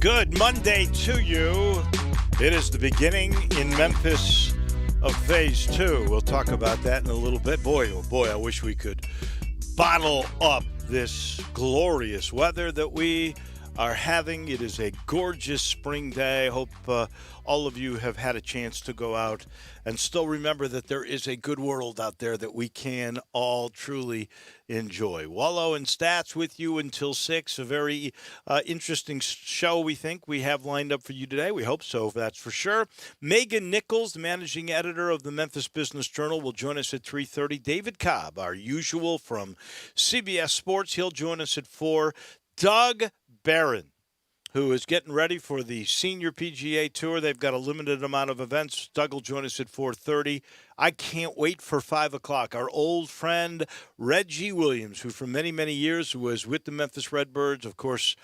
Good Monday to you. It is the beginning in Memphis of Phase 2. We'll talk about that in a little bit. Boy, oh boy, I wish we could bottle up this glorious weather that we are having. It is a gorgeous spring day. I hope all of you have had a chance to go out and still remember that there is a good world out there that we can all truly enjoy. Wolo and Stats with you until 6. A very interesting show we think we have lined up for you today. We hope so, that's for sure. Megan Nichols, the managing editor of the Memphis Business Journal, will join us at 3:30. David Cobb, our usual from CBS Sports, he'll join us at 4. Doug Barron, who is getting ready for the Senior PGA Tour. They've got a limited amount of events. Doug will join us at 4:30. I can't wait for 5 o'clock. Our old friend Reggie Williams, who for many, many years was with the Memphis Redbirds, of course,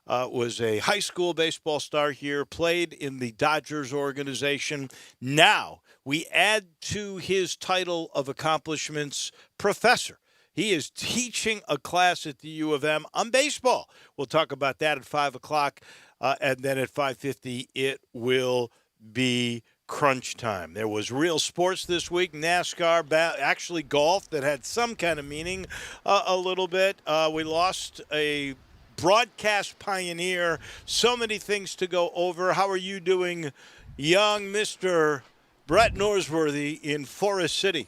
was a high school baseball star here, played in the Dodgers organization. Now we add to his title of accomplishments, professor. He is teaching a class at the U of M on baseball. We'll talk about that at 5 o'clock, and then at 5:50 it will be crunch time. There was real sports this week, NASCAR, actually golf that had some kind of meaning a little bit. We lost a broadcast pioneer. So many things to go over. How are you doing, young Mr. Brett Norsworthy in Forest City?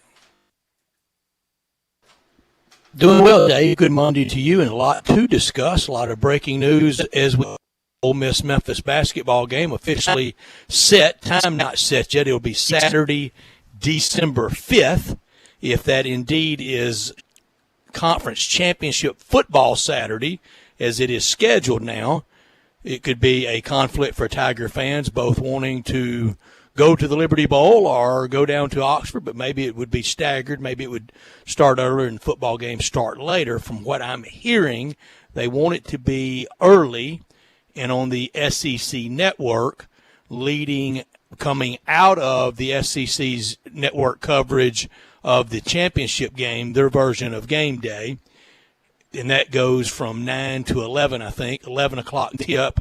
Doing well, Dave. Good Monday to you, and a lot to discuss. A lot of breaking news as we Ole Miss Memphis basketball game officially set. Time not set yet. It'll be Saturday, December 5th, if that indeed is conference championship football Saturday, as it is scheduled now. It could be a conflict for Tiger fans, both wanting to go to the Liberty Bowl or go down to Oxford, but maybe it would be staggered. Maybe it would start earlier and football games start later. From what I'm hearing, they want it to be early and on the SEC network, coming out of the SEC's network coverage of the championship game, their version of game day. And that goes from 9 to 11, I think, 11 o'clock tip.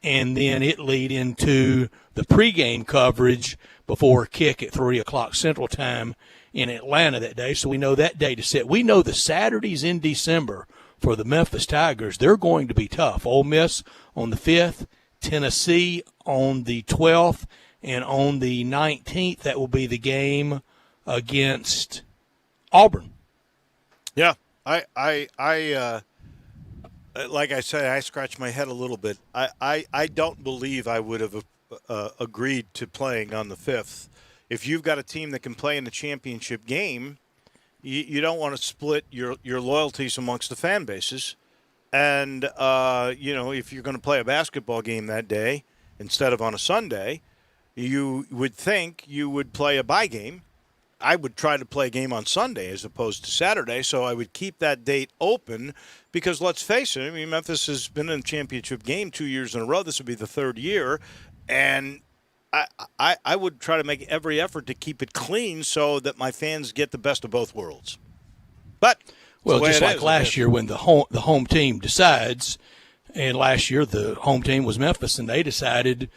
And then it lead into the pregame coverage before kick at 3 o'clock Central Time in Atlanta that day. So we know that date is set. We know the Saturdays in December for the Memphis Tigers, they're going to be tough. Ole Miss on the 5th, Tennessee on the 12th, and on the 19th, that will be the game against Auburn. Yeah, I like I said, I scratched my head a little bit. I don't believe I would have agreed to playing on the 5th. If you've got a team that can play in the championship game, you don't want to split your loyalties amongst the fan bases. And, if you're going to play a basketball game that day instead of on a Sunday, you would think you would play a bye game. I would try to play a game on Sunday as opposed to Saturday, so I would keep that date open because, let's face it, I mean, Memphis has been in a championship game 2 years in a row. This would be the third year, and I would try to make every effort to keep it clean so that my fans get the best of both worlds. But well, just like last year when the home team decides, and last year the home team was Memphis, and they decided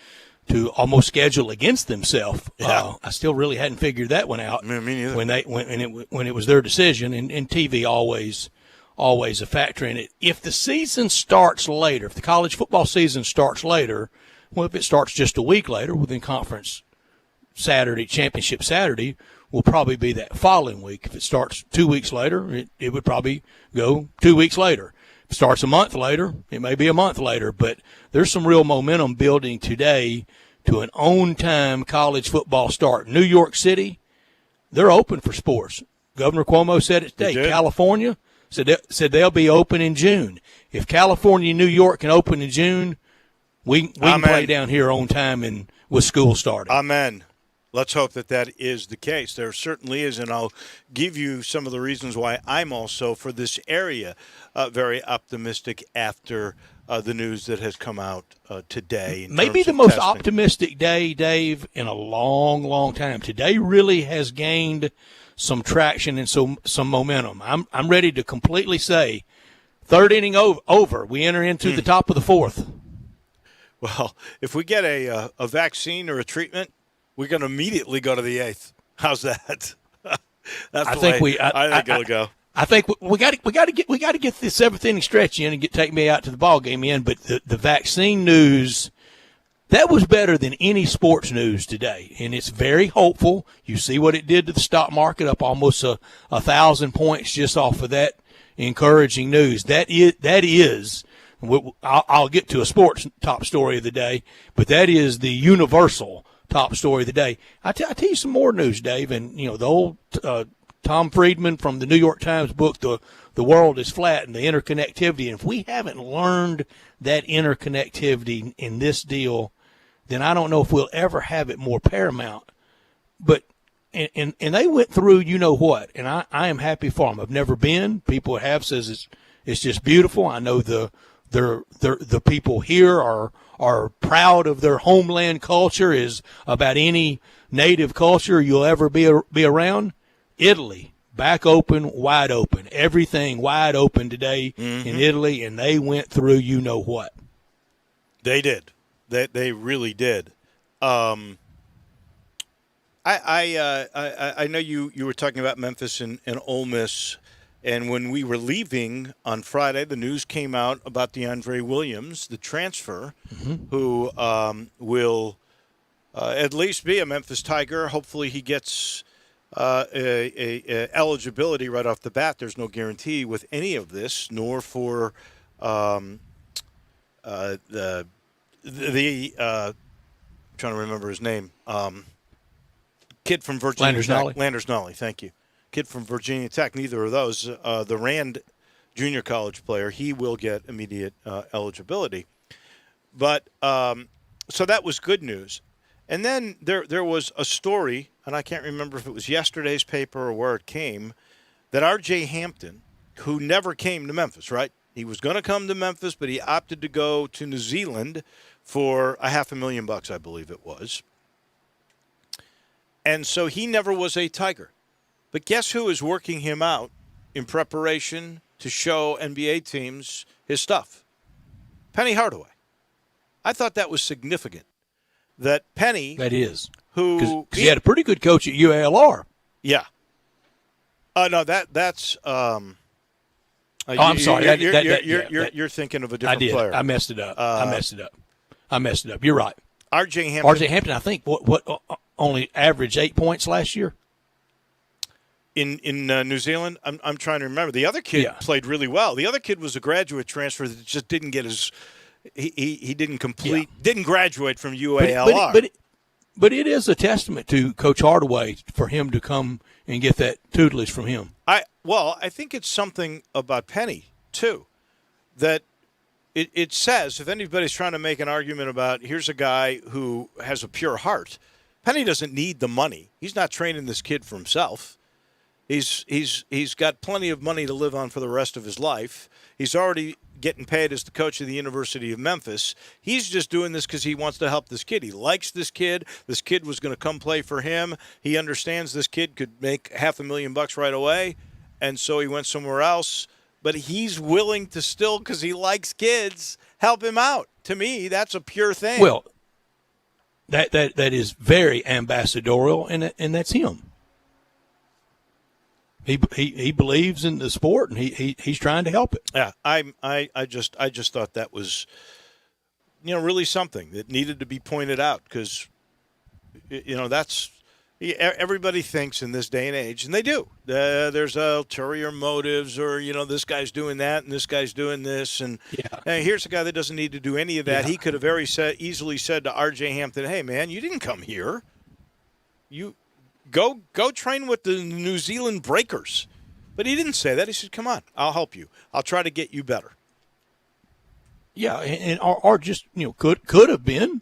to almost schedule against themselves. Yeah. I still really hadn't figured that one out. Me neither. When it was their decision, and TV always a factor in it. If the season starts later, if the college football season starts later, well, if it starts just a week later, within conference Saturday, championship Saturday, will probably be that following week. If it starts 2 weeks later, it would probably go 2 weeks later. If it starts a month later, it may be a month later. But there's some real momentum building today to an on-time college football start. New York City, they're open for sports. Governor Cuomo said it today. California said they'll be open in June. If California and New York can open in June, we can play down here on time and with school starting. Amen. Let's hope that is the case. There certainly is, and I'll give you some of the reasons why I'm also, for this area, very optimistic after the news that has come out today. Maybe the most optimistic day, Dave, in a long, long time. Today really has gained some traction and some momentum. I'm ready to completely say third inning over. We enter into the top of the fourth. Well, if we get a vaccine or a treatment, we're going to immediately go to the 8th. How's that? That's the way I think it'll go. I think we got to get this seventh inning stretch in and take me out to the ball game in. But the vaccine news, that was better than any sports news today, and it's very hopeful. You see what it did to the stock market, up almost 1,000 points just off of that encouraging news. That is. I'll get to a sports top story of the day, but that is the universal top story of the day. I tell you some more news, Dave, and the old Tom Friedman from the New York Times book, The World is Flat, and the interconnectivity. And if we haven't learned that interconnectivity in this deal, then I don't know if we'll ever have it more paramount. But and they went through what, and I am happy for them. I've never been. People have says it's just beautiful. I know the people here are proud of their homeland culture, is about any native culture you'll ever be around. Italy, back open, wide open. Everything wide open today in Italy, and they went through what. They did. They really did. I know you were talking about Memphis and Ole Miss. And when we were leaving on Friday, the news came out about DeAndre Williams, the transfer, who will at least be a Memphis Tiger. Hopefully he gets a eligibility right off the bat. There's no guarantee with any of this, nor for the trying to remember his name, kid from Virginia Tech. Landers Nolly, thank you. Kid from Virginia Tech, neither of those. The Rand junior college player, he will get immediate eligibility. But so that was good news. And then there was a story, and I can't remember if it was yesterday's paper or where it came, that R.J. Hampton, who never came to Memphis, right? He was going to come to Memphis, but he opted to go to New Zealand for $500,000, I believe it was. And so he never was a Tiger. But guess who is working him out in preparation to show NBA teams his stuff? Penny Hardaway. I thought that was significant. That Penny. That is. Who. Because he had a pretty good coach at UALR. Yeah. No, that's. I'm sorry. You're thinking of a different player. I messed it up. I messed it up. You're right. R.J. Hampton, I think, what only averaged 8 points last year? In New Zealand, I'm trying to remember. The other kid played really well. The other kid was a graduate transfer that just didn't get his. He didn't complete. Didn't graduate from UALR. But it is a testament to Coach Hardaway for him to come and get that tutelage from him. I think it's something about Penny too, that it says if anybody's trying to make an argument about here's a guy who has a pure heart, Penny doesn't need the money. He's not training this kid for himself. He's got plenty of money to live on for the rest of his life. He's already getting paid as the coach of the University of Memphis. He's just doing this because he wants to help this kid. He likes this kid. This kid was going to come play for him. He understands this kid could make $500,000 right away, and so he went somewhere else. But he's willing to still, because he likes kids, help him out. To me, that's a pure thing. Well, that is very ambassadorial, and that's him. He believes in the sport, and he's trying to help it. Yeah, I just thought that was, really something that needed to be pointed out because, that's everybody thinks in this day and age, and they do. There's ulterior motives, or this guy's doing that, and this guy's doing this, and here's a guy that doesn't need to do any of that. Yeah. He could have easily said to R.J. Hampton, "Hey, man, you didn't come here. You." Go train with the New Zealand Breakers. But he didn't say that. He said, come on, I'll help you. I'll try to get you better. Yeah, and or just, could have been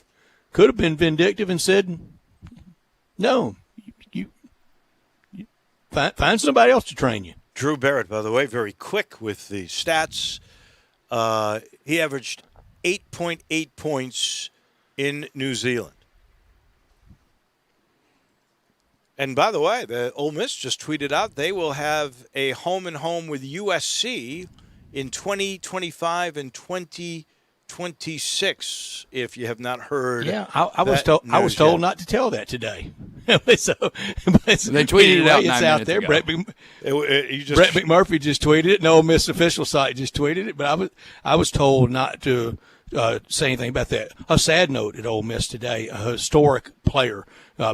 vindictive and said, no, you find somebody else to train you. Drew Barrett, by the way, very quick with the stats. He averaged 8.8 points in New Zealand. And by the way, the Ole Miss just tweeted out they will have a home-and-home with USC in 2025 and 2026. 26. If you have not heard, I was told not to tell that today. So they tweeted it out. It's out there. Ago. Brett McMurphy just tweeted it. No Miss official site just tweeted it. But I was told not to say anything about that. A sad note at Ole Miss today: a historic player,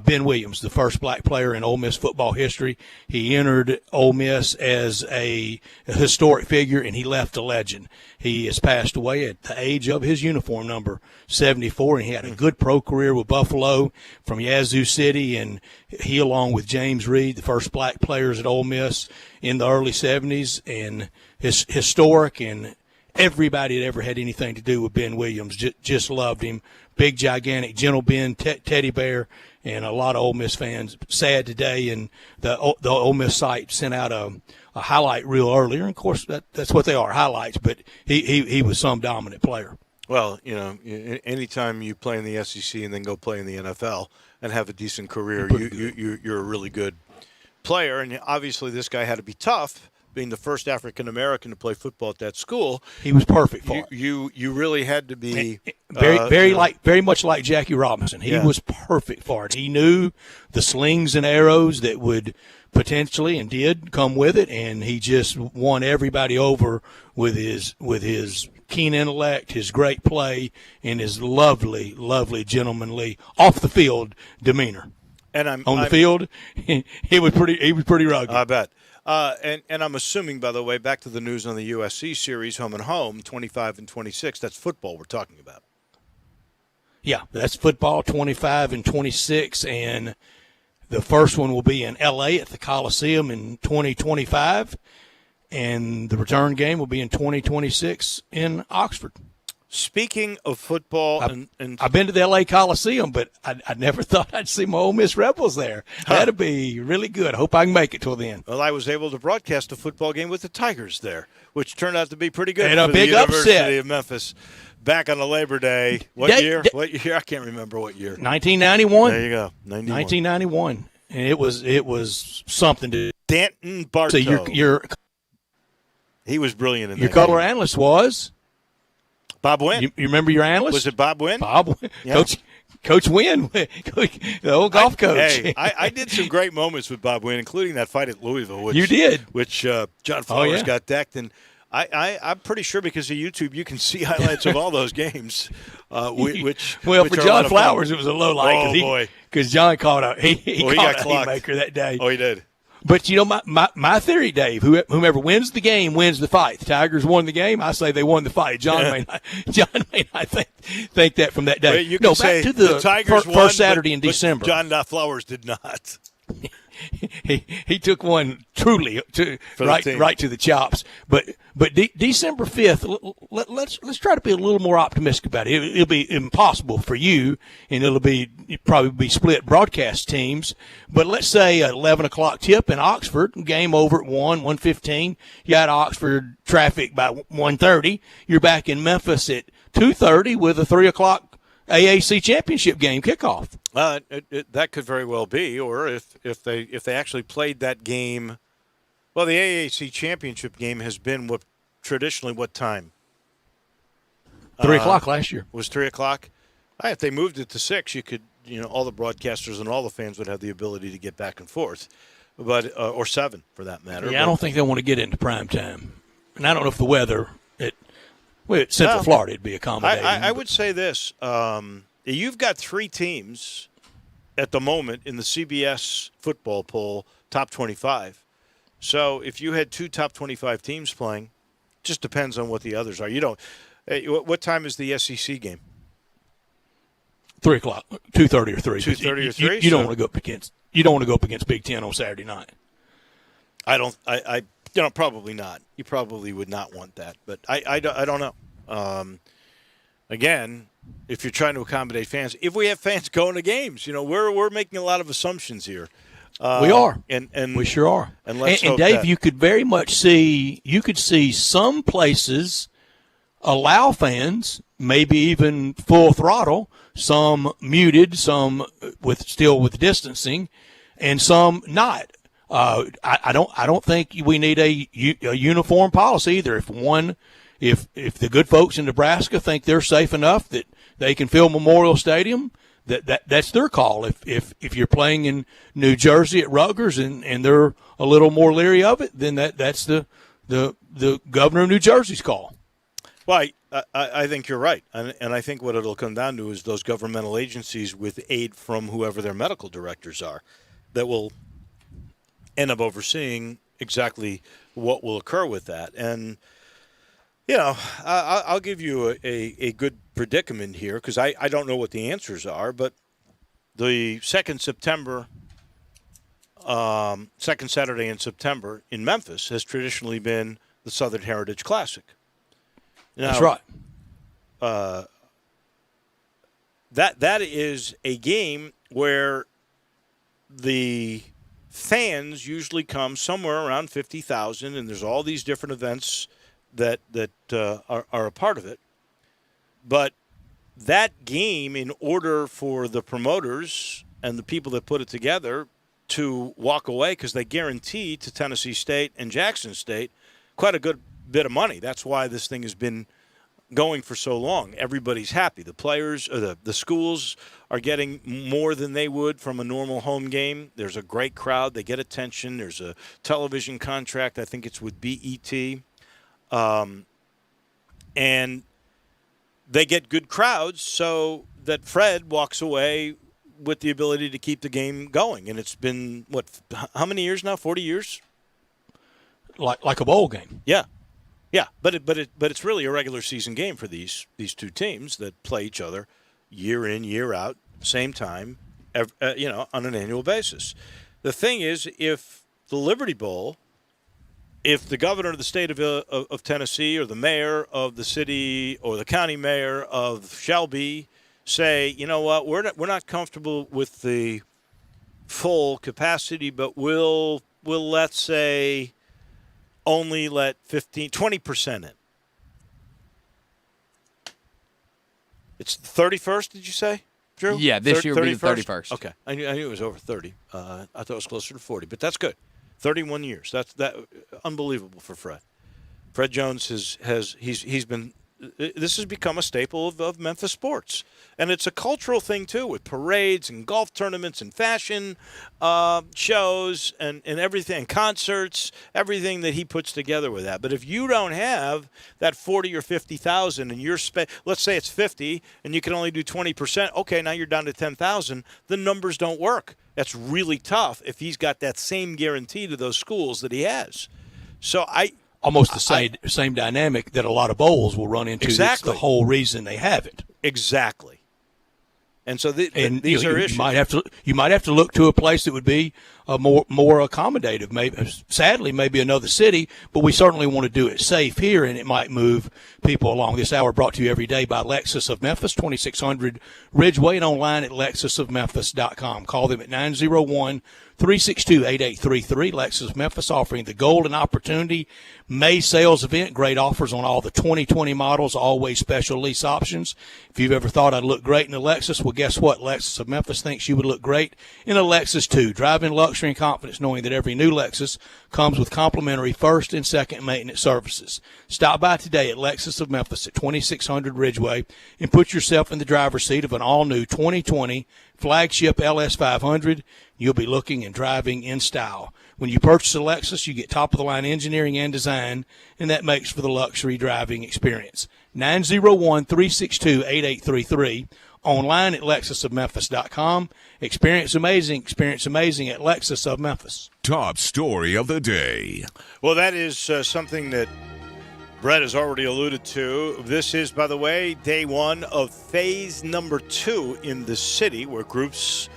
Ben Williams, the first black player in Ole Miss football history. He entered Ole Miss as a historic figure, and he left a legend. He has passed away at the age of his uniform number, 74, and he had a good pro career with Buffalo from Yazoo City, and he, along with James Reed, the first black players at Ole Miss in the early 70s, and historic, and everybody that ever had anything to do with Ben Williams just loved him. Big, gigantic, gentle Ben, teddy bear, and a lot of Ole Miss fans sad today. And the Ole Miss site sent out a highlight reel earlier. And, of course, that's what they are, highlights. But he was some dominant player. Well, anytime you play in the SEC and then go play in the NFL and have a decent career, you're a really good player. And obviously this guy had to be tough. Being the first African-American to play football at that school. He was perfect for it. You really had to be very much like Jackie Robinson. He was perfect for it. He knew the slings and arrows that would potentially and did come with it, and he just won everybody over with his keen intellect, his great play, and his lovely, lovely, gentlemanly off the field demeanor. And the field, he was pretty rugged. I bet. And I'm assuming, by the way, back to the news on the USC series, home and home, 25 and 26. That's football we're talking about. Yeah, that's football, 25 and 26, and the first one will be in L.A. at the Coliseum in 2025, and the return game will be in 2026 in Oxford. Speaking of football, I've been to the L.A. Coliseum, but I never thought I'd see my Ole Miss Rebels there. That'd be really good. I hope I can make it till then. Well, I was able to broadcast a football game with the Tigers there, which turned out to be pretty good and for a big the University upset of Memphis. Back on a Labor Day. What year? I can't remember what year. 1991. There you go. 1991. And it was something to Danton Bartow. So he was brilliant in that your color analyst was Bob Wynn. You remember your analyst? Was it Bob Wynn? Bob Wynn. Yeah. Coach Wynn, the old golf coach. Hey, I did some great moments with Bob Wynn, including that fight at Louisville. You did. Which John Flowers got decked. And I'm pretty sure because of YouTube you can see highlights of all those games. For John Flowers, it was a low light. Oh, boy. Because John caught a haymaker that day. Oh, he did. But, my theory, Dave, whomever wins the game wins the fight. The Tigers won the game. I say they won the fight. John may not think that from that day. Well, back to the Tigers first Saturday in December. John Flowers did not. He took one truly right to the chops. But December 5th, let's try to be a little more optimistic about it. It'll be impossible for you, and it'll probably be split broadcast teams. But let's say 11 o'clock tip in Oxford, game over at 1:15. You got Oxford traffic by 1:30. You're back in Memphis at 2:30 with a 3 o'clock AAC championship game kickoff. That could very well be, or if they actually played that game. Well, the AAC championship game has been traditionally what time? 3 o'clock last year. Was 3 o'clock? If they moved it to 6, you could, all the broadcasters and all the fans would have the ability to get back and forth, but or 7 for that matter. Yeah, I don't think they want to get into prime time, and I don't know if the weather Central Florida it'd be accommodating. I would say this: you've got 3 teams at the moment in the CBS football poll, top 25. So if you had 2 top 25 teams playing, it just depends on what the others are. You don't. What time is the SEC game? 3 o'clock, 2:30 or 3. 2:30 or 3. You don't want to go up against. You don't want to go up against Big Ten on Saturday night. I don't. Probably not. You probably would not want that, but I don't know. Again, if you're trying to accommodate fans, if we have fans going to games, we're making a lot of assumptions here. We are, and we sure are. And let's and hope Dave, that. you could very much see some places allow fans, maybe even full throttle, some muted, some with distancing, and some not. I don't think we need a uniform policy either. If one if the good folks in Nebraska think they're safe enough that they can fill Memorial Stadium, that's their call. If you're playing in New Jersey at Rutgers and they're a little more leery of it, then that's the governor of New Jersey's call. Well, I think you're right. And I think what it'll come down to is those governmental agencies with aid from whoever their medical directors are that will end up overseeing exactly what will occur with that. And, I'll give you a good predicament here because I don't know what the answers are, but the second Saturday in September in Memphis has traditionally been the Southern Heritage Classic. Now, that's right. That is a game where the fans usually come somewhere around 50,000, and there's all these different events that are a part of it. But that game, in order for the promoters and the people that put it together to walk away, because they guarantee to Tennessee State and Jackson State quite a good bit of money. That's why this thing has been going for so long. Everybody's happy. The players, or the schools are getting more than they would from a normal home game. There's a great crowd. They get attention. There's a television contract. I think it's with BET. And they get good crowds so that Fred walks away with the ability to keep the game going. And it's been, how many years now? 40 years? Like a bowl game. Yeah. Yeah, but it's really a regular season game for these two teams that play each other year in, year out, same time, on an annual basis. The thing is, if the Liberty Bowl, if the governor of the state of Tennessee or the mayor of the city or the county mayor of Shelby say, you know what, we're not comfortable with the full capacity, but we'll let's say only let 20% in. It's the 31st, did you say, Drew? Yeah, this year will be the 31st. Okay. I knew it was over 30. I thought it was closer to 40, but that's good. 31 years. That's unbelievable for Fred. Fred Jones he's been. This has become a staple of Memphis sports. And it's a cultural thing, too, with parades and golf tournaments and fashion shows and everything, concerts, everything that he puts together with that. But if you don't have that 40 or 50,000 and you're let's say it's 50 and you can only do 20%, okay, now you're down to 10,000, the numbers don't work. That's really tough if he's got that same guarantee to those schools that he has. So almost the same dynamic that a lot of bowls will run into. Exactly. That's the whole reason they have it. Exactly. And so these are issues. You might have to look to a place that would be more accommodative. Sadly, maybe another city, but we certainly want to do it safe here, and it might move people along. This hour brought to you every day by Lexus of Memphis, 2600 Ridgeway, and online at lexusofmemphis.com. Call them at 901-362-8833. Lexus of Memphis offering the golden opportunity May sales event. Great offers on all the 2020 models, always special lease options. If you've ever thought I'd look great in a Lexus, well, guess what? Lexus of Memphis thinks you would look great in a Lexus, too. Drive in luxury and confidence knowing that every new Lexus comes with complimentary first and second maintenance services. Stop by today at Lexus of Memphis at 2600 Ridgeway and put yourself in the driver's seat of an all-new 2020 flagship LS500. You'll be looking and driving in style. When you purchase a Lexus, you get top-of-the-line engineering and design, and that makes for the luxury driving experience. 901-362-8833. Online at lexusofmemphis.com. Experience amazing at Lexus of Memphis. Top story of the day. Well, that is something that Brett has already alluded to. This is, by the way, day one of phase number 2 in the city, where groups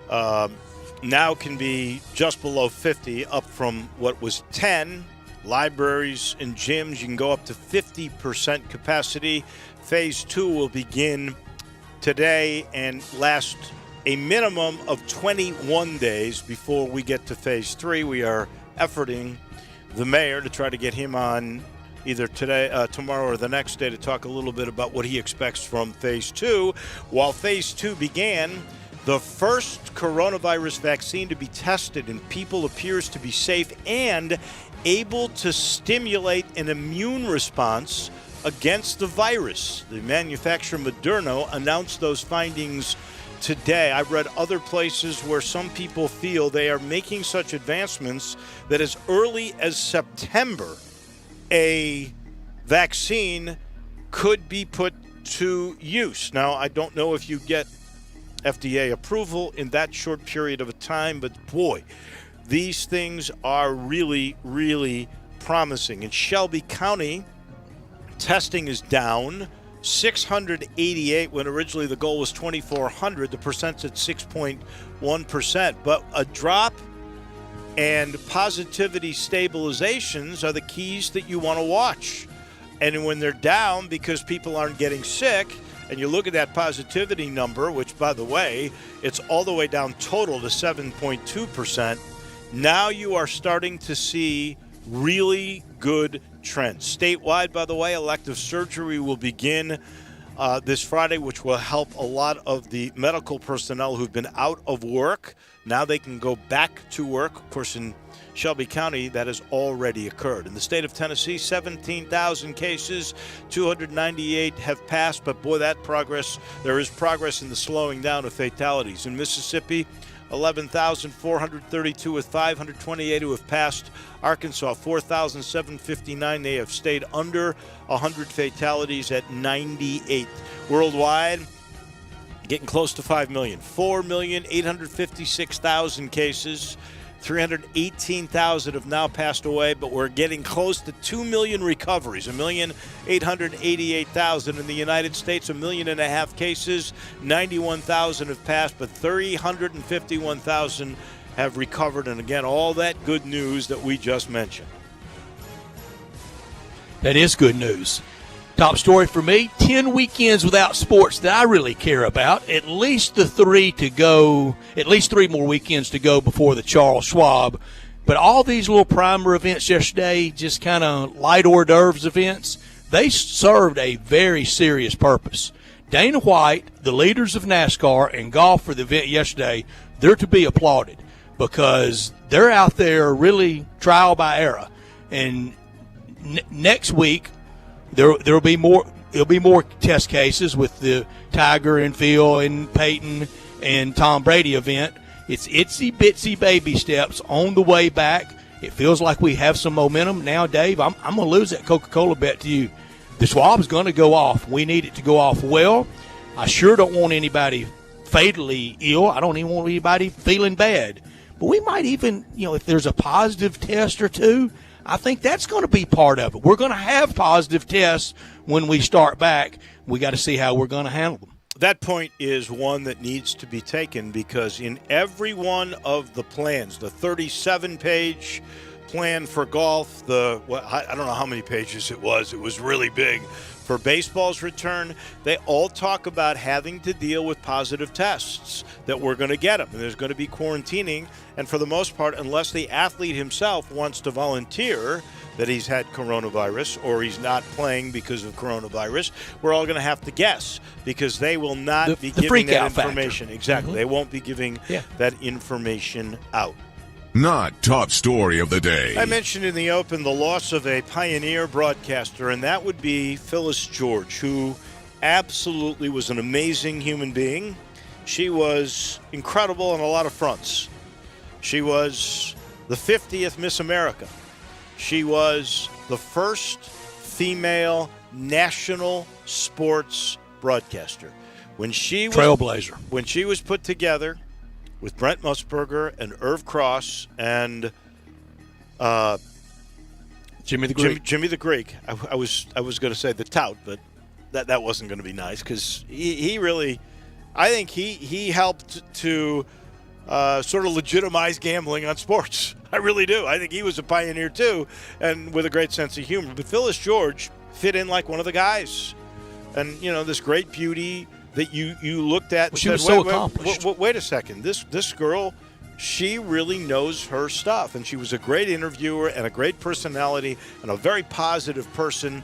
now can be just below 50, up from what was 10. Libraries and gyms, you can go up to 50% capacity. Phase 2 will begin today and last a minimum of 21 days before we get to phase 3. We are efforting the mayor to try to get him on either today, tomorrow, or the next day to talk a little bit about what he expects from phase 2. While phase 2 began, the first coronavirus vaccine to be tested in people appears to be safe and able to stimulate an immune response against the virus. The manufacturer Moderna announced those findings today. I've read other places where some people feel they are making such advancements that as early as September, a vaccine could be put to use. Now, I don't know if you get FDA approval in that short period of a time, but boy, these things are really, really promising. In Shelby County, testing is down 688 when originally the goal was 2,400. The percent's at 6.1%. But a drop and positivity stabilizations are the keys that you want to watch. And when they're down because people aren't getting sick, and you look at that positivity number, which, by the way, it's all the way down total to 7.2%, now you are starting to see really good trends. Statewide, by the way, elective surgery will begin this Friday, which will help a lot of the medical personnel who've been out of work. Now they can go back to work. Of course, in Shelby County, that has already occurred. In the state of Tennessee, 17,000 cases, 298 have passed, but boy, there is progress in the slowing down of fatalities. In Mississippi, 11,432 with 528 who have passed. Arkansas, 4,759. They have stayed under 100 fatalities at 98. Worldwide, getting close to 5 million. 4,856,000 cases. 318,000 have now passed away, but we're getting close to 2 million recoveries. 1,888,000 in the United States, 1.5 million cases, 91,000 have passed, but 351,000 have recovered. And again, all that good news that we just mentioned. That is good news. Top story for me, 10 weekends without sports that I really care about. At least 3 more weekends to go before the Charles Schwab. But all these little primer events yesterday, just kind of light hors d'oeuvres events, they served a very serious purpose. Dana White, the leaders of NASCAR, and golf for the event yesterday, they're to be applauded because they're out there really trial by error. And next week, There'll be more test cases with the Tiger and Phil and Peyton and Tom Brady event. It's itsy bitsy baby steps on the way back. It feels like we have some momentum now, Dave. I'm going to lose that Coca-Cola bet to you. The Schwab is going to go off. We need it to go off well. I sure don't want anybody fatally ill. I don't even want anybody feeling bad. But we might even, if there's a positive test or two, I think that's going to be part of it. We're going to have positive tests when we start back. We got to see how we're going to handle them. That point is one that needs to be taken because in every one of the plans, the 37-page plan for golf, I don't know how many pages it was really big. For baseball's return, they all talk about having to deal with positive tests, that we're going to get them, and there's going to be quarantining. And for the most part, unless the athlete himself wants to volunteer that he's had coronavirus or he's not playing because of coronavirus, we're all going to have to guess because they will not be giving that information. Factor. Exactly. Mm-hmm. They won't be giving that information out. Not top story of the day. I mentioned in the open the loss of a pioneer broadcaster, and that would be Phyllis George, who absolutely was an amazing human being. She was incredible on a lot of fronts. She was the 50th Miss America. She was the first female national sports broadcaster. Trailblazer. When she was put together with Brent Musburger and Irv Cross and Jimmy the Greek. Jimmy the Greek. I was going to say the tout, but that wasn't going to be nice because he really, I think he helped to sort of legitimize gambling on sports. I really do. I think he was a pioneer too, and with a great sense of humor. But Phyllis George fit in like one of the guys, and this great beauty that you looked at and she said, was so accomplished. Wait a second. This girl, she really knows her stuff. And she was a great interviewer and a great personality and a very positive person.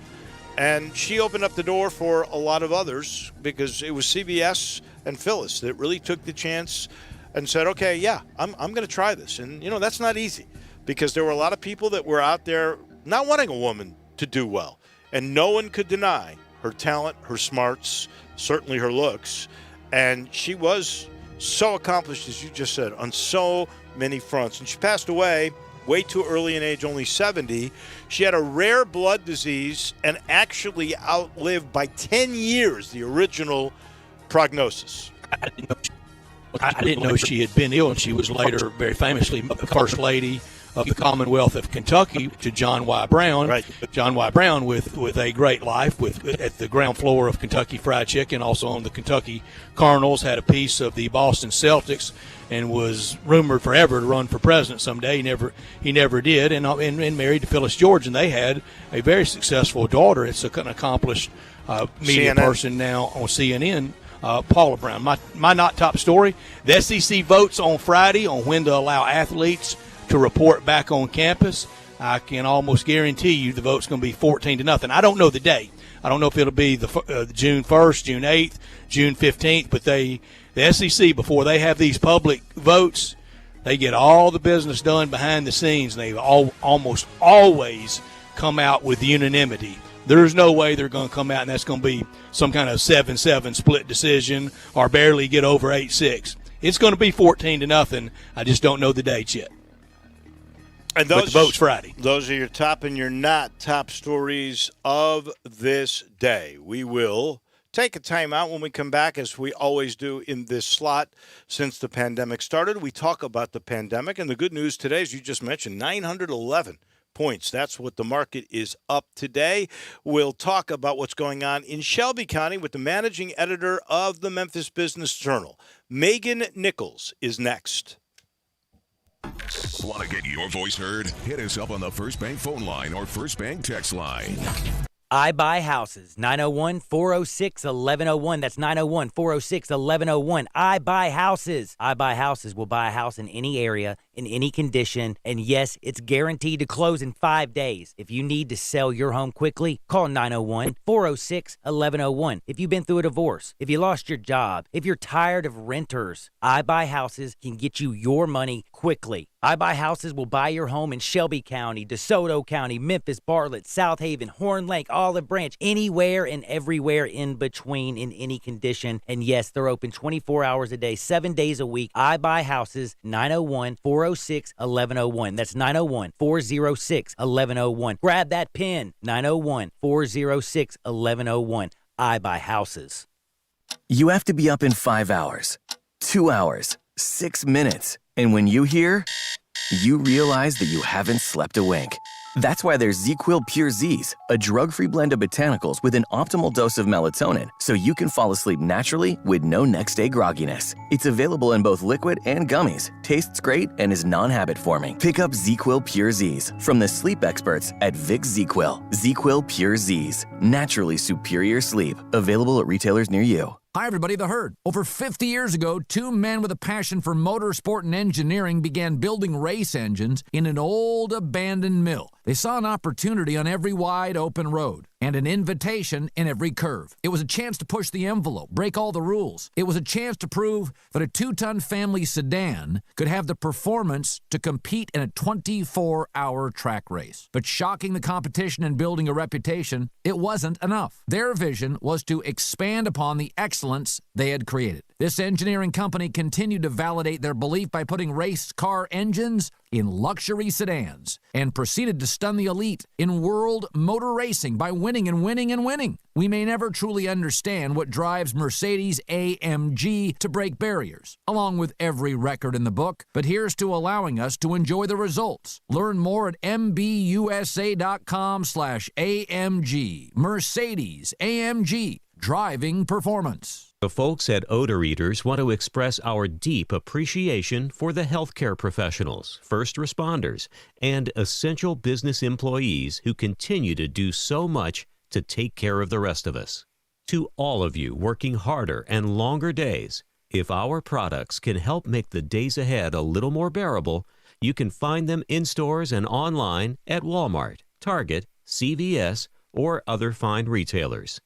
And she opened up the door for a lot of others because it was CBS and Phyllis that really took the chance and said, okay, yeah, I'm going to try this. And, that's not easy because there were a lot of people that were out there not wanting a woman to do well. And no one could deny her talent, her smarts, certainly her looks. And she was so accomplished, as you just said, on so many fronts. And she passed away way too early in age, only 70. She had a rare blood disease and actually outlived by 10 years the original prognosis. I didn't know she had been ill, and she was later very famously the First Lady of the Commonwealth of Kentucky to John Y. Brown. Right. John Y. Brown with a great life at the ground floor of Kentucky Fried Chicken, also on the Kentucky Cardinals, had a piece of the Boston Celtics, and was rumored forever to run for president someday. He never did, and married to Phyllis George, and they had a very successful daughter. It's an accomplished media person now on CNN. Paula Brown. My not top story, the SEC votes on Friday on when to allow athletes to report back on campus. I can almost guarantee you the vote's going to be 14-0. I don't know the date. I don't know if it'll be the June 1st, June 8th, June 15th, but the SEC, before they have these public votes, they get all the business done behind the scenes, and they almost always come out with unanimity. There's no way they're going to come out and that's going to be some kind of 7-7 split decision or barely get over 8-6. It's going to be 14-0. I just don't know the dates yet. And those, but the vote's Friday. Those are your top and your not top stories of this day. We will take a timeout when we come back, as we always do in this slot since the pandemic started. We talk about the pandemic, and the good news today, as you just mentioned, 911 points. That's what the market is up today. We'll talk about what's going on in Shelby County with the managing editor of the Memphis Business Journal. Megan Nichols is next. Want to get your voice heard? Hit us up on the First Bank phone line or First Bank text line. I Buy Houses, 901-406-1101. That's 901-406-1101. I Buy Houses. I Buy Houses will buy a house in any area, in any condition, and yes, it's guaranteed to close in 5 days. If you need to sell your home quickly, call 901-406-1101. If you've been through a divorce, if you lost your job, if you're tired of renters, I Buy Houses can get you your money quickly. I Buy Houses will buy your home in Shelby County, DeSoto County, Memphis, Bartlett, South Haven, Horn Lake, Olive Branch, anywhere and everywhere in between, in any condition. And yes, they're open 24 hours a day, 7 days a week. I Buy Houses, 901-406-1101. That's 901-406-1101. Grab that pen, 901-406-1101. I Buy Houses. You have to be up in 5 hours, 2 hours, 6 minutes. And when you hear, you realize that you haven't slept a wink. That's why there's ZzzQuil Pure Z's, a drug-free blend of botanicals with an optimal dose of melatonin, so you can fall asleep naturally with no next-day grogginess. It's available in both liquid and gummies, tastes great, and is non-habit forming. Pick up ZzzQuil Pure Z's from the sleep experts at Vicks ZzzQuil. ZzzQuil Pure Z's, naturally superior sleep. Available at retailers near you. Hi, everybody, The Herd. Over 50 years ago, two men with a passion for motorsport and engineering began building race engines in an old abandoned mill. They saw an opportunity on every wide open road and an invitation in every curve. It was a chance to push the envelope, break all the rules. It was a chance to prove that a 2-ton family sedan could have the performance to compete in a 24-hour track race. But shocking the competition and building a reputation, it wasn't enough. Their vision was to expand upon the excellence they had created. This engineering company continued to validate their belief by putting race car engines in luxury sedans and proceeded to stun the elite in world motor racing by winning and winning and winning. We may never truly understand what drives Mercedes-AMG to break barriers, along with every record in the book, but here's to allowing us to enjoy the results. Learn more at mbusa.com/AMG. Mercedes-AMG. Driving performance. The folks at Odor Eaters want to express our deep appreciation for the healthcare professionals, first responders, and essential business employees who continue to do so much to take care of the rest of us. To all of you working harder and longer days, if our products can help make the days ahead a little more bearable, you can find them in stores and online at Walmart, Target, CVS, or other fine retailers.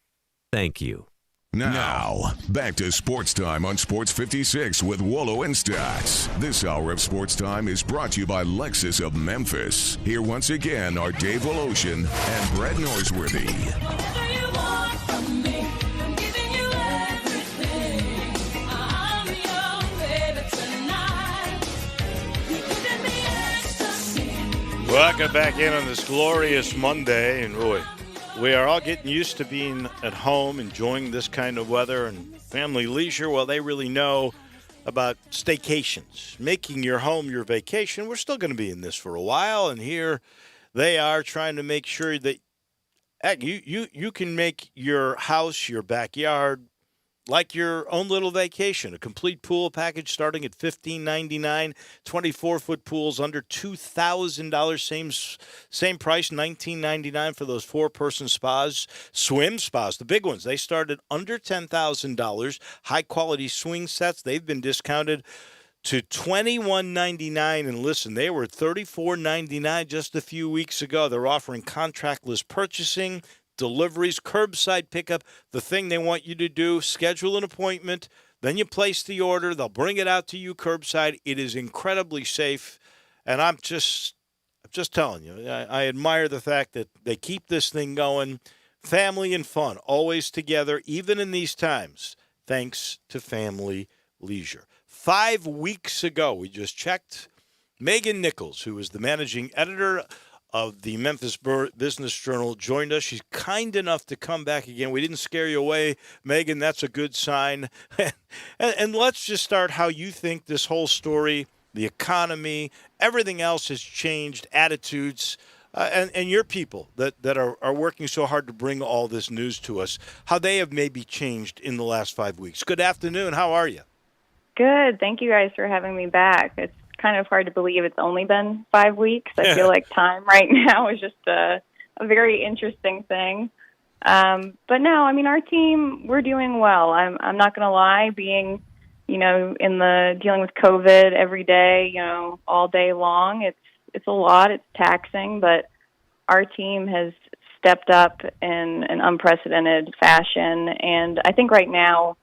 Thank you. Now, back to Sports Time on Sports 56 with Wolo and Stacks. This hour of Sports Time is brought to you by Lexus of Memphis. Here once again are Dave Voloshin and Brett Norsworthy. Welcome back in on this glorious Monday, and boy, we are all getting used to being at home, enjoying this kind of weather and family leisure. Well, they really know about staycations, making your home your vacation. We're still going to be in this for a while, and here they are trying to make sure that heck, you can make your house, your backyard, like your own little vacation. A complete pool package starting at $15.99. 24-foot pools under $2,000. Same price, $19.99 for those four-person spas. Swim spas, the big ones, they start at under $10,000. High-quality swing sets, they've been discounted to $21.99. And listen, they were $34.99 just a few weeks ago. They're offering contactless purchasing, deliveries, curbside pickup. The thing they want you to do, schedule an appointment, then you place the order. They'll bring it out to you curbside. It is incredibly safe, and I'm just telling you, I admire the fact that they keep this thing going. Family and fun, always together, even in these times, thanks to Family Leisure. 5 weeks ago, we just checked, Megan Nichols, who is the managing editor of the Memphis Business Journal, joined us. She's kind enough to come back again. We didn't scare you away, Megan. That's a good sign. and let's just start how you think this whole story, the economy, everything else has changed, attitudes, and your people that are working so hard to bring all this news to us, how they have maybe changed in the last 5 weeks. Good afternoon. How are you? Good. Thank you guys for having me back. It's kind of hard to believe it's only been 5 weeks. I feel like time right now is just a very interesting thing. But no, I mean, our team, we're doing well. I'm not going to lie, being, dealing with COVID every day, all day long. It's a lot. It's taxing, but our team has stepped up in an unprecedented fashion. And I think right now,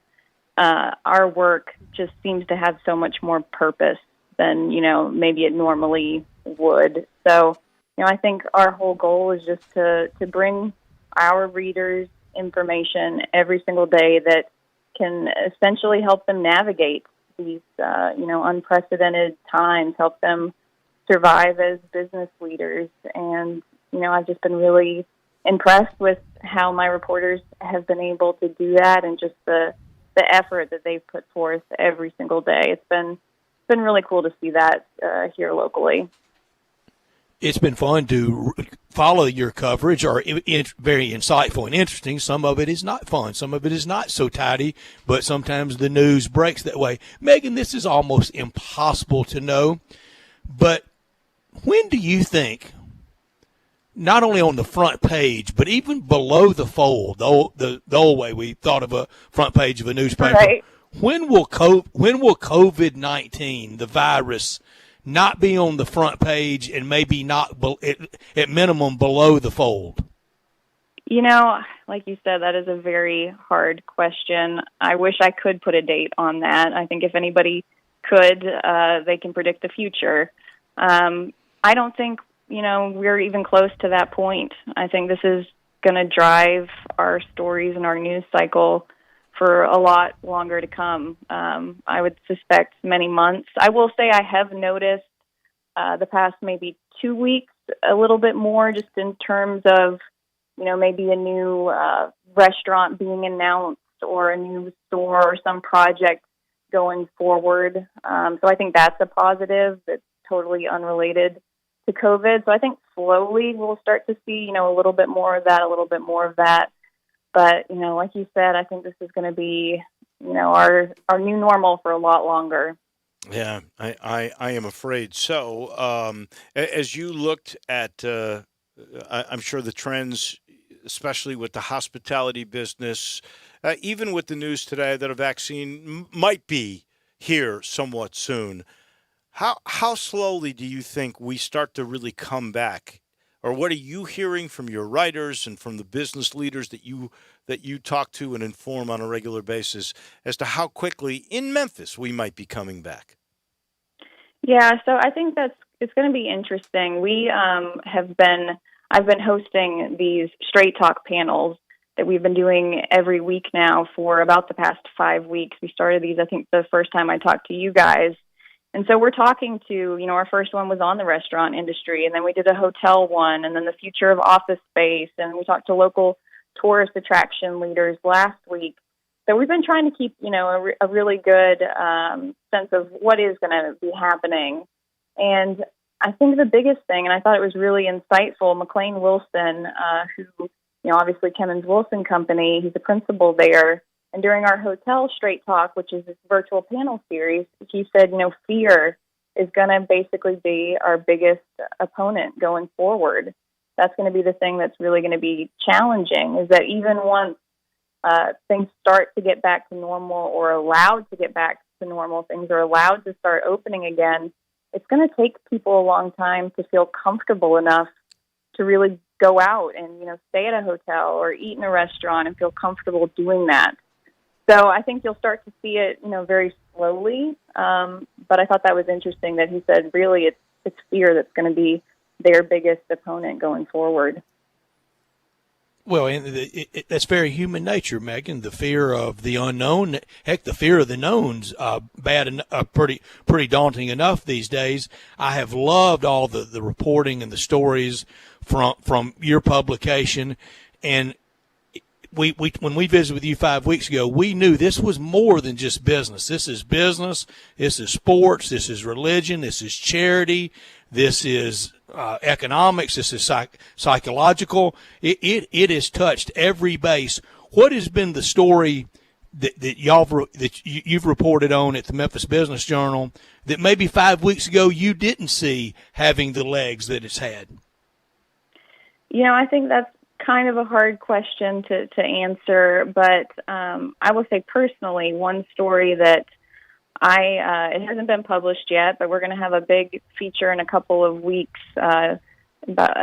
our work just seems to have so much more purpose than, maybe it normally would. So, I think our whole goal is just to bring our readers information every single day that can essentially help them navigate these, unprecedented times, help them survive as business leaders. And, I've just been really impressed with how my reporters have been able to do that and just the effort that they've put forth every single day. It's been really cool to see that here locally. It's been fun to follow your coverage, or very insightful and interesting. Some of it is not fun. Some of it is not so tidy, but sometimes the news breaks that way. Megan, this is almost impossible to know, but when do you think, not only on the front page, but even below the fold, the old way we thought of a front page of a newspaper, right, when will COVID-19, the virus, not be on the front page and maybe not at minimum below the fold? Like you said, that is a very hard question. I wish I could put a date on that. I think if anybody could, they can predict the future. I don't think, we're even close to that point. I think this is going to drive our stories and our news cycle for a lot longer to come. I would suspect many months. I will say I have noticed the past maybe 2 weeks a little bit more just in terms of, maybe a new restaurant being announced or a new store or some project going forward. So I think that's a positive that's totally unrelated to COVID. So I think slowly we'll start to see, a little bit more of that, a little bit more of that. But, like you said, I think this is going to be, our new normal for a lot longer. Yeah, I am afraid so. As you looked at, I'm sure the trends, especially with the hospitality business, even with the news today that a vaccine might be here somewhat soon, how slowly do you think we start to really come back or what are you hearing from your writers and from the business leaders that you talk to and inform on a regular basis as to how quickly in Memphis we might be coming back? Yeah, so I think it's going to be interesting. I've been hosting these Straight Talk panels that we've been doing every week now for about the past 5 weeks. We started these, I think, the first time I talked to you guys. And so we're talking to, our first one was on the restaurant industry, and then we did a hotel one, and then the future of office space, and we talked to local tourist attraction leaders last week. So we've been trying to keep, a really good sense of what is going to be happening. And I think the biggest thing, and I thought it was really insightful, McLean Wilson, who, obviously Kemmons Wilson Company, he's the principal there. And during our hotel Straight Talk, which is this virtual panel series, he said, fear is going to basically be our biggest opponent going forward. That's going to be the thing that's really going to be challenging, is that even once things start to get back to normal or allowed to get back to normal, things are allowed to start opening again, it's going to take people a long time to feel comfortable enough to really go out and, stay at a hotel or eat in a restaurant and feel comfortable doing that. So I think you'll start to see it, very slowly. But I thought that was interesting that he said really it's fear that's going to be their biggest opponent going forward. Well, and that's very human nature, Megan. The fear of the unknown, heck, the fear of the known's pretty daunting enough these days. I have loved all the reporting and the stories from your publication, and we when we visited with you 5 weeks ago, we knew this was more than just business. This is business. This is sports. This is religion. This is charity. This is economics. This is psychological. It has touched every base. What has been the story that you've reported on at the Memphis Business Journal that maybe 5 weeks ago you didn't see having the legs that it's had? I think that's kind of a hard question to answer, but I will say personally, one story that it hasn't been published yet, but we're going to have a big feature in a couple of weeks, I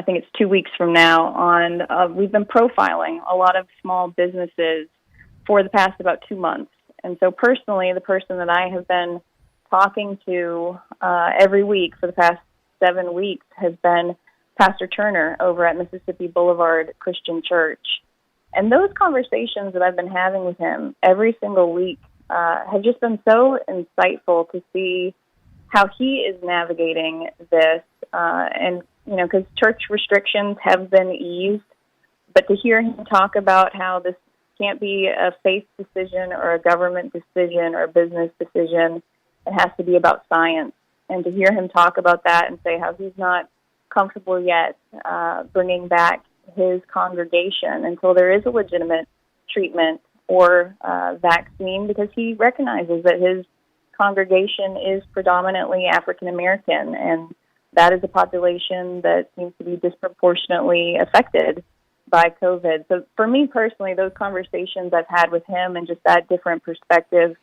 think it's 2 weeks from now, on we've been profiling a lot of small businesses for the past about 2 months. And so personally, the person that I have been talking to every week for the past 7 weeks has been Pastor Turner over at Mississippi Boulevard Christian Church. And those conversations that I've been having with him every single week have just been so insightful to see how he is navigating this. And, because church restrictions have been eased, but to hear him talk about how this can't be a faith decision or a government decision or a business decision, it has to be about science. And to hear him talk about that and say how he's not comfortable yet bringing back his congregation until there is a legitimate treatment or vaccine, because he recognizes that his congregation is predominantly African American, and that is a population that seems to be disproportionately affected by COVID. So for me personally, those conversations I've had with him and just that different perspective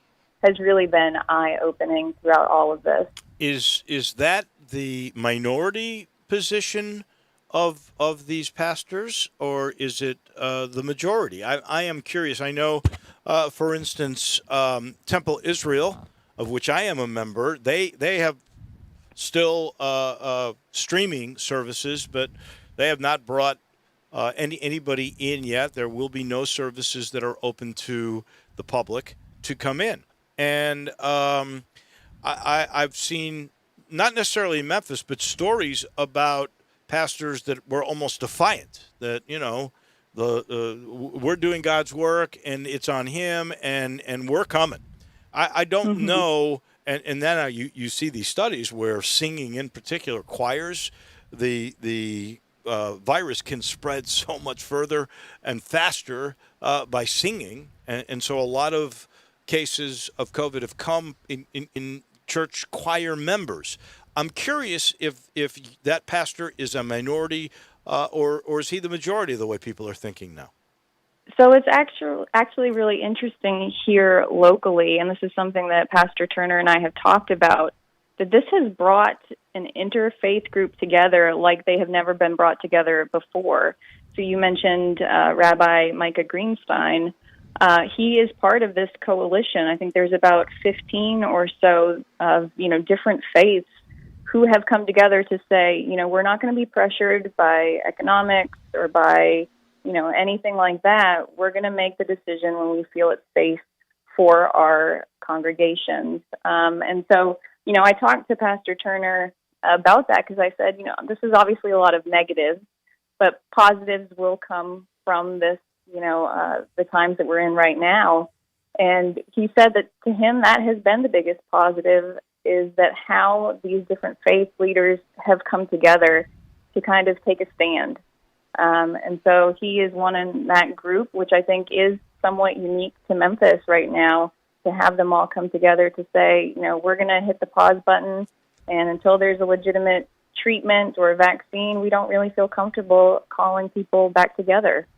has really been eye-opening throughout all of this. Is that the minority position of these pastors, or is it the majority? I am curious. I know, for instance, Temple Israel, of which I am a member, they have still streaming services, but they have not brought anybody in yet. There will be no services that are open to the public to come in. And I've seen, not necessarily in Memphis, but stories about pastors that were almost defiant, that, we're doing God's work and it's on him and we're coming. I don't know. And then you see these studies where singing in particular, choirs, the virus can spread so much further and faster by singing. And so a lot of cases of COVID have come in church choir members. I'm curious if that pastor is a minority or is he the majority of the way people are thinking now? So it's actually really interesting here locally, and this is something that Pastor Turner and I have talked about. that this has brought an interfaith group together like they have never been brought together before. So you mentioned Rabbi Micah Greenstein. He is part of this coalition. I think there's about 15 or so of, different faiths who have come together to say, we're not going to be pressured by economics or by, anything like that. We're going to make the decision when we feel it's safe for our congregations. And so, I talked to Pastor Turner about that because I said, this is obviously a lot of negatives, but positives will come from this, the times that we're in right now. And he said that to him, that has been the biggest positive, is that how these different faith leaders have come together to kind of take a stand. And so he is one in that group, which I think is somewhat unique to Memphis right now, to have them all come together to say, we're going to hit the pause button, and until there's a legitimate treatment or a vaccine, we don't really feel comfortable calling people back together.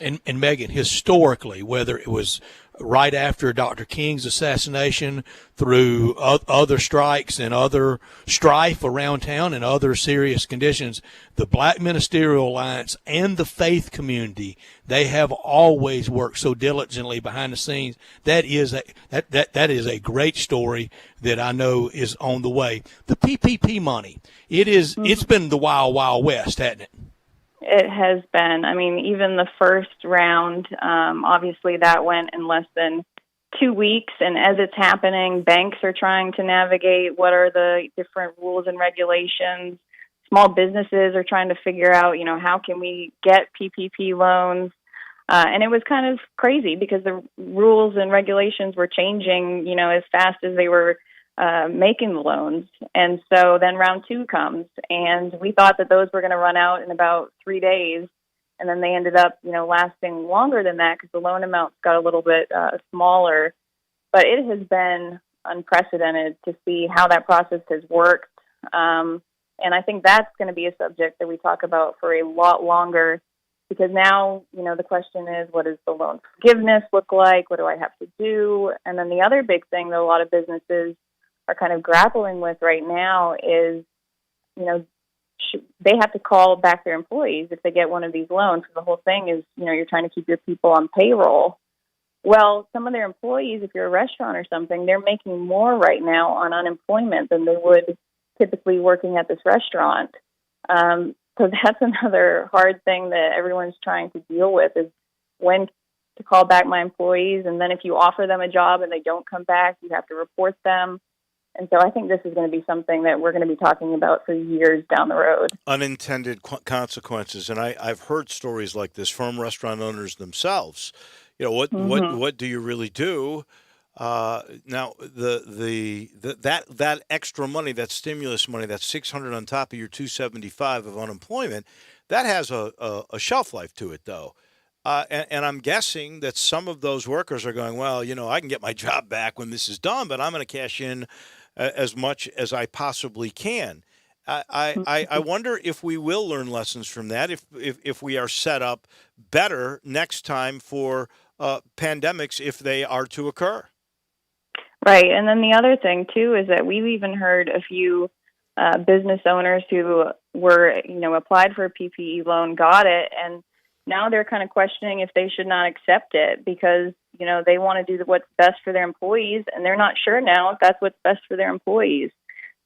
And Megan, historically, whether it was right after Dr. King's assassination, through other strikes and other strife around town and other serious conditions, the Black Ministerial Alliance and the faith community, they have always worked so diligently behind the scenes. That is a great story that I know is on the way. The PPP money, it's been the wild, wild west, hasn't it? It has been. I mean, even the first round, obviously that went in less than 2 weeks. And as it's happening, banks are trying to navigate what are the different rules and regulations. Small businesses are trying to figure out, how can we get PPP loans? And it was kind of crazy because the rules and regulations were changing, as fast as they were making the loans. And so then round 2 comes, and we thought that those were going to run out in about 3 days. And then they ended up, lasting longer than that because the loan amounts got a little bit smaller. But it has been unprecedented to see how that process has worked. And I think that's going to be a subject that we talk about for a lot longer, because now, the question is, what does the loan forgiveness look like? What do I have to do? And then the other big thing that a lot of businesses are kind of grappling with right now is, they have to call back their employees if they get one of these loans. So the whole thing is, you're trying to keep your people on payroll. Well, some of their employees, if you're a restaurant or something, they're making more right now on unemployment than they would typically working at this restaurant. So that's another hard thing that everyone's trying to deal with, is when to call back my employees. And then if you offer them a job and they don't come back, you have to report them. And so I think this is going to be something that we're going to be talking about for years down the road. Unintended consequences. And I've heard stories like this from restaurant owners themselves. What do you really do? Now, that extra money, that stimulus money, that $600 on top of your $275 of unemployment, that has a shelf life to it, though. And I'm guessing that some of those workers are going, well, I can get my job back when this is done, but I'm going to cash in as much as I possibly can. I wonder if we will learn lessons from that, if we are set up better next time for pandemics if they are to occur. Right. And then the other thing, too, is that we've even heard a few business owners who were, applied for a PPE loan, got it, and now they're kind of questioning if they should not accept it because, they want to do what's best for their employees, and they're not sure now if that's what's best for their employees.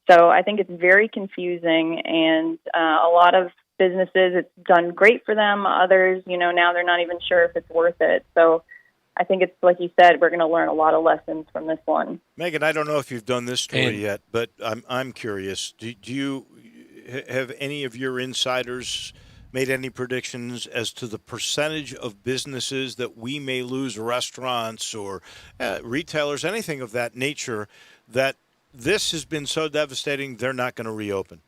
So I think it's very confusing, and a lot of businesses, it's done great for them. Others, now they're not even sure if it's worth it. So I think it's, like you said, we're going to learn a lot of lessons from this one. Megan, I don't know if you've done this story yet, but I'm curious. Do you have any of your insiders made any predictions as to the percentage of businesses that we may lose, restaurants or retailers, anything of that nature, that this has been so devastating they're not going to reopen?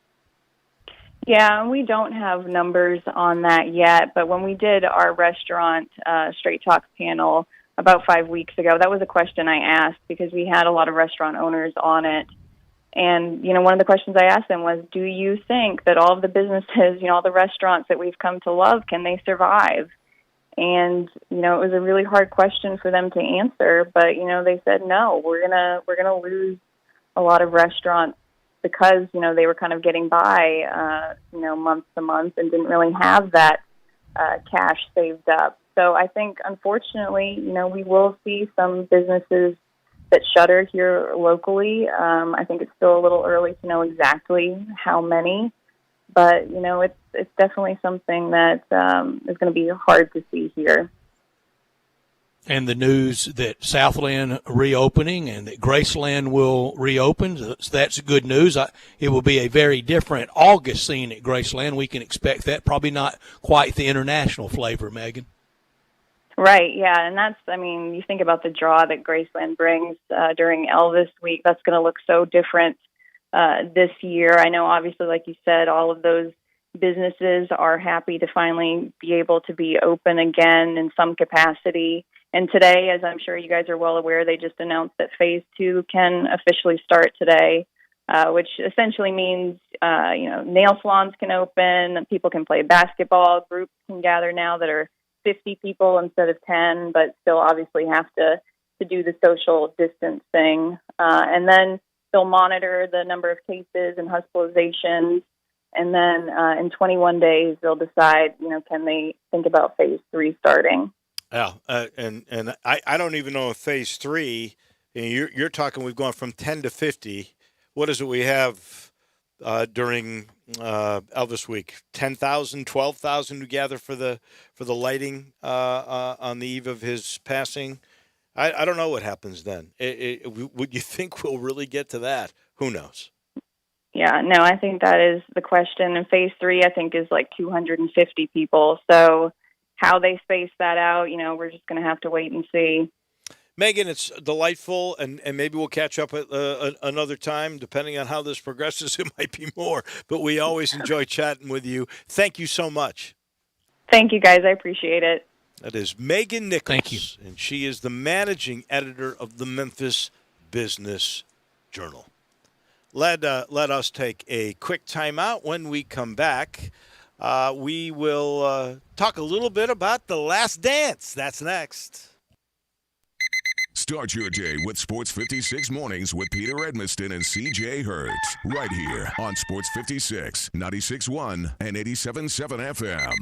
Yeah, and we don't have numbers on that yet, but when we did our restaurant Straight Talk panel about 5 weeks ago, that was a question I asked because we had a lot of restaurant owners on it. And, one of the questions I asked them was, do you think that all of the businesses, all the restaurants that we've come to love, can they survive? And, it was a really hard question for them to answer, but, they said, no, we're going to lose a lot of restaurants, because, they were kind of getting by, month to month and didn't really have that cash saved up. So I think, unfortunately, we will see some businesses that shutter here locally. I think it's still a little early to know exactly how many, but, it's definitely something that is going to be hard to see here. And the news that Southland reopening and that Graceland will reopen, so that's good news. It will be a very different August scene at Graceland. We can expect that. Probably not quite the international flavor, Megan. Right, yeah, and you think about the draw that Graceland brings during Elvis Week. That's going to look so different this year. I know, obviously, like you said, all of those businesses are happy to finally be able to be open again in some capacity. And today, as I'm sure you guys are well aware, they just announced that Phase 2 can officially start today, which essentially means, nail salons can open, people can play basketball, groups can gather now that are 50 people instead of 10, but still obviously have to do the social distance thing. And then they'll monitor the number of cases and hospitalizations. And then in 21 days, they'll decide, can they think about Phase 3 starting? Yeah, and I don't even know if Phase 3, you're talking we've gone from 10 to 50. What is it we have during Elvis Week? 10,000, 12,000 who gather for the lighting on the eve of his passing? I don't know what happens then. Would you think we'll really get to that? Who knows? Yeah, no, I think that is the question. And Phase 3, I think, is like 250 people. So how they space that out, we're just going to have to wait and see. Megan, it's delightful, and maybe we'll catch up at another time. Depending on how this progresses, it might be more. But we always enjoy chatting with you. Thank you so much. Thank you, guys. I appreciate it. That is Megan Nichols. Thank you. And she is the managing editor of the Memphis Business Journal. Let us take a quick timeout. When we come back, we will talk a little bit about The Last Dance. That's next. Start your day with Sports 56 Mornings with Peter Edmiston and C.J. Hurt. Right here on Sports 56, 96.1 and 87.7 FM.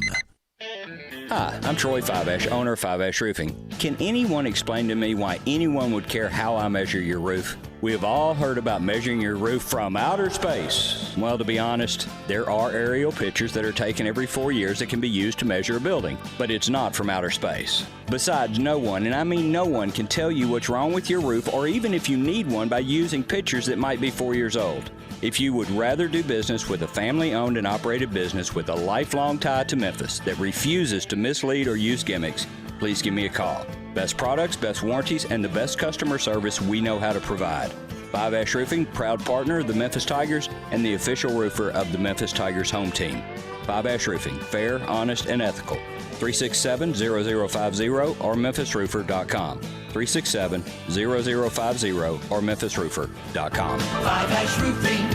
Hi, I'm Troy Fiveash, owner of Fiveash Roofing. Can anyone explain to me why anyone would care how I measure your roof? We have all heard about measuring your roof from outer space. Well, to be honest, there are aerial pictures that are taken every 4 years that can be used to measure a building, but it's not from outer space. Besides, no one, and I mean no one, can tell you what's wrong with your roof or even if you need one by using pictures that might be 4 years old. If you would rather do business with a family-owned and operated business with a lifelong tie to Memphis that refuses to mislead or use gimmicks, please give me a call. Best products, best warranties, and the best customer service we know how to provide. Fiveash Roofing, proud partner of the Memphis Tigers and the official roofer of the Memphis Tigers home team. Fiveash Roofing, fair, honest, and ethical. 367-0050 or memphisroofer.com. 367-0050 or memphisroofer.com. Fiveash Roofing,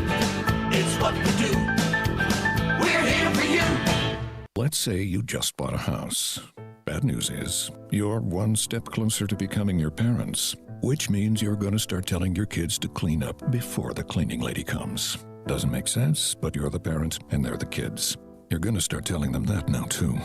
it's what we do. We're here for you. Let's say you just bought a house. Bad news is, you're one step closer to becoming your parents, which means you're going to start telling your kids to clean up before the cleaning lady comes. Doesn't make sense, but you're the parent and they're the kids. You're going to start telling them that now, too.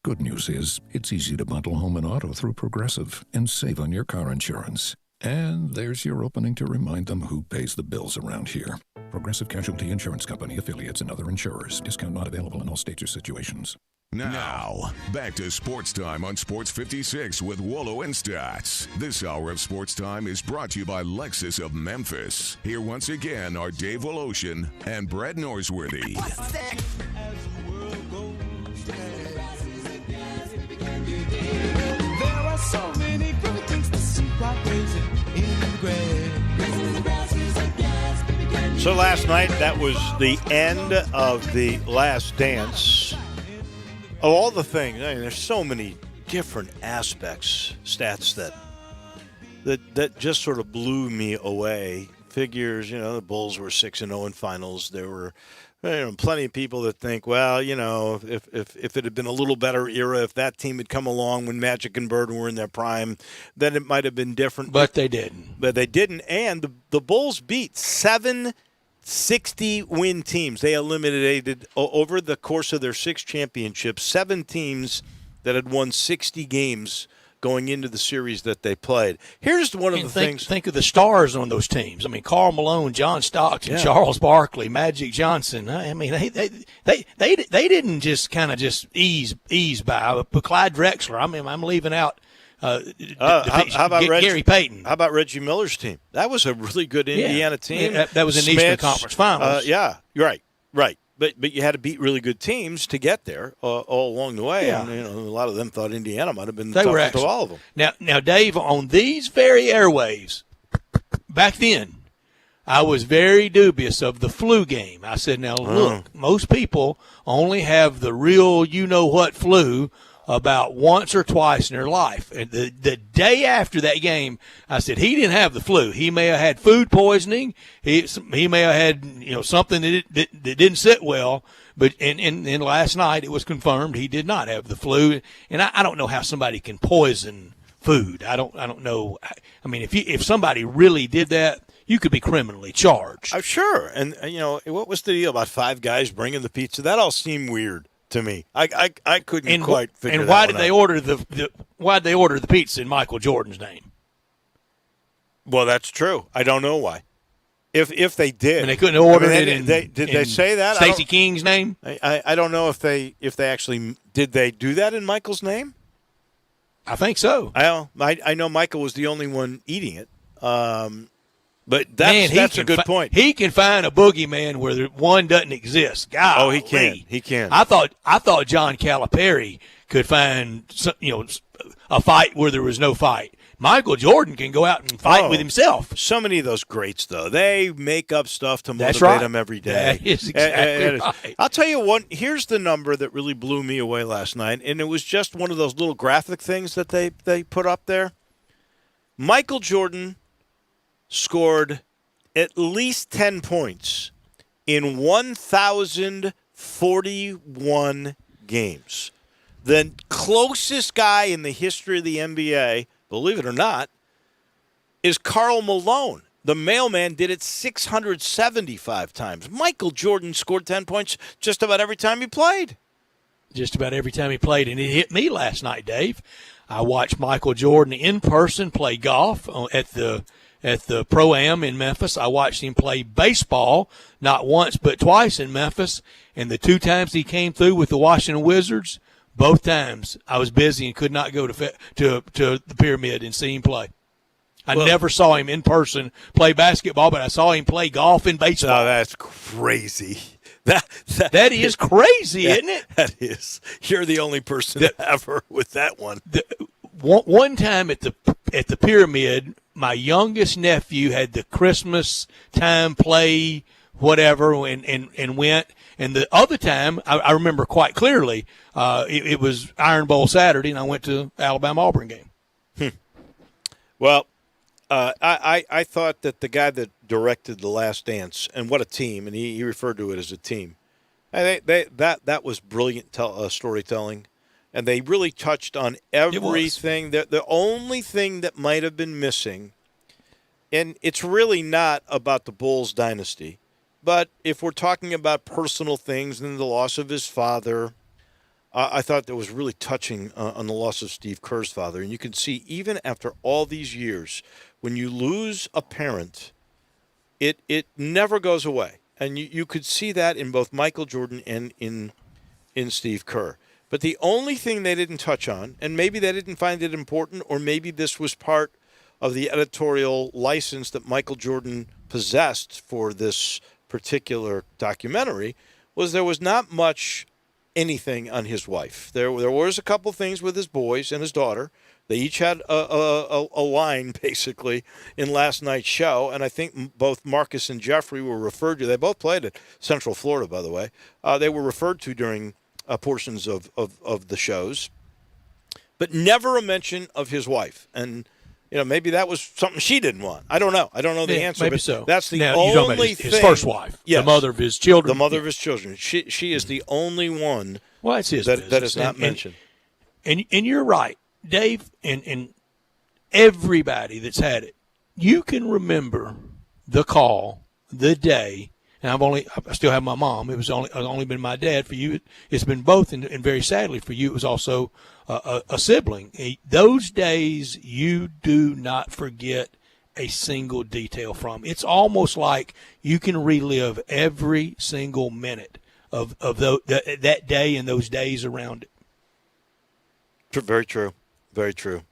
Good news is, it's easy to bundle home and auto through Progressive and save on your car insurance. And there's your opening to remind them who pays the bills around here. Progressive Casualty Insurance Company, affiliates, and other insurers. Discount not available in all states or situations. Now, back to Sports Time on Sports 56 with Wolo and Stats. This hour of Sports Time is brought to you by Lexus of Memphis. Here once again are Dave Woloshin and Brett Norsworthy. There are so many pretty things to see while grazing in the grass. So last night, that was the end of The Last Dance. Of all the things, there's so many different aspects, Stats, that just sort of blew me away. Figures, the Bulls were 6-0 in finals. There were Plenty of people that think, well, if it had been a little better era, if that team had come along when Magic and Bird were in their prime, then it might have been different. But they didn't. But they didn't. And the Bulls beat 7 60-win teams. They eliminated, over the course of their 6 championships, 7 teams that had won 60 games going into the series that they played. Here's one of the things. Think of the stars on those teams. I mean, Karl Malone, John Stockton, Charles Barkley, Magic Johnson. I mean, they didn't just kind of just ease by. But Clyde Drexler. I mean, I'm leaving out. How about Gary Payton? How about Reggie Miller's team? That was a really good Indiana team. That was in the Eastern Conference Finals. Yeah, right. But you had to beat really good teams to get there all along the way. Yeah. And, a lot of them thought Indiana might have been the toughest of all of them. Now, Dave, on these very airwaves, back then, I was very dubious of the flu game. I said, now, look, most people only have the real you-know-what flu about once or twice in their life. And the day after that game, I said, he didn't have the flu. He may have had food poisoning. He may have had, something that didn't sit well. But and last night it was confirmed he did not have the flu. And I don't know how somebody can poison food. I don't know. I mean, if somebody really did that, you could be criminally charged. Sure. And, what was the deal about 5 guys bringing the pizza? That all seemed weird to me. I couldn't quite figure and that why out. did they order why did they order the pizza in Michael Jordan's name? Well, that's true. I don't know why. If they did, and they couldn't order it in. Did they say that? Stacey King's name? I don't know if they actually did. They do that in Michael's name? I think so. I know Michael was the only one eating it. But that's a good point. He can find a boogeyman where one doesn't exist. Golly. He can. He can. I thought John Calipari could find a fight where there was no fight. Michael Jordan can go out and fight with himself. So many of those greats, though, they make up stuff to motivate them every day. That is exactly right. I'll tell you what. Here's the number that really blew me away last night, and it was just one of those little graphic things that they put up there. Michael Jordan scored at least 10 points in 1,041 games. The closest guy in the history of the NBA, believe it or not, is Karl Malone. The mailman did it 675 times. Michael Jordan scored 10 points just about every time he played. Just about every time he played, and it hit me last night, Dave. I watched Michael Jordan in person play golf at the Pro-Am in Memphis. I watched him play baseball not once but twice in Memphis, and the 2 times he came through with the Washington Wizards, both times I was busy and could not go to the Pyramid and see him play. I never saw him in person play basketball, but I saw him play golf and baseball. Oh, that's crazy. That is crazy, isn't it? That is. You're the only person ever with that one. One time at the Pyramid, my youngest nephew had the Christmas time play, whatever, and went. And the other time, I remember quite clearly, it was Iron Bowl Saturday, and I went to Alabama-Auburn game. Well, I thought that the guy that directed The Last Dance, and what a team, and he referred to it as a team, that was brilliant storytelling. And they really touched on everything. The only thing that might have been missing, and it's really not about the Bulls dynasty, but if we're talking about personal things and the loss of his father, I thought that was really touching on the loss of Steve Kerr's father. And you can see, even after all these years, when you lose a parent, it never goes away. And you could see that in both Michael Jordan and in Steve Kerr. But the only thing they didn't touch on, and maybe they didn't find it important, or maybe this was part of the editorial license that Michael Jordan possessed for this particular documentary, was there was not much anything on his wife. There was a couple things with his boys and his daughter. They each had a line, basically, in last night's show, and I think both Marcus and Jeffrey were referred to. They both played at Central Florida, by the way. They were referred to during portions of the shows, but never a mention of his wife. And, maybe that was something she didn't want. I don't know. I don't know the answer. Maybe but so. That's the now, you're talking only about thing. his first wife, yes, the mother of his children. The mother of his children. She is the only one well, it's his that is not mentioned. And you're right, Dave, and everybody that's had it. You can remember the call, the day. And I still have my mom. It's only been my dad. For you, it's been both, and very sadly for you, it was also a sibling. Those days you do not forget a single detail from. It's almost like you can relive every single minute of that day and those days around it. Very true. Very true.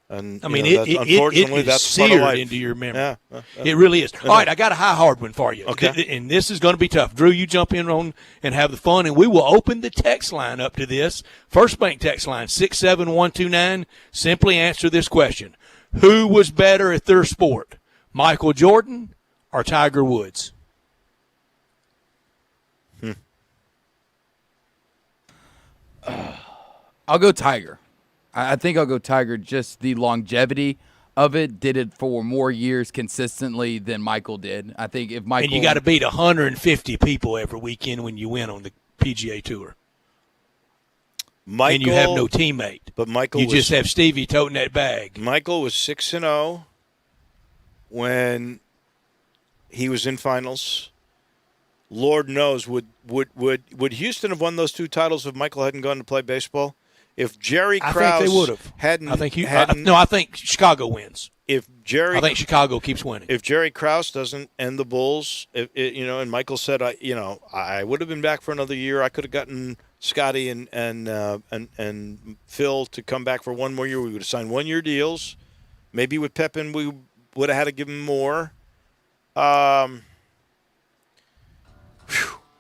And I mean, unfortunately, it is that's part of seared life. into your memory. Yeah. It really is. All right, I got a high hard one for you. Okay. And this is going to be tough. Drew, you jump in on and have the fun, and we will open the text line up to this. First Bank text line, 67129. Simply answer this question. Who was better at their sport, Michael Jordan or Tiger Woods? I'll go Tiger. I think I'll go Tiger. Just the longevity of it, did it for more years consistently than Michael did. I think if Michael, and you got to beat 150 people every weekend when you win on the PGA Tour. Michael, and you have no teammate. But Michael, you just have Stevie toting that bag. Michael was 6-0 when he was in finals. Lord knows, would Houston have won those two titles if Michael hadn't gone to play baseball? If Jerry Krause I think they would have. hadn't, I think Chicago wins. I think Chicago keeps winning. If Jerry Krause doesn't end the Bulls, and Michael said, I would have been back for another year. I could have gotten Scotty and Phil to come back for one more year. We would have signed 1-year deals. Maybe with Pepin, we would have had to give him more.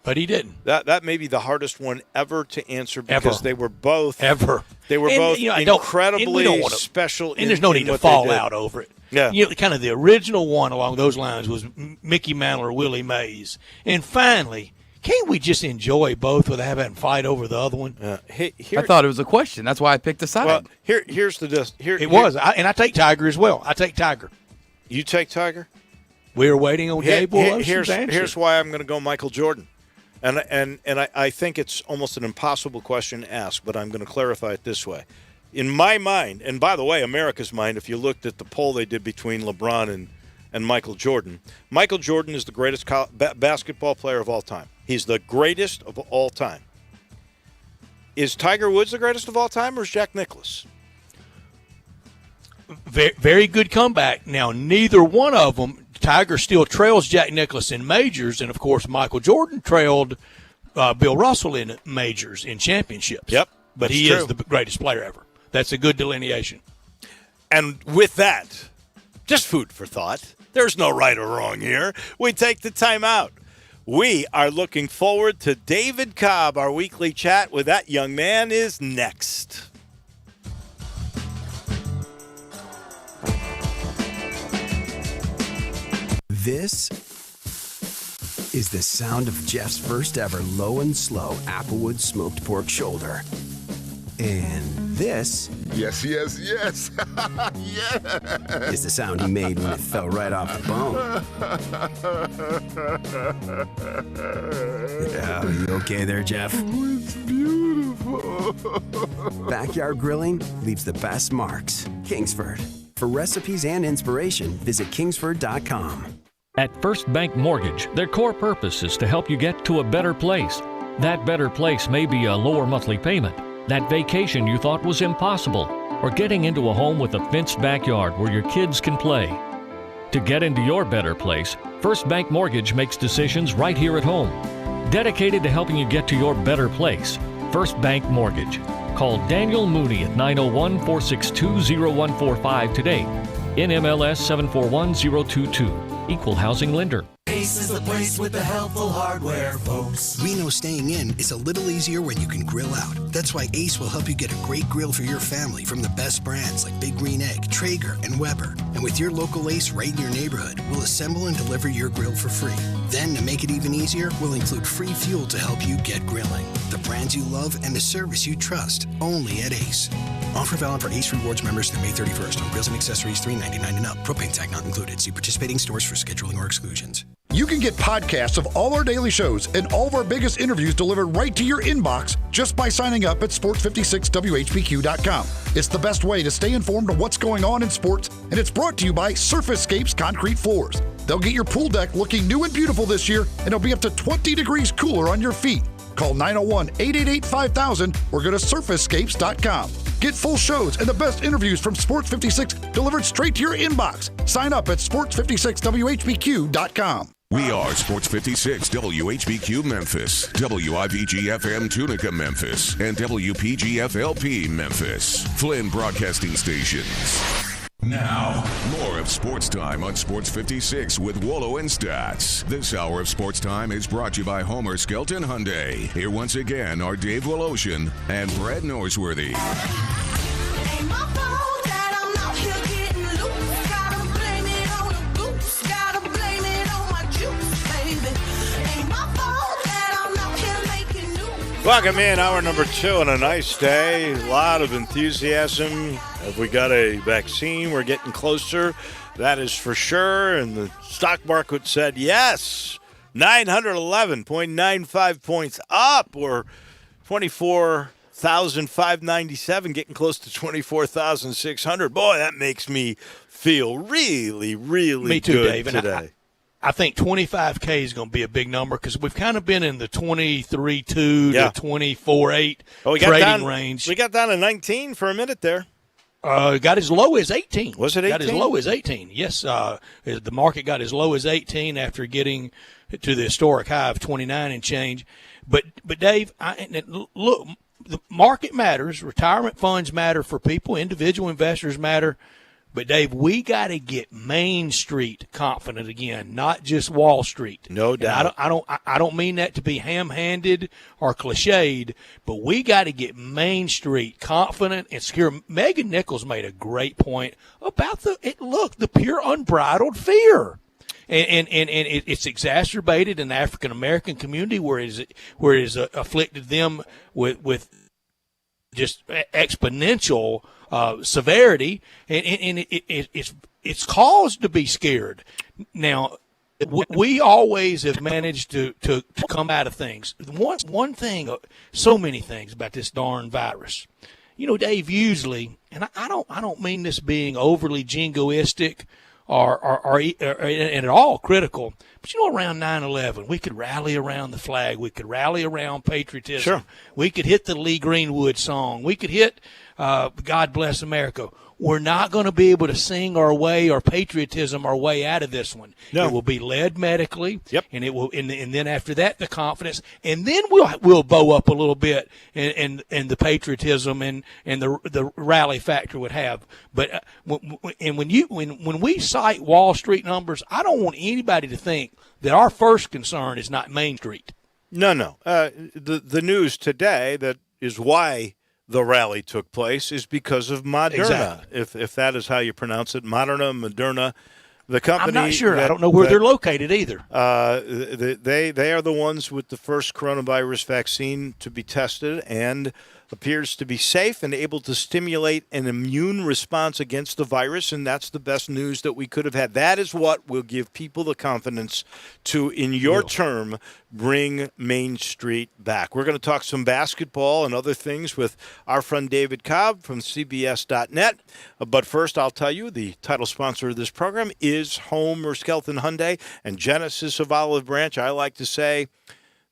But he didn't. That may be the hardest one ever to answer because they were both incredibly special. And there's no need to fall out over it. Yeah. Kind of the original one along those lines was Mickey Mantle or Willie Mays. And finally, can't we just enjoy both without having to fight over the other one? I thought it was a question. That's why I picked a side. Well, here's the was. I take Tiger as well. I take Tiger. You take Tiger? We're waiting on Gabe Wilson's answer. Here's why I'm going to go Michael Jordan. And I think it's almost an impossible question to ask, but I'm going to clarify it this way. In my mind, and by the way, America's mind, if you looked at the poll they did between LeBron and Michael Jordan is the greatest basketball player of all time. He's the greatest of all time. Is Tiger Woods the greatest of all time, or is Jack Nicklaus? Very, very good comeback. Now, neither one of them, Tiger still trails Jack Nicklaus in majors, and, of course, Michael Jordan trailed Bill Russell in majors, in championships. Yep. But he is the greatest player ever. That's a good delineation. And with that, just food for thought. There's no right or wrong here. We take the time out. We are looking forward to David Cobb. Our weekly chat with that young man is next. This is the sound of Jeff's first ever low and slow Applewood smoked pork shoulder. And this... Yes. Yes. ...is the sound he made when it fell right off the bone. Yeah, are you okay there, Jeff? Oh, it's beautiful. Backyard grilling leaves the best marks. Kingsford. For recipes and inspiration, visit kingsford.com. At First Bank Mortgage, their core purpose is to help you get to a better place. That better place may be a lower monthly payment, that vacation you thought was impossible, or getting into a home with a fenced backyard where your kids can play. To get into your better place, First Bank Mortgage makes decisions right here at home. Dedicated to helping you get to your better place, First Bank Mortgage. Call Daniel Mooney at 901-462-0145 today. NMLS 741022. Equal housing lender. Ace is the place with the helpful hardware, folks. We know staying in is a little easier when you can grill out. That's why Ace will help you get a great grill for your family from the best brands like Big Green Egg, Traeger, and Weber. And with your local Ace right in your neighborhood, we'll assemble and deliver your grill for free. Then, to make it even easier, we'll include free fuel to help you get grilling. The brands you love and the service you trust, only at Ace. Offer valid for Ace Rewards members through May 31st on grills and accessories $3.99 and up. Propane tank not included. See participating stores for scheduling or exclusions. You can get podcasts of all our daily shows and all of our biggest interviews delivered right to your inbox just by signing up at sports56whbq.com. It's the best way to stay informed of what's going on in sports, and it's brought to you by Surfacescapes Concrete Floors. They'll get your pool deck looking new and beautiful this year, and it'll be up to 20 degrees cooler on your feet. Call 901-888-5000 or go to surfacescapes.com. Get full shows and the best interviews from Sports 56 delivered straight to your inbox. Sign up at sports56whbq.com. We are Sports 56 WHBQ Memphis, WIVG-FM Tunica Memphis, and WPG-FLP Memphis. Flynn Broadcasting Stations. Now, more of Sports Time on Sports 56 with Wolo and Stats. This hour of Sports Time is brought to you by Homer Skelton Hyundai. Here once again are Dave Woloshin and Brad Norsworthy. Welcome in, hour number 2 on a nice day. A lot of enthusiasm. Have we got a vaccine? We're getting closer. That is for sure. And the stock market said yes. 911.95 points up, or 24,597, getting close to 24,600. Boy, that makes me feel really, really me too, good Dave. today. I think 25K is going to be a big number because we've kind of been in the 23.2 to 24.8 trading range. We got down to 19 for a minute there. Got as low as 18. Was it 18? Got as low as 18. Yes, the market got as low as 18 after getting to the historic high of 29 and change. But Dave, look, the market matters. Retirement funds matter for people. Individual investors matter. But, Dave, we got to get Main Street confident again, not just Wall Street. No doubt. I don't mean that to be ham-handed or cliched, but we got to get Main Street confident and secure. Megan Nichols made a great point about the pure unbridled fear. And it's exacerbated in the African American community where it has afflicted them with just exponential severity, and it's cause to be scared. Now, we always have managed to come out of things. One thing, so many things about this darn virus. You know, Dave, usually, and I don't mean this being overly jingoistic or at all critical, but you know, around 9/11, we could rally around the flag. We could rally around patriotism. Sure. We could hit the Lee Greenwood song. We could hit God Bless America. We're not going to be able to sing our way or patriotism our way out of this one. No. It will be led medically. Yep. And it will, and then after that, the confidence, and then we'll bow up a little bit, and the patriotism and the rally factor would have. But when we cite Wall Street numbers, I don't want anybody to think that our first concern is not Main Street. No. The news today that is why the rally took place is because of Moderna. Exactly. If that is how you pronounce it, Moderna, the company. I'm not sure. I don't know where they're located either. They are the ones with the first coronavirus vaccine to be tested and appears to be safe and able to stimulate an immune response against the virus, and that's the best news that we could have had. That is what will give people the confidence to, in your term, bring Main Street back. We're going to talk some basketball and other things with our friend David Cobb from CBS.net. But first, I'll tell you, the title sponsor of this program is Homer Skelton Hyundai and Genesis of Olive Branch. I like to say,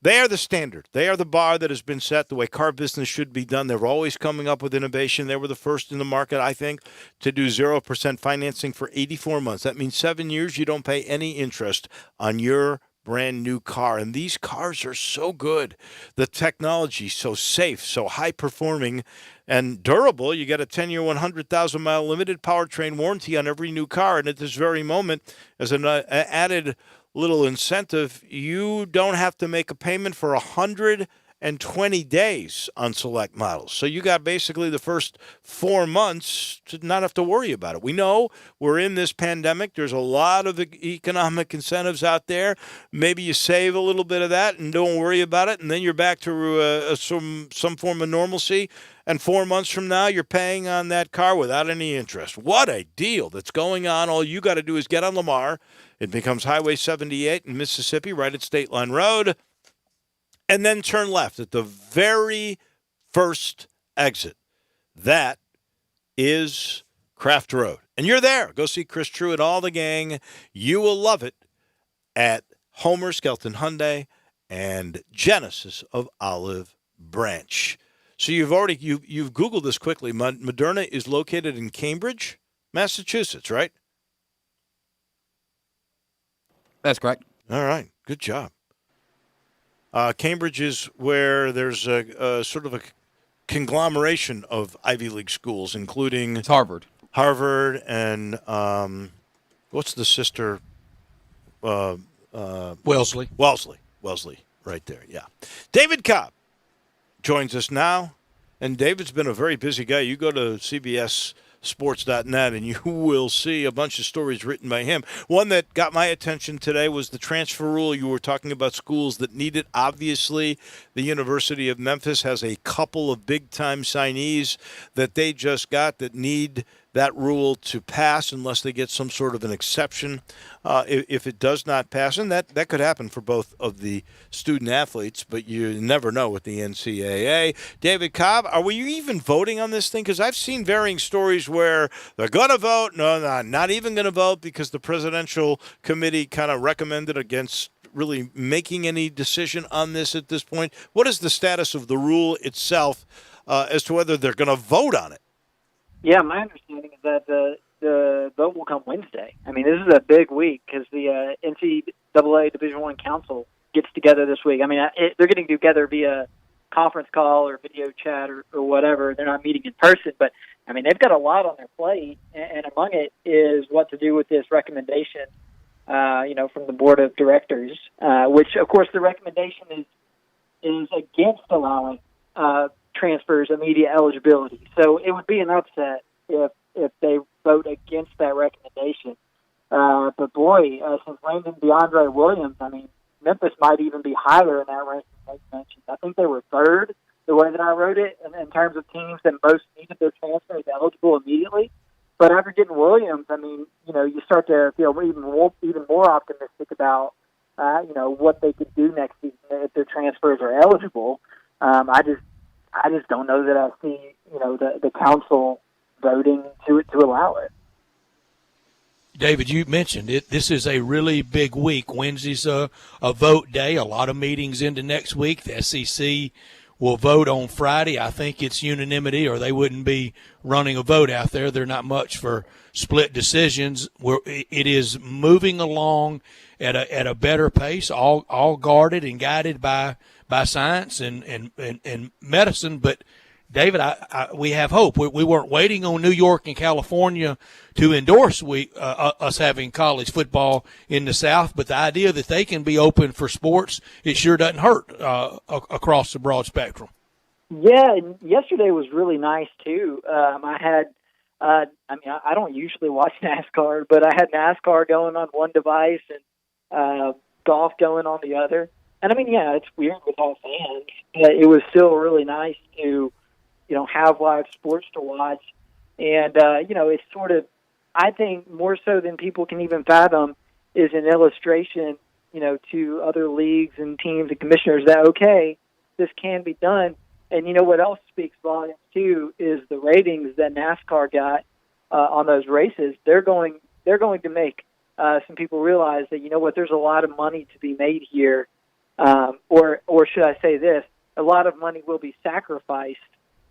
they are the standard. They are the bar that has been set the way car business should be done. They're always coming up with innovation. They were the first in the market, I think, to do 0% financing for 84 months. That means 7 years you don't pay any interest on your brand new car. And these cars are so good. The technology so safe, so high performing and durable. You get a 10-year, 100,000-mile limited powertrain warranty on every new car. And at this very moment, as an added little incentive. You don't have to make a payment for 120 days on select models. So you got basically the first 4 months to not have to worry about it. We know we're in this pandemic. There's a lot of economic incentives out there. Maybe you save a little bit of that and don't worry about it, and then you're back to some form of normalcy. And 4 months from now, you're paying on that car without any interest. What a deal that's going on. All you got to do is get on Lamar. It becomes Highway 78 in Mississippi, right at State Line Road, and then turn left at the very first exit. That is Craft Road. And you're there. Go see Chris True and all the gang. You will love it at Homer Skelton Hyundai and Genesis of Olive Branch. So you've Googled this quickly. Moderna is located in Cambridge, Massachusetts, right? That's correct. All right. Good job. Cambridge is where there's a sort of a conglomeration of Ivy League schools, including... It's Harvard. Harvard and what's the sister? Wellesley. Wellesley, right there, yeah. David Cobb joins us now, and David's been a very busy guy. You go to CBSSports.net, and you will see a bunch of stories written by him. One that got my attention today was the transfer rule. You were talking about schools that need it. Obviously, the University of Memphis has a couple of big-time signees that they just got that need that rule to pass unless they get some sort of an exception. If it does not pass, and that could happen for both of the student athletes, but you never know with the NCAA. David Cobb, are we even voting on this thing? Because I've seen varying stories where they're going to vote, no, not even going to vote because the presidential committee kind of recommended against really making any decision on this at this point. What is the status of the rule itself as to whether they're going to vote on it? Yeah, my understanding is that the vote will come Wednesday. I mean, this is a big week because the NCAA Division I Council gets together this week. I mean, they're getting together via conference call or video chat or whatever. They're not meeting in person, but, I mean, they've got a lot on their plate, and among it is what to do with this recommendation, from the board of directors, which, of course, the recommendation is against allowing transfers immediate eligibility. So it would be an upset if they vote against that recommendation. But boy, since landing DeAndre Williams, I mean, Memphis might even be higher in that ranking like you mentioned. I think they were third, the way that I wrote it, in terms of teams that most needed their transfers eligible immediately. But after getting Williams, I mean, you start to feel even more optimistic about, what they could do next season if their transfers are eligible. I just don't know that I see, the council voting to allow it. David, you mentioned it. This is a really big week. Wednesday's a vote day. A lot of meetings into next week. The SEC will vote on Friday. I think it's unanimity, or they wouldn't be running a vote out there. They're not much for split decisions. It is moving along at a better pace, all guarded and guided by science and medicine. But David, we have hope. We weren't waiting on New York and California to endorse us having college football in the South, but the idea that they can be open for sports, it sure doesn't hurt across the broad spectrum. Yeah, and yesterday was really nice too. I don't usually watch NASCAR, but I had NASCAR going on one device and golf going on the other. And I mean, yeah, it's weird with all fans, but it was still really nice to, have live sports to watch. And, it's sort of, I think more so than people can even fathom, is an illustration, to other leagues and teams and commissioners that, okay, this can be done. And what else speaks volumes too is the ratings that NASCAR got on those races. They're going to make some people realize that, there's a lot of money to be made here. Or should I say this, a lot of money will be sacrificed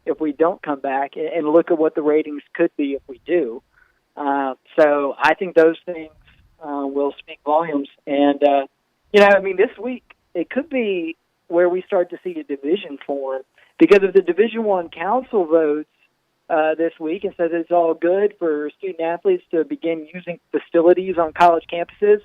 if we don't come back, and look at what the ratings could be if we do. So I think those things will speak volumes. And, this week, it could be where we start to see a division form, because if the Division I Council votes this week and says it's all good for student athletes to begin using facilities on college campuses,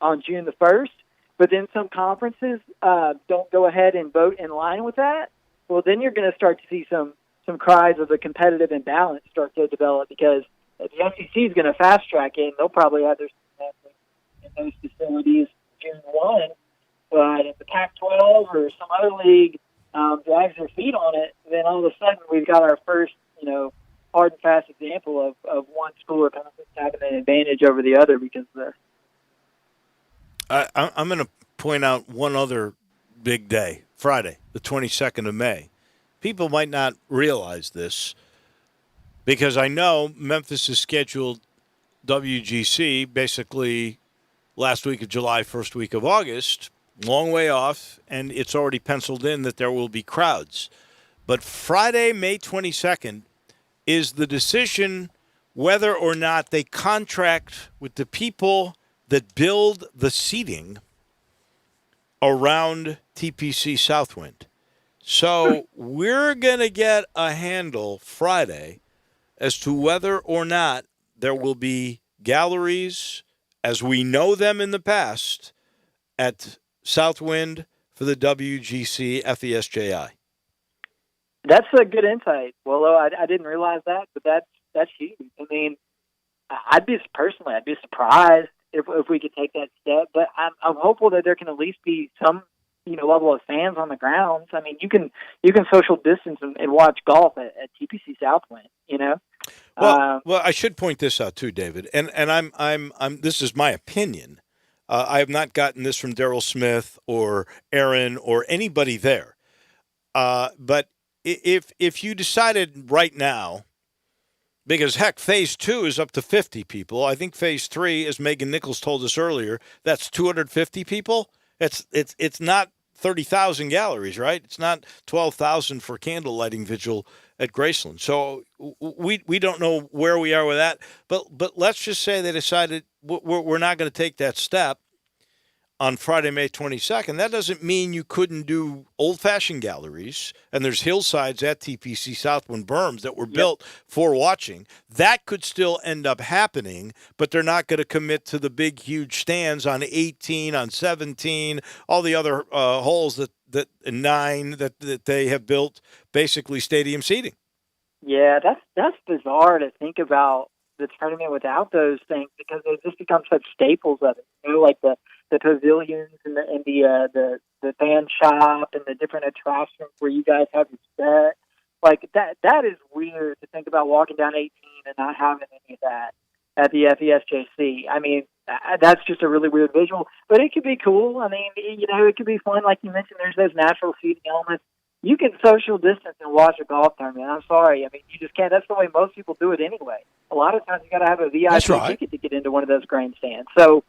on June the 1st, but then some conferences don't go ahead and vote in line with that, well, then you're going to start to see some cries of the competitive imbalance start to develop, because the SEC is going to fast track it, and they'll probably have their in those facilities June 1. But if the Pac-12 or some other league drags their feet on it, then all of a sudden we've got our first, hard and fast example of one school or conference having an advantage over the other because of this. I'm going to point out one other big day, Friday, the 22nd of May. People might not realize this because I know Memphis is scheduled WGC basically last week of July, first week of August, long way off, and it's already penciled in that there will be crowds. But Friday, May 22nd, is the decision whether or not they contract with the people that build the seating around TPC Southwind. So we're going to get a handle Friday as to whether or not there will be galleries as we know them in the past at Southwind for the WGC FESJI. That's a good insight, Wolo. I didn't realize that, but that's huge. I mean, I'd be surprised if we could take that step, but I'm hopeful that there can at least be some level of fans on the grounds. I mean, you can social distance and watch golf at TPC Southwind. Well, I should point this out too, David, and I'm this is my opinion. I have not gotten this from Daryl Smith or Aaron or anybody there, but if you decided right now, because heck, Phase 2 is up to 50 people. I think Phase 3, as Megan Nichols told us earlier, that's 250 people. It's not 30,000 galleries, right? It's not 12,000 for candle lighting vigil at Graceland. So we don't know where we are with that. But let's just say they decided we're not going to take that step on Friday, May 22nd. That doesn't mean you couldn't do old-fashioned galleries, and there's hillsides at TPC Southwind berms that were built for watching. That could still end up happening, but they're not going to commit to the big, huge stands on 18, on 17, all the other holes that 9 that they have built, basically stadium seating. Yeah, that's bizarre to think about the tournament without those things, because they just become such staples of it. Like the pavilions and the fan shop and the different attractions where you guys have your set. Like that is weird to think about walking down 18 and not having any of that at the FESJC. I mean, that's just a really weird visual, but it could be cool. I mean, it could be fun. Like you mentioned, there's those natural seating elements. You can social distance and watch a golf tournament. I'm sorry. I mean, you just can't. That's the way most people do it anyway. A lot of times you got to have a VIP ticket to get into one of those grandstands. So,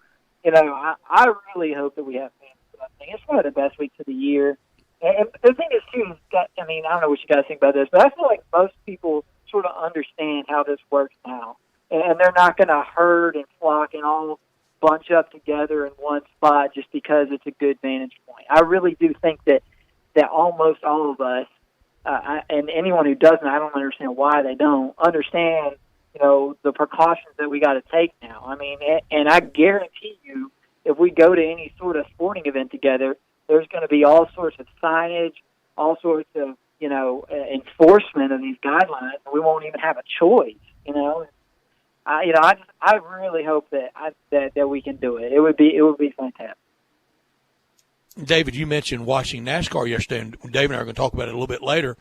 I really hope that we have fans for that thing. It's one of the best weeks of the year. And the thing is, too, I don't know what you guys think about this, but I feel like most people sort of understand how this works now. And they're not going to herd and flock and all bunch up together in one spot just because it's a good vantage point. I really do think that almost all of us, and anyone who doesn't, I don't understand why they don't understand, the precautions that we got to take now. I mean, and I guarantee you, if we go to any sort of sporting event together, there's going to be all sorts of signage, all sorts of, enforcement of these guidelines. We won't even have a choice, I really hope that we can do it. It would be fantastic. David, you mentioned watching NASCAR yesterday, and David and I are going to talk about it a little bit later.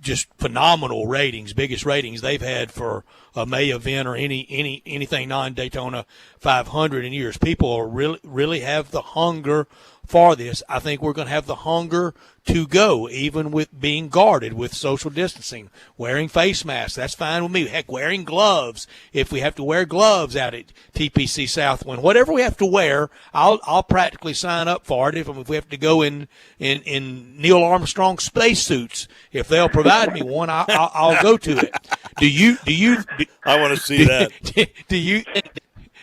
Just phenomenal ratings, biggest ratings they've had for a May event or anything non-Daytona 500 in years. People are really have the hunger for this. I think we're going to have the hunger to go, even with being guarded with social distancing, wearing face masks. That's fine with me. Heck, wearing gloves if we have to wear gloves out at TPC Southwind. Whatever we have to wear, I'll practically sign up for it. If we have to go in Neil Armstrong spacesuits, if they'll provide me one, I'll go to it. Do you? I want to see that.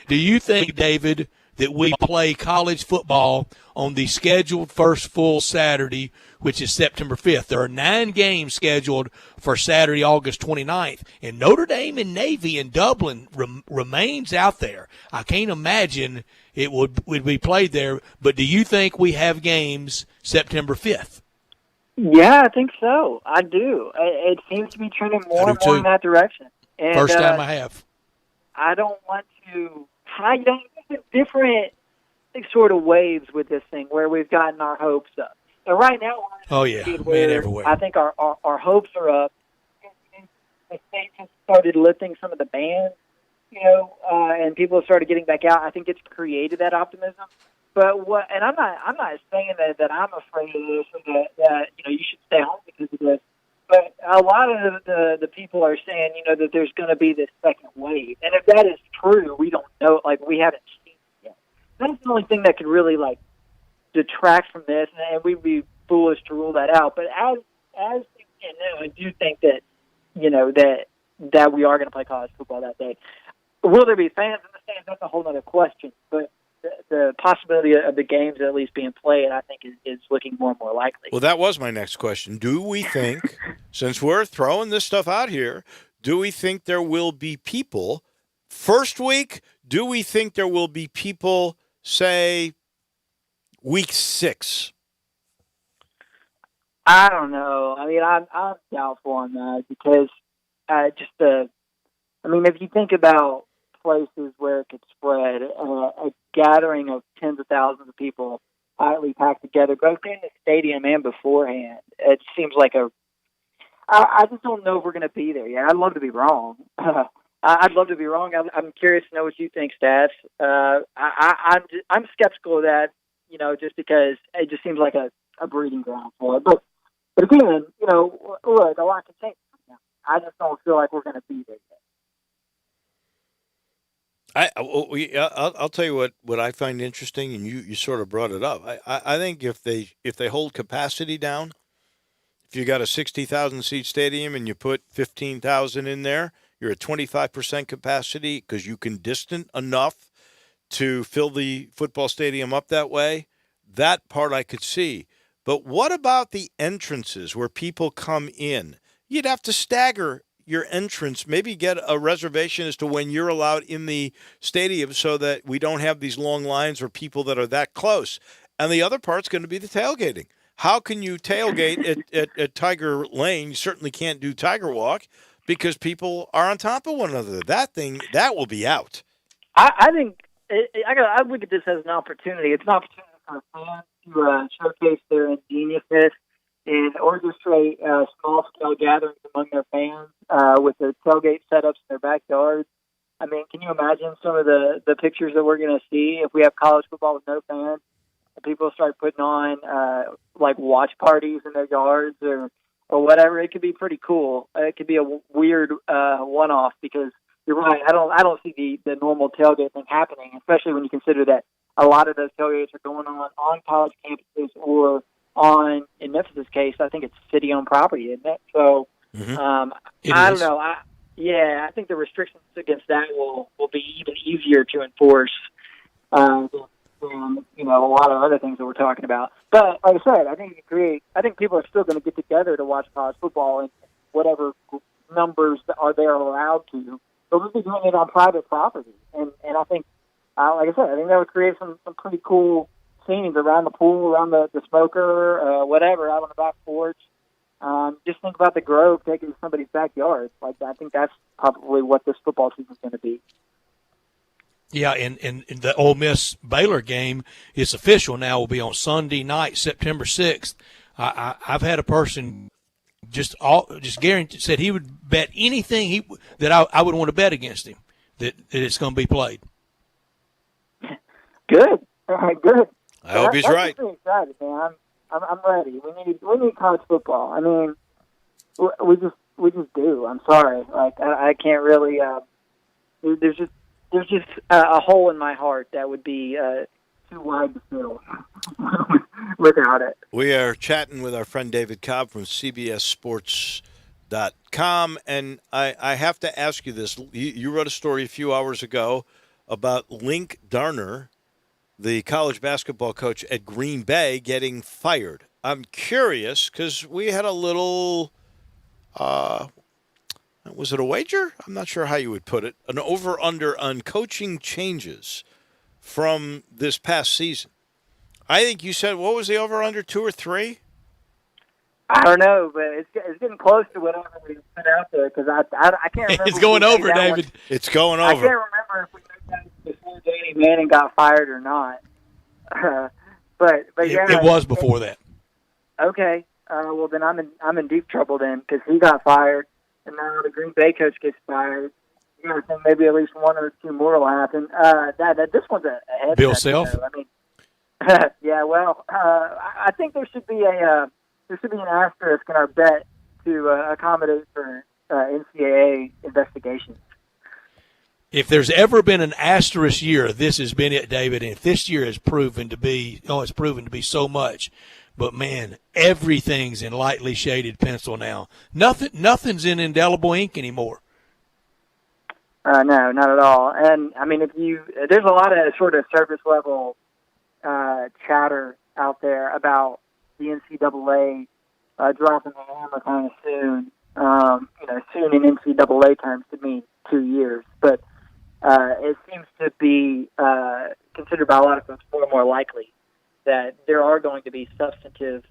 Do you think, David, that we play college football on the scheduled first full Saturday, which is September 5th. There are 9 games scheduled for Saturday, August 29th, and Notre Dame and Navy in Dublin remains out there. I can't imagine it would be played there, but do you think we have games September 5th? Yeah, I think so. I do. It seems to be trending more and more in that direction. And, First time I have. I don't want to. There's different sort of waves with this thing where we've gotten our hopes up. So right now, man, everywhere. I think our hopes are up. The state has started lifting some of the bans, and people have started getting back out. I think it's created that optimism. But and I'm not saying that I'm afraid of this or that you should stay home because of this. But a lot of the people are saying, that there's going to be this second wave. And if that is true, we don't know. Like, we haven't seen it yet. That's the only thing that could really, detract from this. And we'd be foolish to rule that out. But as things stand now, I do think that, that we are going to play college football that day. Will there be fans in the stands? That's a whole other question. But the possibility of the games at least being played, I think, is looking more and more likely. Well, that was my next question. Do we think, since we're throwing this stuff out here, do we think there will be people first week? Do we think there will be people, say, week 6? I don't know. I mean, I'm doubtful on that because if you think about places where it could spread, a gathering of tens of thousands of people tightly packed together, both in the stadium and beforehand. It seems like I just don't know if we're going to be there yet. I'd love to be wrong. I'd love to be wrong. I'm curious to know what you think, Stats. I'm skeptical of that, just because it just seems like a breeding ground for it. But again, look, a lot can change. I just don't feel like we're going to be there yet. I'll tell you what I find interesting, and you sort of brought it up. I think if they hold capacity down, if you got a 60,000 seat stadium and you put 15,000 in there, you're at 25% capacity because you can distance enough to fill the football stadium up that way. That part I could see. But what about the entrances where people come in? You'd have to stagger your entrance, maybe get a reservation as to when you're allowed in the stadium so that we don't have these long lines or people that are that close. And the other part's going to be the tailgating. How can you tailgate at Tiger Lane? You certainly can't do Tiger Walk because people are on top of one another. That will be out. I think I look at this as an opportunity. It's an opportunity for fans to showcase their ingeniousness and orchestrate small-scale gatherings among their fans with their tailgate setups in their backyards. I mean, can you imagine some of the pictures that we're going to see if we have college football with no fans? And people start putting on watch parties in their yards or whatever. It could be pretty cool. It could be a weird one-off because you're right. I don't see the normal tailgate thing happening, especially when you consider that a lot of those tailgates are going on college campuses or in Memphis' case, I think it's city-owned property, isn't it? So, I don't know. I think the restrictions against that will be even easier to enforce than a lot of other things that we're talking about. But like I said, I think people are still going to get together to watch college football in whatever numbers are they're allowed to. But we'll be doing it on private property, and I think, like I said, I think that would create some pretty cool scenes around the pool, around the smoker, whatever, out on the back porch. Just think about the Grove taking somebody's backyard. I think that's probably what this football season is going to be. Yeah, and the Ole Miss Baylor game is official now. Will be on Sunday night, September 6th. I've had a person just guarantee said he would bet anything that I would want to bet against him that it's going to be played. Good. All right, good. I hope he's right. I'm excited, man. I'm ready. We need college football. I mean, we just do. I'm sorry. I can't really. There's just a hole in my heart that would be too wide to fill without it. We are chatting with our friend David Cobb from CBSSports.com, and I have to ask you this. You wrote a story a few hours ago about Link Darner the college basketball coach at Green Bay, getting fired. I'm curious because we had a little, was it a wager? I'm not sure how you would put it. An over-under on coaching changes from this past season. I think you said, what was the over-under, 2 or 3? I don't know, but it's getting close to whatever we put out there because I can't remember. It's going over, David. It's going over. I can't remember if we made that before Danny Manning got fired or not. But yeah, it was before that. Okay, well then I'm in deep trouble then because he got fired, and now the Green Bay coach gets fired. You know, I think maybe at least 1 or 2 more will happen. This one's a head. Bill Self. I mean, yeah. Well, I think there should be an asterisk in our bet to accommodate for NCAA investigations. If there's ever been an asterisk year, this has been it, David. And if this year has proven to be, it's proven to be so much. But man, everything's in lightly shaded pencil now. Nothing's in indelible ink anymore. No, not at all. And I mean, there's a lot of sort of surface level chatter out there about the NCAA dropping the hammer kind of soon. Soon in NCAA terms could mean 2 years, but it seems to be considered by a lot of folks more and more likely that there are going to be substantive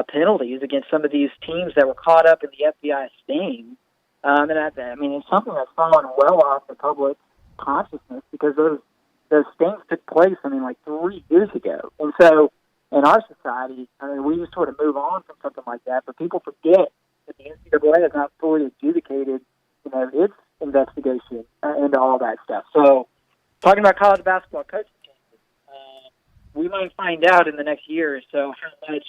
penalties against some of these teams that were caught up in the FBI sting. It's something that's fallen well off the public consciousness because those stings took place, 3 years ago. And so in our society, we just sort of move on from something like that, but people forget that the NCAA has not fully adjudicated, its investigation into all that stuff. So talking about college basketball coaching changes, we might find out in the next year or so how much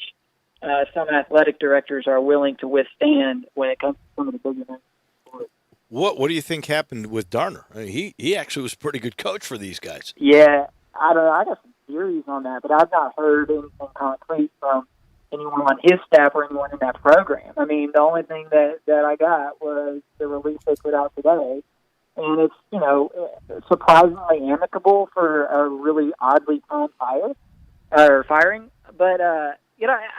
some athletic directors are willing to withstand when it comes to some of the big events. What do you think happened with Darner? I mean, he actually was a pretty good coach for these guys. Yeah, I don't know. I got some theories on that, but I've not heard anything concrete from anyone on his staff or anyone in that program. I mean, the only thing that I got was the release they put out today, and it's surprisingly amicable for a really oddly timed firing. But I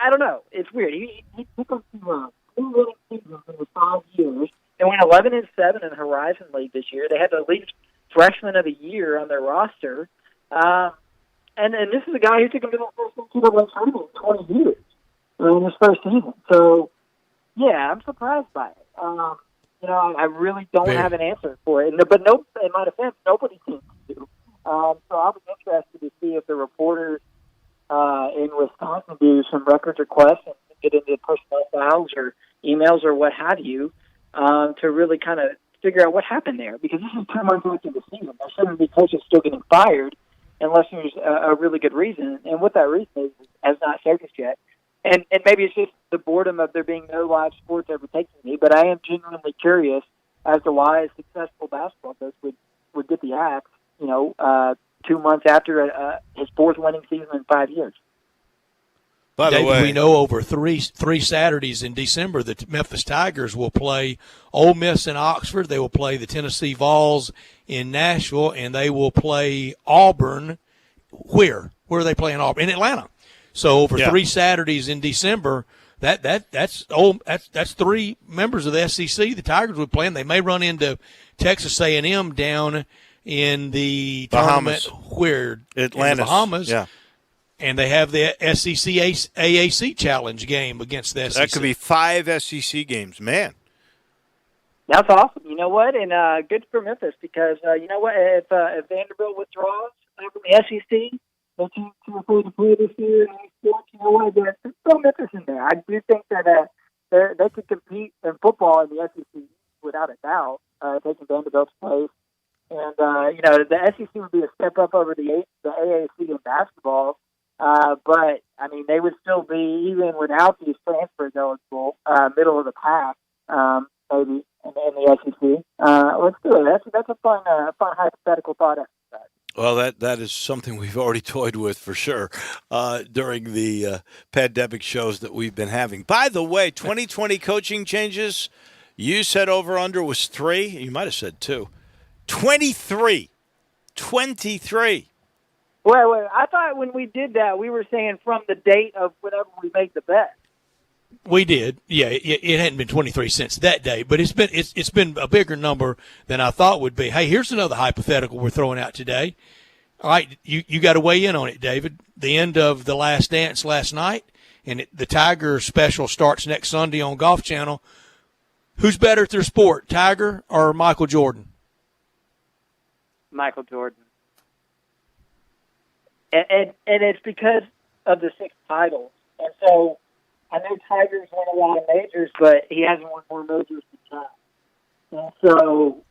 don't know. It's weird. He took them to 2 winning seasons in 5 years. They went 11-7 in the Horizon League this year. They had the lead freshman of the year on their roster. And this is a guy who took them to the first NCAA tournament in 20 years in his first season. So, yeah, I'm surprised by it. I really don't have an answer for it. But in my defense, nobody seems to. So I'll be interested to see if the reporters in Wisconsin do some records requests and get into personnel files or emails or what have you to really kind of figure out what happened there. Because this is 2 months into the season. There shouldn't be coaches still getting fired unless there's a really good reason. And what that reason is has not surfaced yet. And maybe it's just the boredom of there being no live sports overtaking me, but I am genuinely curious as to why a successful basketball coach would get the axe, 2 months after his 4th winning season in 5 years. By the David, way, we know over three Saturdays in December the Memphis Tigers will play Ole Miss in Oxford. They will play the Tennessee Vols in Nashville, and they will play Auburn. Where are they playing Auburn? In Atlanta. So over 3 Saturdays in December, that's 3 members of the SEC the Tigers would play. And they may run into Texas A&M down in the Bahamas. tournament where Atlantis. in the Bahamas. Yeah. And they have the SEC AAC challenge game against the SEC. That could be 5 SEC games, man. That's awesome. You know what? And good for Memphis because, you know what? If Vanderbilt withdraws from the SEC, they're too afraid to play this year in any sports. You know what? Throw Memphis in there. I do think that they could compete in football in the SEC without a doubt, taking Vanderbilt's place. And, the SEC would be a step up over the AAC in basketball. But, I mean, they would still be, even without these transfers eligible, middle of the pack, maybe, in the SEC. Let's do it. That's a fun hypothetical thought exercise. Well, that is something we've already toyed with for sure during the pandemic shows that we've been having. By the way, 2020 coaching changes, you said over-under was 3. You might have said 2. 23. Wait. I thought when we did that, we were saying from the date of whenever we made the bet. We did. Yeah, it hadn't been 23 cents that day, but it's been a bigger number than I thought would be. Hey, here's another hypothetical we're throwing out today. All right, you got to weigh in on it, David. The end of The Last Dance last night, and the Tiger special starts next Sunday on Golf Channel. Who's better at their sport, Tiger or Michael Jordan? Michael Jordan. And it's because of the 6 titles. And so I know Tiger's won a lot of majors, but he hasn't won more majors than Jack. And so,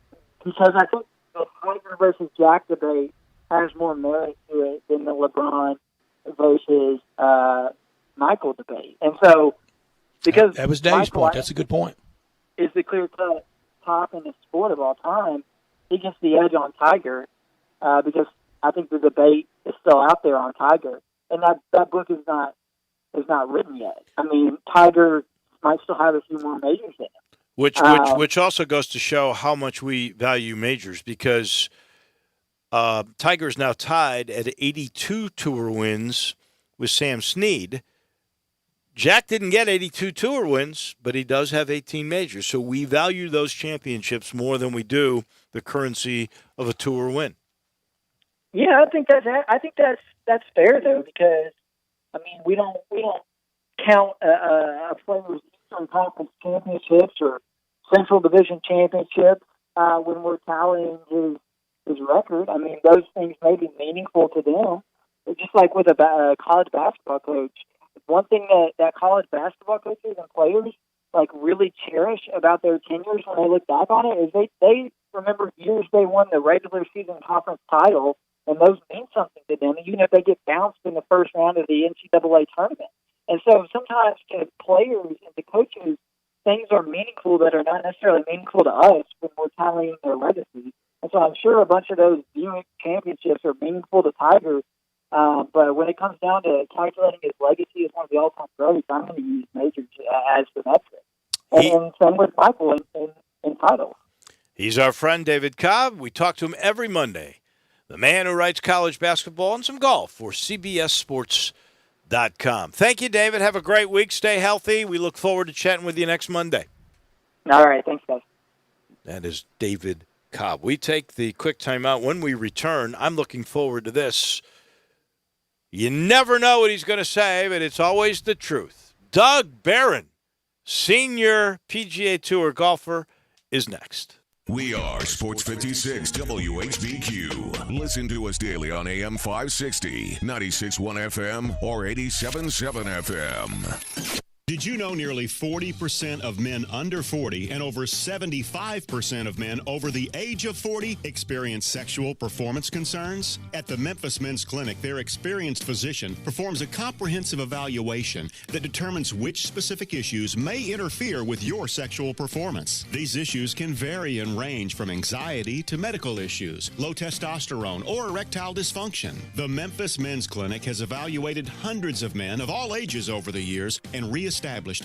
because I think the Tiger versus Jack debate has more merit to it than the LeBron versus Michael debate. And so, because that was Dave's Michael, point. That's a good point. Is the clear-cut top in the sport of all time. He gets the edge on Tiger because I think the debate is still out there on Tiger, and that book is not written yet. I mean, Tiger might still have a few more majors in him. Which also goes to show how much we value majors, because Tiger is now tied at 82 tour wins with Sam Snead. Jack didn't get 82 tour wins, but he does have 18 majors. So we value those championships more than we do the currency of a tour win. Yeah, I think that's fair though, because I mean we don't count a player's Eastern Conference championships or Central Division championships when we're tallying his record. I mean, those things may be meaningful to them. It's just like with a college basketball coach. One thing that college basketball coaches and players like really cherish about their tenures when they look back on it is they remember years they won the regular season conference title, and those mean something to them, even if they get bounced in the first round of the NCAA tournament. And so sometimes to players and to coaches, things are meaningful that are not necessarily meaningful to us when we're tallying their legacy. And so I'm sure a bunch of those Buick championships are meaningful to Tiger. But when it comes down to calculating his legacy as one of the all-time greats, I'm going to use majors as the metric. And same with Michael in titles. He's our friend, David Cobb. We talk to him every Monday. The man who writes college basketball and some golf for CBSSports.com. Thank you, David. Have a great week. Stay healthy. We look forward to chatting with you next Monday. All right. Thanks, guys. That is David Cobb. We take the quick timeout. When we return, I'm looking forward to this. You never know what he's going to say, but it's always the truth. Doug Barron, senior PGA Tour golfer, is next. We are Sports 56 WHBQ. Listen to us daily on AM 560, 96.1 FM, or 87.7 FM. Did you know nearly 40% of men under 40 and over 75% of men over the age of 40 experience sexual performance concerns? At the Memphis Men's Clinic, their experienced physician performs a comprehensive evaluation that determines which specific issues may interfere with your sexual performance. These issues can vary and range from anxiety to medical issues, low testosterone, or erectile dysfunction. The Memphis Men's Clinic has evaluated hundreds of men of all ages over the years and reestablished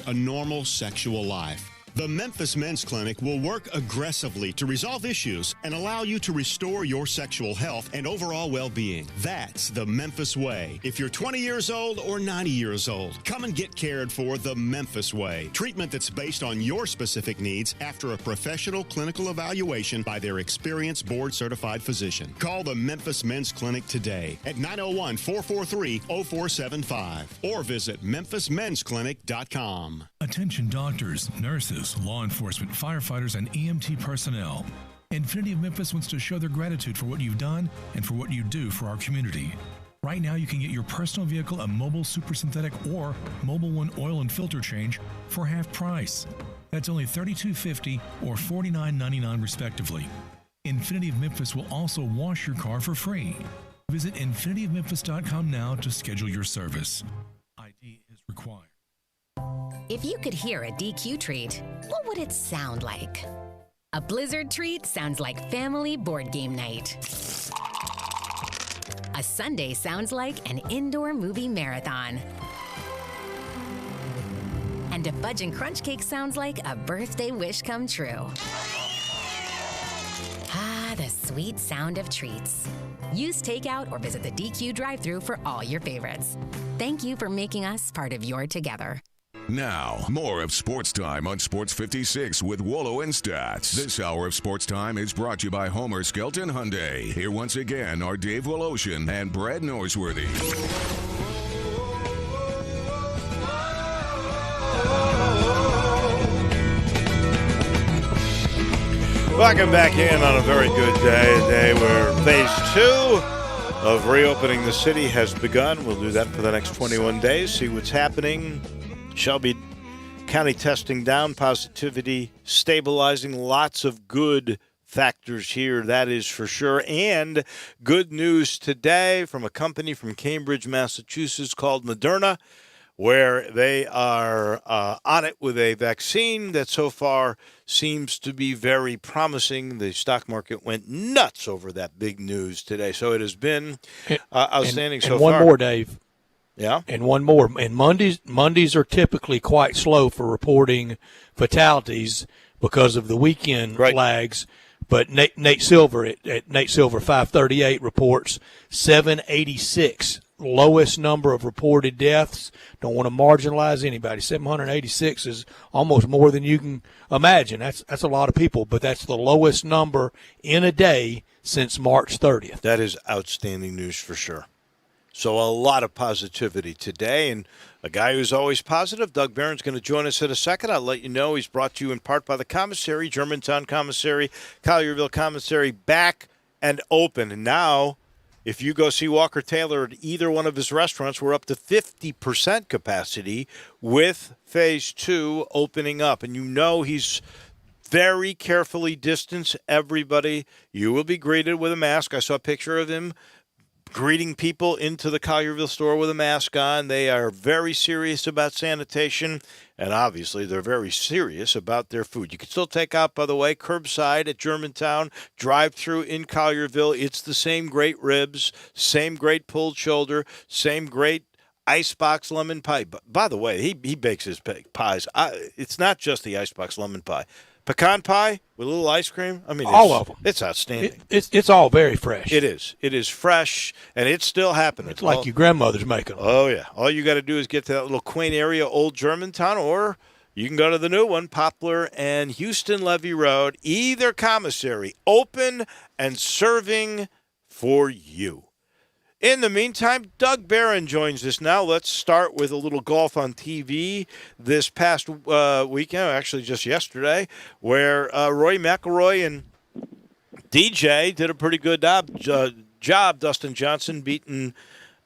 a normal sexual life. The Memphis Men's Clinic will work aggressively to resolve issues and allow you to restore your sexual health and overall well-being. That's the Memphis way. If you're 20 years old or 90 years old, come and get cared for the Memphis way. Treatment that's based on your specific needs after a professional clinical evaluation by their experienced board-certified physician. Call the Memphis Men's Clinic today at 901-443-0475 or visit memphismensclinic.com. Attention doctors, nurses, law enforcement, firefighters, and EMT personnel. Infinity of Memphis wants to show their gratitude for what you've done and for what you do for our community. Right now, you can get your personal vehicle a mobile super synthetic or Mobile One oil and filter change for half price. That's only $32.50 or $49.99 respectively. Infinity of Memphis will also wash your car for free. Visit infinityofmemphis.com now to schedule your service. ID is required. If you could hear a DQ treat, what would it sound like? A Blizzard treat sounds like family board game night. A Sunday sounds like an indoor movie marathon. And a Fudge and Crunch cake sounds like a birthday wish come true. Ah, the sweet sound of treats. Use takeout or visit the DQ drive-thru for all your favorites. Thank you for making us part of your together. Now, more of Sports Time on Sports 56 with Wolo and Stats. This hour of Sports Time is brought to you by Homer Skelton Hyundai. Here once again are Dave Woloshin and Brad Norsworthy. Welcome back in on a very good day, a day where phase 2 of reopening the city has begun. We'll do that for the next 21 days, see what's happening. Shelby County testing down, positivity stabilizing, lots of good factors here, that is for sure. And good news today from a company from Cambridge, Massachusetts called Moderna, where they are on it with a vaccine that so far seems to be very promising. The stock market went nuts over that big news today. So it has been outstanding so far. And one more, Dave. Yeah. And one more. And Mondays are typically quite slow for reporting fatalities because of the weekend flags. But Nate Silver at Nate Silver 538 reports 786. Lowest number of reported deaths. Don't want to marginalize anybody. 786 is almost more than you can imagine. That's a lot of people, but that's the lowest number in a day since March 30th. That is outstanding news for sure. So a lot of positivity today, and a guy who's always positive, Doug Barron's going to join us in a second. I'll let you know he's brought to you in part by the commissary, Germantown Commissary, Collierville Commissary, back and open. And now, if you go see Walker Taylor at either one of his restaurants, we're up to 50% capacity with phase 2 opening up. And you know he's very carefully distanced everybody. You will be greeted with a mask. I saw a picture of him greeting people into the Collierville store with a mask on. They are very serious about sanitation, and obviously they're very serious about their food. You can still take out, by the way, curbside at Germantown, drive-through in Collierville. It's the same great ribs, same great pulled shoulder, same great icebox lemon pie. By the way, he bakes his pies. It's not just the icebox lemon pie. Pecan pie with a little ice cream. I mean, all of them. It's outstanding. It's all very fresh. It is. It is fresh, and it's still happening. It's like your grandmother's making them. Oh, yeah. All you got to do is get to that little quaint area, Old Germantown, or you can go to the new one, Poplar and Houston Levy Road. Either commissary, open and serving for you. In the meantime, Doug Barron joins us now. Let's start with a little golf on TV this past weekend, actually just yesterday, where Rory McIlroy and DJ did a pretty good job. Dustin Johnson beating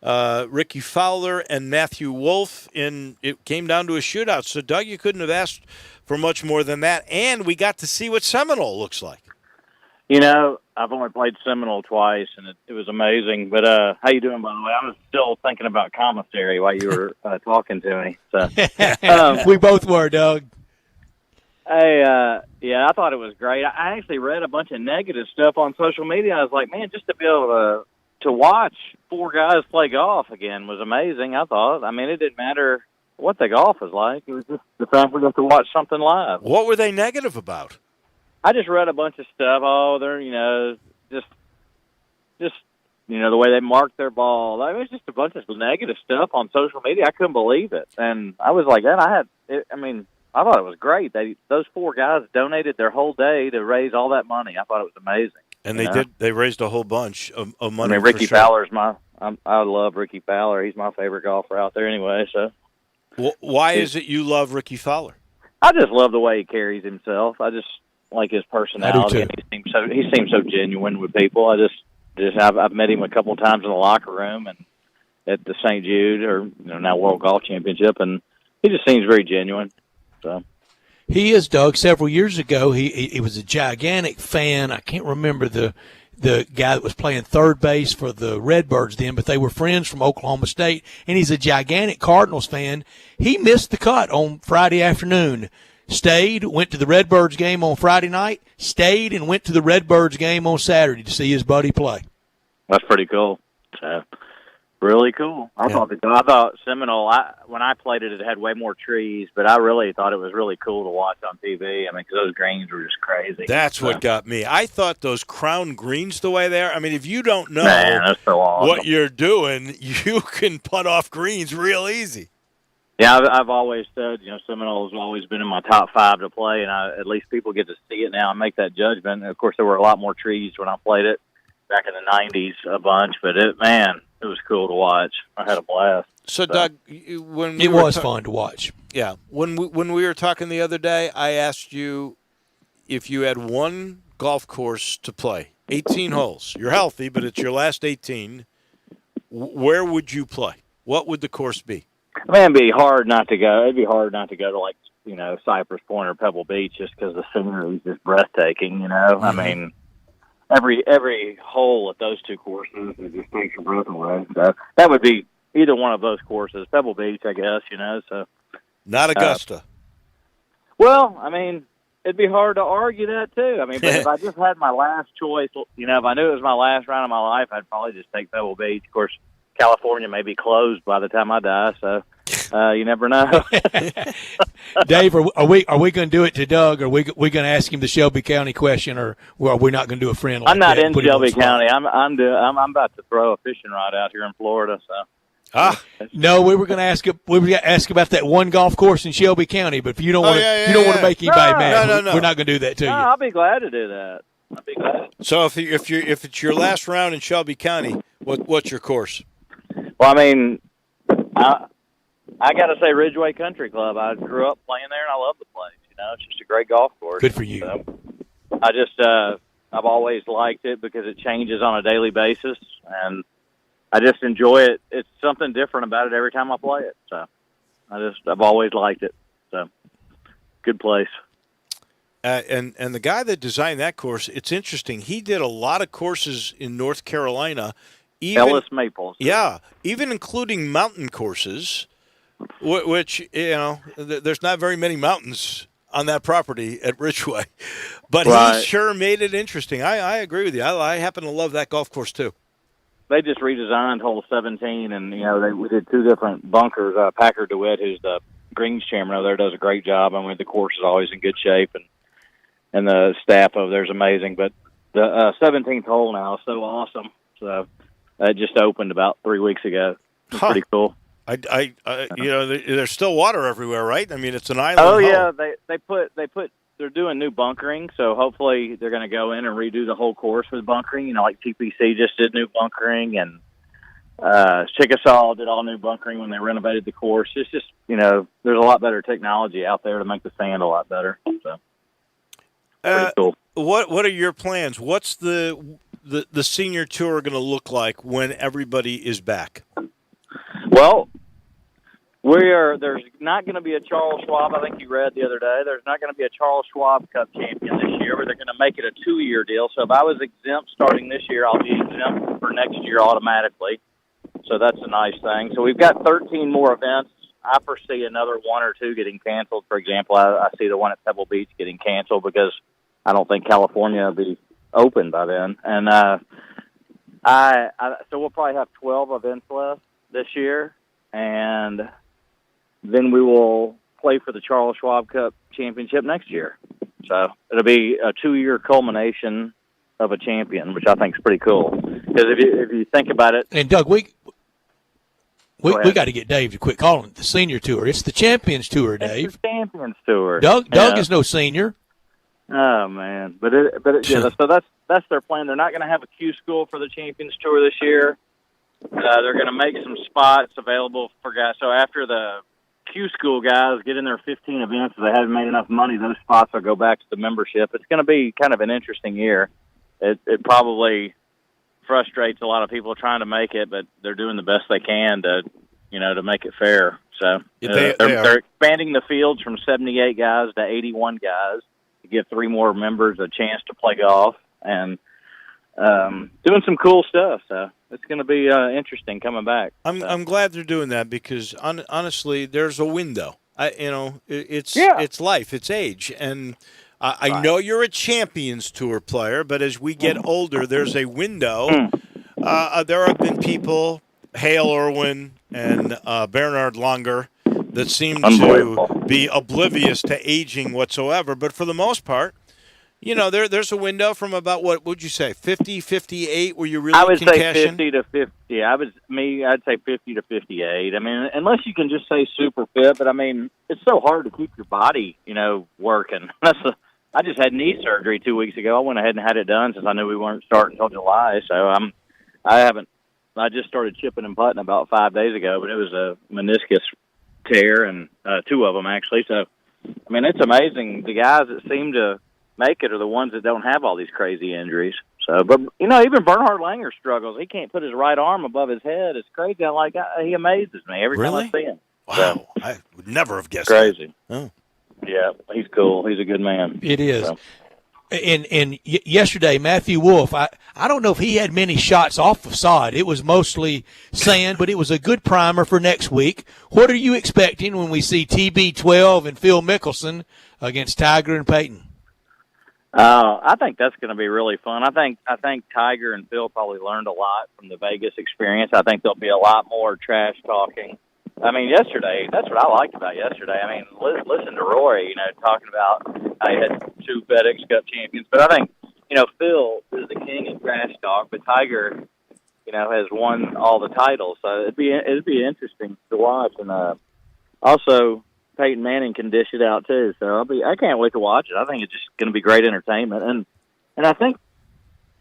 Ricky Fowler and Matthew Wolff, and it came down to a shootout. So, Doug, you couldn't have asked for much more than that, and we got to see what Seminole looks like. You know, I've only played Seminole twice, and it was amazing. But how you doing, by the way? I was still thinking about commissary while you were talking to me. So we both were, Doug. Yeah, I thought it was great. I actually read a bunch of negative stuff on social media. I was like, man, just to be able to watch 4 guys play golf again was amazing, I thought. I mean, it didn't matter what the golf was like. It was just the fact we got to watch something live. What were they negative about? I just read a bunch of stuff. Oh, they're, just the way they marked their ball. I mean, it was just a bunch of negative stuff on social media. I couldn't believe it. And I was like, I thought it was great. Those 4 guys donated their whole day to raise all that money. I thought it was amazing. And they did. They raised a whole bunch of money. I mean, Ricky Fowler's I love Ricky Fowler. He's my favorite golfer out there anyway. So, why is it you love Ricky Fowler? I just love the way he carries himself. I just like his personality. And he seems so genuine with people. I've met him a couple times in the locker room and at the St. Jude or now World Golf Championship, and he just seems very genuine. So he is, Doug. Several years ago, he was a gigantic fan. I can't remember the guy that was playing third base for the Redbirds then, but they were friends from Oklahoma State, and he's a gigantic Cardinals fan. He missed the cut on Friday afternoon. Stayed, went to the Redbirds game on Friday night, stayed, and went to the Redbirds game on Saturday to see his buddy play. That's pretty cool. So, Really cool. I thought Seminole. When I played it, it had way more trees, but I really thought it was really cool to watch on TV. I mean, because those greens were just crazy. That's what got me. I thought those crown greens the way they are. I mean, if you don't know that's so awesome. what you're doing, you can putt off greens real easy. Yeah, I've always said, Seminole has always been in my top 5 to play, and at least people get to see it now and make that judgment. And of course, there were a lot more trees when I played it back in the 90s, a bunch, but it was cool to watch. I had a blast. So, Doug, when it was fun to watch. Yeah, when we were talking the other day, I asked you if you had one golf course to play, 18 holes. You're healthy, but it's your last 18. Where would you play? What would the course be? Man, it'd be hard not to go. It'd be hard not to go to Cypress Point or Pebble Beach just because the scenery is just breathtaking. Mm-hmm. I mean. Every hole at those two courses just takes your breath away. So that would be either one of those courses. Pebble Beach, I guess, So not Augusta. Well, I mean, it'd be hard to argue that too. I mean, but if I just had my last choice, if I knew it was my last round of my life, I'd probably just take Pebble Beach. Of course, California may be closed by the time I die, so you never know. Dave, are we going to do it to Doug? Or are we going to ask him the Shelby County question, or are we not going to do a friend like I'm not that in Shelby County. I'm about to throw a fishing rod out here in Florida. So no, we were going to ask about that one golf course in Shelby County, but if you don't want to make anybody mad, we're not going to do that to you. I'll be glad to do that. I'll be glad. So if it's your last round in Shelby County, what's your course? Well, I mean, I got to say Ridgeway Country Club. I grew up playing there, and I love the place. It's just a great golf course. Good for you. So I've always liked it because it changes on a daily basis, and I just enjoy it. It's something different about it every time I play it. So I've always liked it. So good place. And the guy that designed that course, it's interesting. He did a lot of courses in North Carolina. Ellis Maples. Yeah, even including mountain courses, which, there's not very many mountains on that property at Ridgeway. But right. He sure made it interesting. I agree with you. I happen to love that golf course, too. They just redesigned hole 17, and, we did 2 different bunkers. Packer DeWitt, who's the greens chairman over there, does a great job. I mean, the course is always in good shape, and the staff over there is amazing. But the 17th hole now is so awesome. So it just opened about 3 weeks ago. It's pretty cool. There's still water everywhere, right? I mean, it's an island. Oh yeah, they're doing new bunkering, so hopefully they're going to go in and redo the whole course with bunkering. Like TPC just did new bunkering, and Chickasaw did all new bunkering when they renovated the course. It's just there's a lot better technology out there to make the sand a lot better. So pretty cool. What are your plans? What's the senior tour going to look like when everybody is back? Well, there's not going to be a Charles Schwab. I think you read the other day. There's not going to be a Charles Schwab Cup champion this year, but they're going to make it a 2-year deal. So if I was exempt starting this year, I'll be exempt for next year automatically. So that's a nice thing. So we've got 13 more events. I foresee another 1 or 2 getting canceled. For example, I see the one at Pebble Beach getting canceled because I don't think California will be open by then. And so we'll probably have 12 events left this year, and then we will play for the Charles Schwab Cup championship next year. So it'll be a 2-year culmination of a champion, which I think is pretty cool. Because if you think about it, and Doug, we got to get Dave to quit calling it the senior tour. It's the Champions Tour, Dave. It's the Champions Tour. Doug is no senior. Oh man, so that's their plan. They're not going to have a Q school for the Champions Tour this year. They're going to make some spots available for guys. So after the Q school guys get in their 15 events, if they haven't made enough money, those spots will go back to the membership. It's going to be kind of an interesting year. It probably frustrates a lot of people trying to make it, but they're doing the best they can to make it fair. So they're expanding the fields from 78 guys to 81 guys to give 3 more members a chance to play golf and doing some cool stuff. So it's going to be interesting coming back. I'm glad they're doing that because honestly, there's a window. It's life, it's age, and I know you're a Champions Tour player, but as we get older, there's a window. There have been people Hale Irwin and Bernard Langer that seem to be oblivious to aging whatsoever. But for the most part, there's a window from about, what would you say, 50, 58, where you really I would can say cash 50 in? to 50. I'd say 50 to 58. I mean, unless you can just say super fit, but I mean, it's so hard to keep your body, working. I just had knee surgery 2 weeks ago. I went ahead and had it done since I knew we weren't starting until July. So I just started chipping and putting about 5 days ago, but it was a meniscus tear, and 2 of them actually. So, I mean, it's amazing. The guys that seem to make it are the ones that don't have all these crazy injuries. So, but even Bernhard Langer struggles. He can't put his right arm above his head. It's crazy. He amazes me every time I see him. Wow, So, I would never have guessed. Crazy. That. Oh, yeah, he's cool. He's a good man. It is. So. And yesterday, Matthew Wolff, I don't know if he had many shots off of sod. It was mostly sand, but it was a good primer for next week. What are you expecting when we see TB12 and Phil Mickelson against Tiger and Peyton? I think that's going to be really fun. I think Tiger and Phil probably learned a lot from the Vegas experience. I think there'll be a lot more trash talking. I mean, yesterday, that's what I liked about yesterday. I mean, listen to Rory, talking about how he had 2 FedEx Cup champions. But I think, Phil is the king of trash talk, but Tiger, has won all the titles. So it'd be interesting to watch. And also, Peyton Manning can dish it out too. So I can't wait to watch it. I think it's just going to be great entertainment. And I think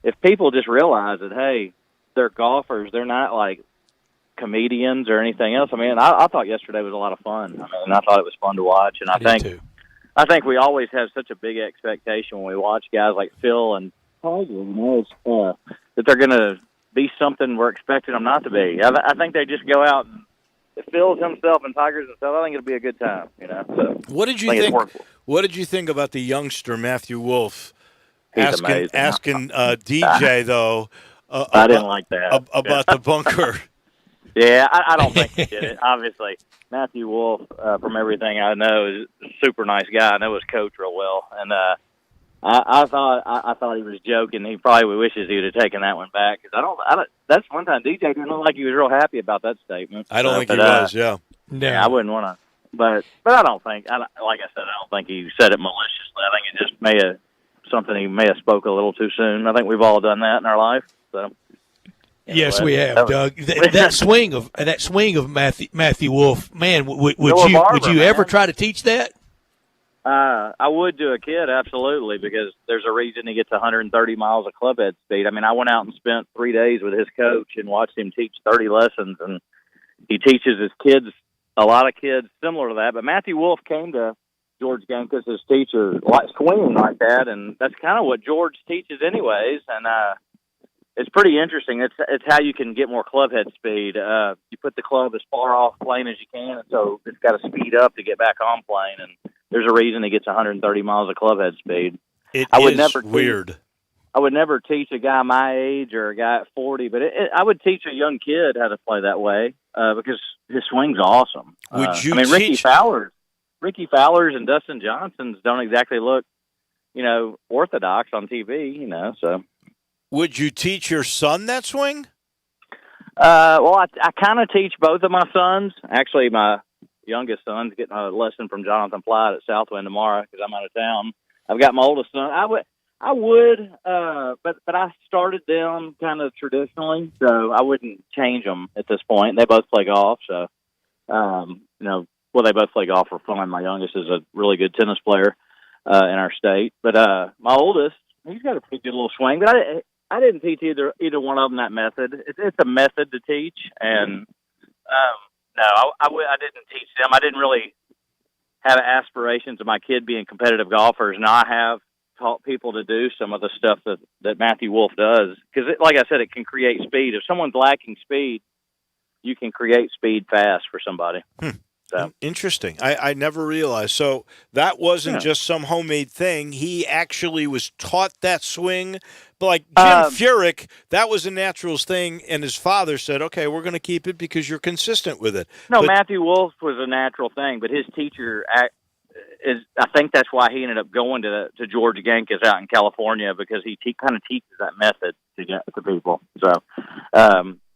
if people just realize that, hey, they're golfers, they're not like comedians or anything else. I mean, I thought yesterday was a lot of fun. I mean, I thought it was fun to watch, and I think we always have such a big expectation when we watch guys like Phil and Tiger, that they're going to be something we're expecting them not to be. I think they just go out and if Phil's himself and Tiger's himself, I think it'll be a good time. So what did you think? What did you think about the youngster Matthew Wolff asking DJ though? I didn't like that about the bunker. Yeah, I don't think he did it. Obviously, Matthew Wolff, from everything I know, is a super nice guy. I know his coach real well, and I thought he was joking. He probably wishes he would have taken that one back because I don't. That's one time DJ didn't look like he was real happy about that statement. I don't think he was. Yeah, I wouldn't want to. But I don't think. Like I said, I don't think he said it maliciously. I think it just may have spoke a little too soon. I think we've all done that in our life. So. Yes, we have, Doug. That swing of Matthew Wolff, man, would you ever try to teach that? I would to a kid, absolutely, because there's a reason he gets 130 miles of clubhead speed. I mean, I went out and spent 3 days with his coach and watched him teach 30 lessons, and he teaches his kids, a lot of kids, similar to that. But Matthew Wolff came to George Gankus, his teacher, swinging like that, and that's kind of what George teaches anyways, and it's pretty interesting. It's how you can get more clubhead speed. You put the club as far off plane as you can, and so it's got to speed up to get back on plane. And there's a reason he gets 130 miles of clubhead speed. I would never teach a guy my age or a guy at 40, but I would teach a young kid how to play that way because his swing's awesome. Ricky Fowler's and Dustin Johnson's don't exactly look, orthodox on TV, so. Would you teach your son that swing? Well, I kind of teach both of my sons. Actually, my youngest son's getting a lesson from Jonathan Platt at Southwind tomorrow because I'm out of town. I've got my oldest son. I would, but I started them kind of traditionally, so I wouldn't change them at this point. They both play golf, so they both play golf for fun. My youngest is a really good tennis player in our state, but my oldest, he's got a pretty good little swing, but I didn't teach either one of them that method. It's a method to teach, and I didn't teach them. I didn't really have aspirations of my kid being competitive golfers. Now I have taught people to do some of the stuff that Matthew Wolff does because, like I said, it can create speed. If someone's lacking speed, you can create speed fast for somebody. So. Interesting. I never realized. So that wasn't just some homemade thing. He actually was taught that swing. But like Jim Furyk, that was a natural thing, and his father said, okay, we're going to keep it because you're consistent with it. No, Matthew Wolff was a natural thing, but his teacher I think that's why he ended up going to George Gankus out in California because he kind of teaches that method to people. So,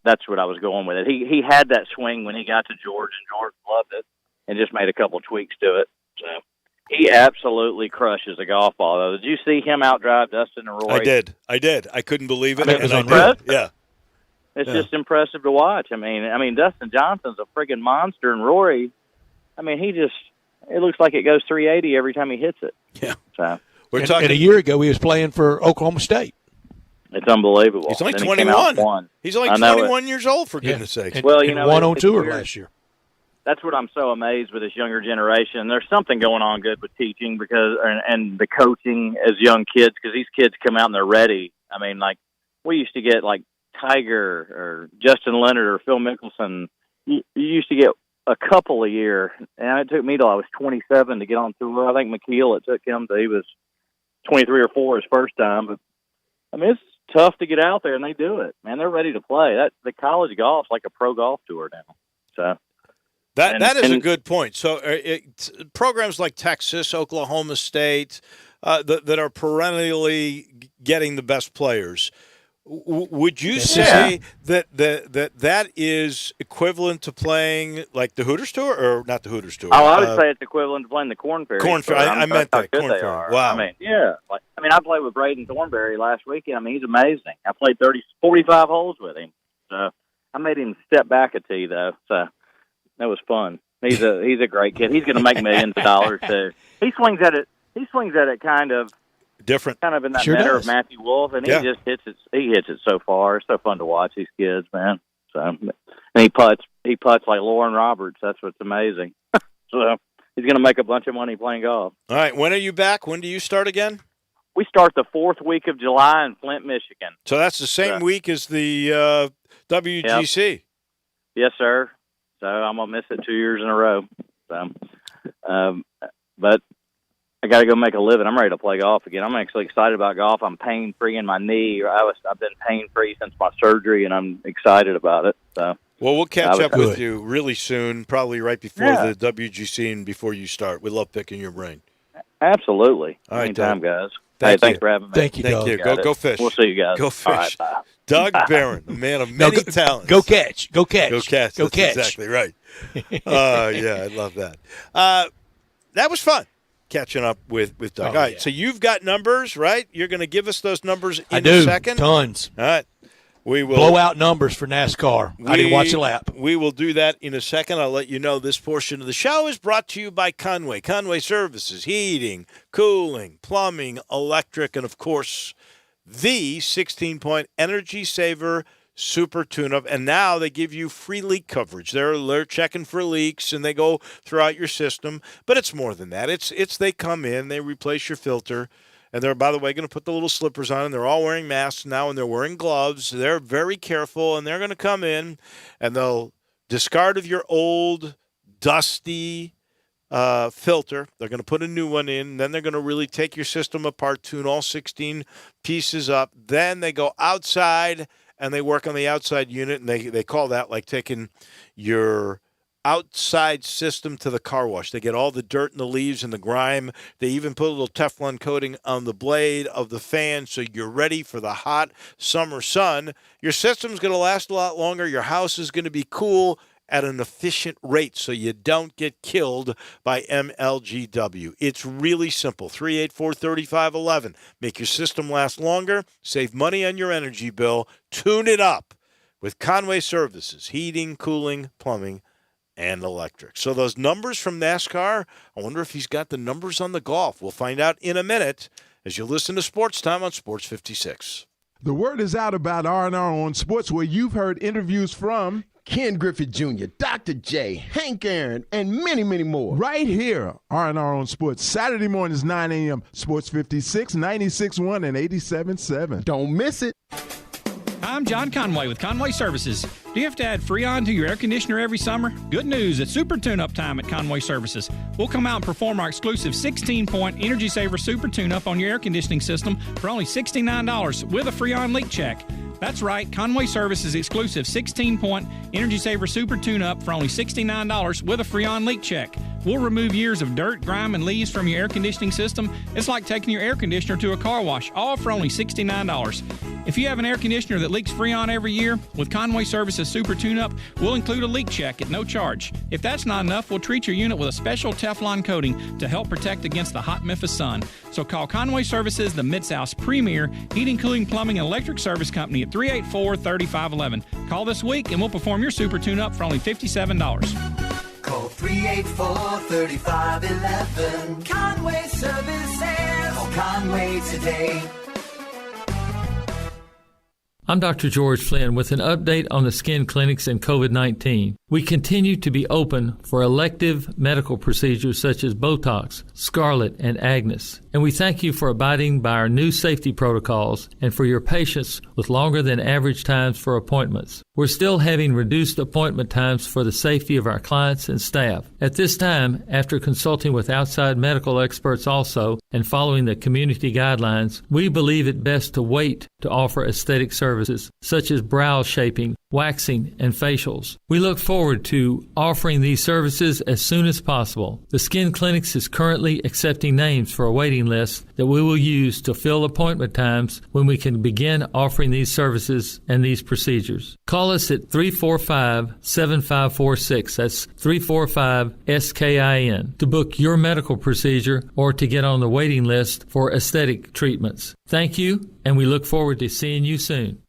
that's what I was going with it. He had that swing when he got to George, and George loved it and just made a couple tweaks to it. So he absolutely crushes a golf ball, though. Did you see him outdrive Dustin and Rory? I did. I couldn't believe it. I mean, and it was impressive. Yeah. It's just impressive to watch. I mean, Dustin Johnson's a friggin' monster, and Rory, it looks like it goes 380 every time he hits it. Yeah. So We're talking. And a year ago, he was playing for Oklahoma State. It's unbelievable. He's only Then 21. He's only 21 years old, for goodness sakes. Well, won on tour last year. That's what I'm so amazed with this younger generation. There's something going on good with teaching and the coaching as young kids, because these kids come out and they're ready. I mean, like we used to get like Tiger or Justin Leonard or Phil Mickelson. You used to get a couple a year, and it took me till I was 27 to get on tour. I think McKeel, it took him till he was 23 or 4 his first time. But I mean, it's tough to get out there, and they do it. Man, they're ready to play. The college golf's like a pro golf tour now. So that is a good point. So programs like Texas, Oklahoma State, that are perennially getting the best players. Would you say that is equivalent to playing like the Hooters Tour, or not the Hooters Tour? Oh, I would say it's equivalent to playing the Corn Ferry. Corn Ferry. I meant that. Corn Ferry. Wow. I mean, I played with Braden Thornberry last weekend. I mean, he's amazing. I played 45 holes with him. So I made him step back a tee, though. So that was fun. He's a great kid. He's going to make millions of dollars too. He swings at it kind of different, kind of in that manner of Matthew Wolff, and he just hits it. He hits it so far. It's so fun to watch these kids, man. So, and he putts like Lauren Roberts. That's what's amazing. So he's going to make a bunch of money playing golf. All right, when are you back? When do you start again? We start the 4th week of July in Flint, Michigan. So that's the same week as the WGC. Yep. Yes, sir. So I'm gonna miss it 2 years in a row. So, but I got to go make a living. I'm ready to play golf again. I'm actually excited about golf. I'm pain-free in my knee. I've been pain-free since my surgery, and I'm excited about it. So, well, we'll catch up with you really soon, probably right before the WGC and before you start. We love picking your brain. Absolutely. All right, anytime, Doug. guys. Thanks for having me. Thank you, Thank you. Go fish. We'll see you guys. Go fish. All right, bye. Doug Barron, a man of many talents. Go catch. Go catch. Go catch. Go That's catch. Exactly right. Yeah, I love that. That was fun, catching up with Doug. All right, so you've got numbers, right? You're going to give us those numbers in a second? Tons. All right. We will blow out numbers for NASCAR. I didn't watch a lap. We will do that in a second. I'll let you know this portion of the show is brought to you by Conway. Conway Services, heating, cooling, plumbing, electric, and, of course, the 16-point Energy Saver Super Tune-Up. And now they give you free leak coverage. They're checking for leaks, and they go throughout your system. But it's more than that. It's they come in, they replace your filter. And they're, by the way, going to put the little slippers on, and they're all wearing masks now, and they're wearing gloves. They're very careful, and they're going to come in, and they'll discard of your old, dusty filter. They're going to put a new one in. And then they're going to really take your system apart, tune all 16 pieces up. Then they go outside, and they work on the outside unit, and they call that like taking your outside system to the car wash. They get all the dirt and the leaves and the grime. They even put a little Teflon coating on the blade of the fan so you're ready for the hot summer sun. Your system's going to last a lot longer. Your house is going to be cool at an efficient rate so you don't get killed by MLGW. It's really simple. 384-3511. Make your system last longer. Save money on your energy bill. Tune it up with Conway Services, heating, cooling, plumbing, and electric. So those numbers from NASCAR, I wonder if he's got the numbers on the golf. We'll find out in a minute as you listen to Sports Time on Sports 56. The word is out about R&R on Sports, where you've heard interviews from Ken Griffith Jr., Dr. J, Hank Aaron, and many, many more. Right here, R&R on Sports, Saturday mornings, 9 a.m., Sports 56, 96.1, and 87.7. Don't miss it. I'm John Conway with Conway Services. Do you have to add Freon to your air conditioner every summer? Good news, it's Super Tune-Up time at Conway Services. We'll come out and perform our exclusive 16-point Energy Saver Super Tune-Up on your air conditioning system for only $69 with a Freon leak check. That's right, Conway Services exclusive 16-point Energy Saver Super Tune-Up for only $69 with a Freon leak check. We'll remove years of dirt, grime, and leaves from your air conditioning system. It's like taking your air conditioner to a car wash, all for only $69. If you have an air conditioner that leaks Freon every year, with Conway Services Super Tune-Up, we'll include a leak check at no charge. If that's not enough, we'll treat your unit with a special Teflon coating to help protect against the hot Memphis sun. So call Conway Services, the Mid-South's premier heating, cooling, plumbing, and electric service company at 384-3511. Call this week and we'll perform your Super Tune-Up for only $57. Call 384-3511. Conway Services. Call Conway today. I'm Dr. George Flynn with an update on the skin clinics and COVID-19. We continue to be open for elective medical procedures such as Botox, Scarlet, and Agnes. And we thank you for abiding by our new safety protocols and for your patience with longer than average times for appointments. We're still having reduced appointment times for the safety of our clients and staff. At this time, after consulting with outside medical experts also and following the community guidelines, we believe it best to wait to offer aesthetic services such as brow shaping, waxing, and facials. We look forward to offering these services as soon as possible. The Skin Clinics is currently accepting names for a waiting list that we will use to fill appointment times when we can begin offering these services and these procedures. Call us at 345-7546. That's 345-SKIN to book your medical procedure or to get on the waiting list for aesthetic treatments. Thank you, and we look forward to seeing you soon.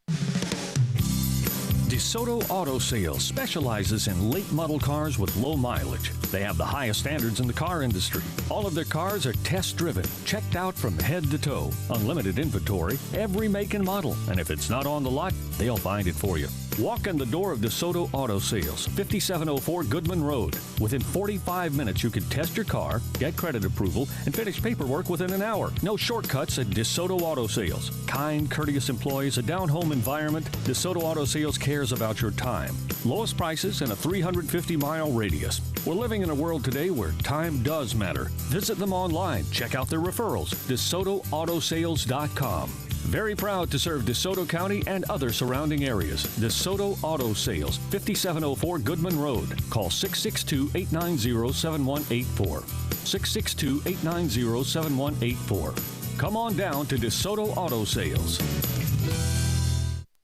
DeSoto Auto Sales specializes in late model cars with low mileage. They have the highest standards in the car industry. All of their cars are test-driven, checked out from head to toe. Unlimited inventory, every make and model. And if it's not on the lot, they'll find it for you. Walk in the door of DeSoto Auto Sales, 5704 Goodman Road. Within 45 minutes, you can test your car, get credit approval, and finish paperwork within an hour. No shortcuts at DeSoto Auto Sales. Kind, courteous employees, a down-home environment. DeSoto Auto Sales cares about your time. Lowest prices in a 350-mile radius. We're living in a world today where time does matter. Visit them online. Check out their referrals. DeSotoAutosales.com. Very proud to serve DeSoto County and other surrounding areas. DeSoto Auto Sales, 5704 Goodman Road. Call 662-890-7184. 662-890-7184. Come on down to DeSoto Auto Sales.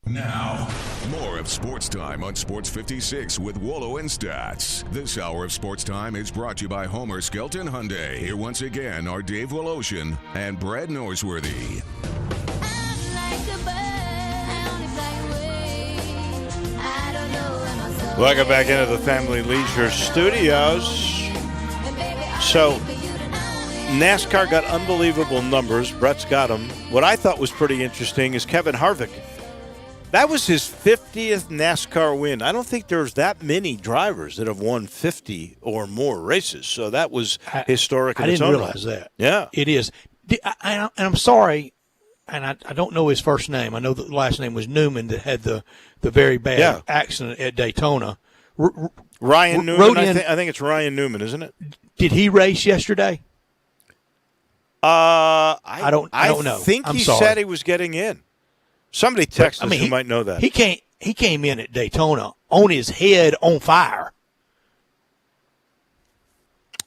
Now, more of Sports Time on Sports 56 with Wolo and Stats. This hour of Sports Time is brought to you by Homer Skelton Hyundai. Here once again are Dave Woloshin and Brad Norsworthy. Welcome back into the Family Leisure Studios. So, NASCAR got unbelievable numbers. Brett's got them. What I thought was pretty interesting is Kevin Harvick. That was his 50th NASCAR win. I don't think there's that many drivers that have won 50 or more races. So that was historic. I didn't realize that. Yeah. It is. And I'm sorry, and I don't know his first name. I know the last name was Newman that had the very bad accident at Daytona. Ryan Newman, I think it's Ryan Newman, isn't it? Did he race yesterday? I don't know. I'm he sorry. said he was getting in. Somebody texted us who might know that. He came in at Daytona on his head on fire.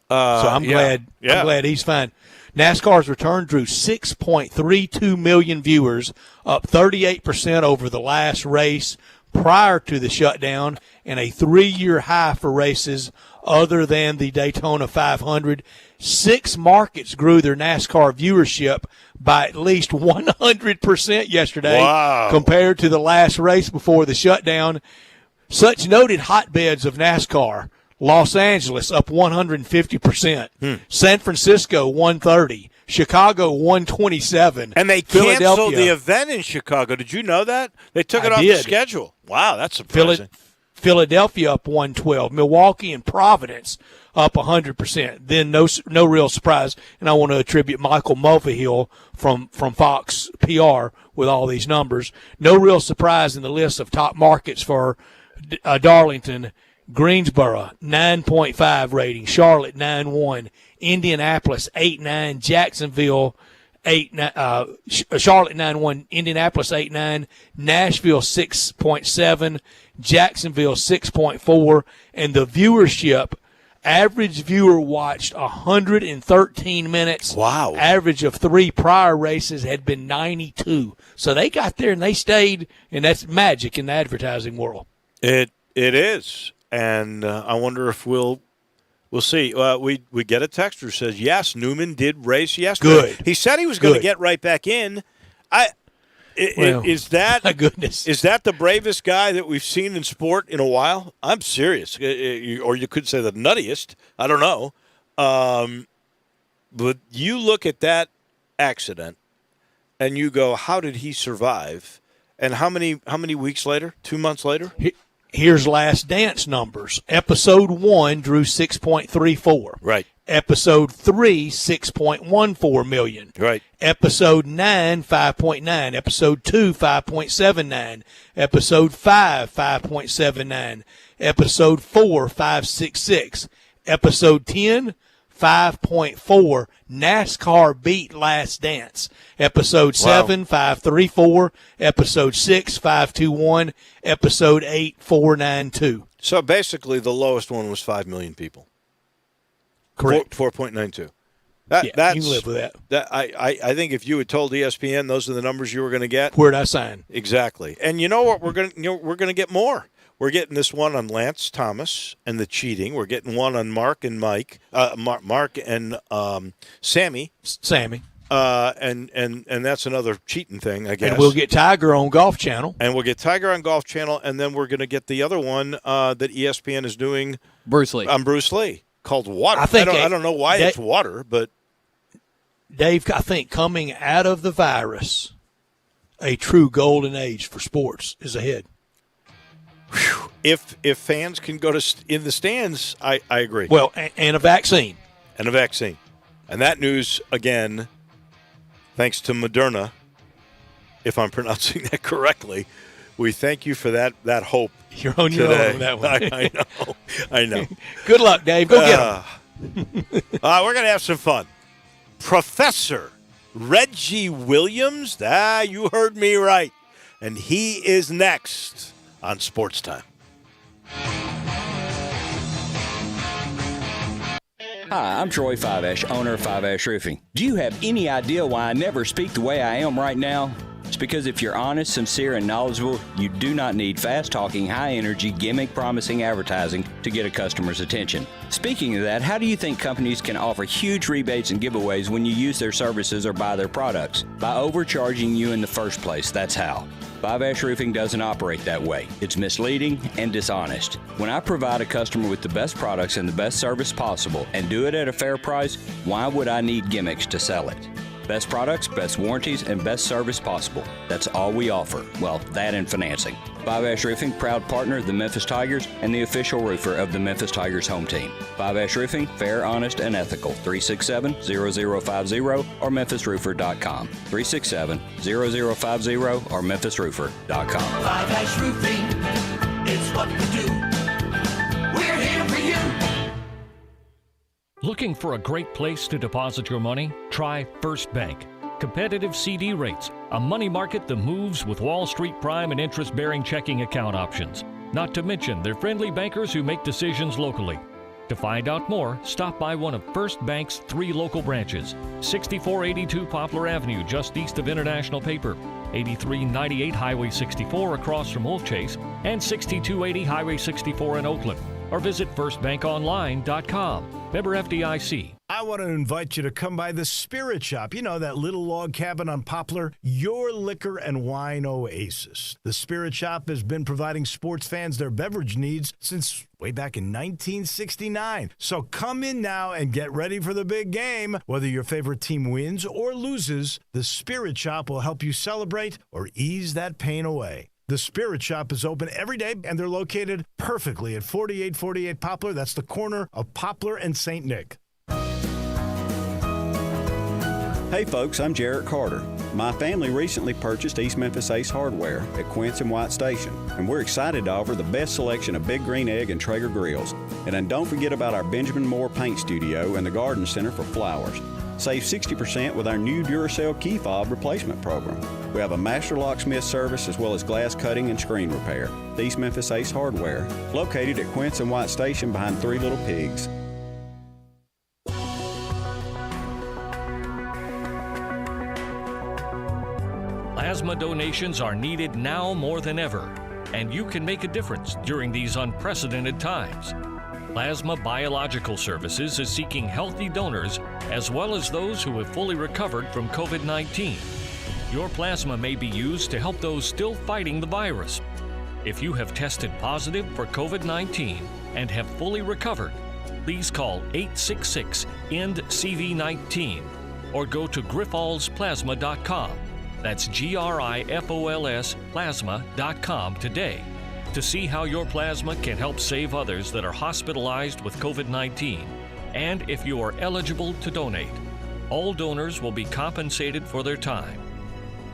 So I'm glad he's fine. NASCAR's return drew 6.32 million viewers, up 38% over the last race prior to the shutdown, and a 3-year high for races other than the Daytona 500. 6 markets grew their NASCAR viewership by at least 100% yesterday compared to the last race before the shutdown. Such noted hotbeds of NASCAR: Los Angeles up 150%, San Francisco 130%, Chicago 127%. And they canceled the event in Chicago. Did you know that? They took it off the schedule. Wow, that's surprising. Philadelphia up 112%, Milwaukee and Providence up 100%. Then no real surprise, and I want to attribute Michael Mulvihill from Fox PR with all these numbers. No real surprise in the list of top markets for Darlington. Greensboro 9.5 rating, Charlotte 9.1, Indianapolis 8.9, Jacksonville 8.9, Charlotte 9.1, Indianapolis 8.9, Nashville 6.7, Jacksonville 6.4, and the viewership Average viewer watched 113 minutes. Wow. Average of 3 prior races had been 92. So they got there and they stayed, and that's magic in the advertising world. It is, and I wonder if we'll see. We get a text who says yes, Newman did race yesterday. Good. He said he was going to get right back in. Is that my goodness? Is that the bravest guy that we've seen in sport in a while? I'm serious, or you could say the nuttiest. I don't know, but you look at that accident and you go, "How did he survive?" And how many weeks later? 2 months later. Here's Last Dance numbers. Episode 1 drew 6.34. Right. Episode 3, 6.14 million. Right. Episode 9, 5.9. Episode 2, 5.79. Episode 5, 5.79. Episode 4, 5.66. Episode 10, 5.4. NASCAR beat Last Dance. Episode 7, 534. Episode 6, 521. Episode 8, 492. So basically, the lowest one was 5 million people. Correct. 4.92. That's, You can live with that. I think if you had told ESPN those are the numbers you were going to get, where'd I sign? Exactly. And you know what? We're going to get more. We're getting this one on Lance Thomas and the cheating. We're getting one on Mark and Mike, Mark and Sammy. And that's another cheating thing, I guess. And we'll get Tiger on Golf Channel. And then we're going to get the other one that ESPN is doing. Bruce Lee. On Bruce Lee, called Water. I don't know why it's water, but Dave, I think coming out of the virus, a true golden age for sports is ahead. If fans can go in the stands, I agree. Well, and a vaccine. And that news, again, thanks to Moderna, if I'm pronouncing that correctgoing we thank you for that hope. You're on today. your own on that one. I know. Good luck, Dave. Go get them. We're going to have some fun. Professor Reggie Williams, you heard me right. And he is next on Sports Time. Hi, I'm Troy Fiveash, owner of Fiveash Roofing. Do you have any idea why I never speak the way I am right now? It's because if you're honest, sincere, and knowledgeable, you do not need fast-talking, high-energy, gimmick-promising advertising to get a customer's attention. Speaking of that, how do you think companies can offer huge rebates and giveaways when you use their services or buy their products? By overcharging you in the first place, that's how. Fiveash Roofing doesn't operate that way. It's misleading and dishonest. When I provide a customer with the best products and the best service possible and do it at a fair price, why would I need gimmicks to sell it? Best products, best warranties, and best service possible. That's all we offer. Well, that and financing. Fiveash Roofing, proud partner of the Memphis Tigers and the official roofer of the Memphis Tigers home team. Fiveash Roofing, fair, honest, and ethical. 367-0050 or memphisroofer.com. 367-0050 or memphisroofer.com. Fiveash Roofing, it's what we do. We're here for you. Looking for a great place to deposit your money? Try First Bank. Competitive CD rates, a money market that moves with Wall Street prime and interest-bearing checking account options. Not to mention their friendly bankers who make decisions locally. To find out more, stop by one of First Bank's 3 local branches. 6482 Poplar Avenue, just east of International Paper. 8398 Highway 64 across from Wolf Chase. And 6280 Highway 64 in Oakland. Or visit firstbankonline.com. Member FDIC. I want to invite you to come by the Spirit Shop. You know, that little log cabin on Poplar, your liquor and wine oasis. The Spirit Shop has been providing sports fans their beverage needs since way back in 1969. So come in now and get ready for the big game. Whether your favorite team wins or loses, the Spirit Shop will help you celebrate or ease that pain away. The Spirit Shop is open every day, and they're located perfectly at 4848 Poplar. That's the corner of Poplar and St. Nick. Hey folks, I'm Jarrett Carter. My family recently purchased East Memphis Ace Hardware at Quince and White Station, and we're excited to offer the best selection of Big Green Egg and Traeger grills. And then don't forget about our Benjamin Moore Paint Studio and the Garden Center for flowers. Save 60% with our new Duracell key fob replacement program. We have a master locksmith service as well as glass cutting and screen repair. East Memphis Ace Hardware, located at Quince and White Station behind Three Little Pigs. Plasma donations are needed now more than ever, and you can make a difference during these unprecedented times. Plasma Biological Services is seeking healthy donors as well as those who have fully recovered from COVID-19. Your plasma may be used to help those still fighting the virus. If you have tested positive for COVID-19 and have fully recovered, please call 866-END-CV19 or go to grifolsplasma.com. That's GRIFOLS plasma.com today to see how your plasma can help save others that are hospitalized with COVID-19 and if you are eligible to donate. All donors will be compensated for their time.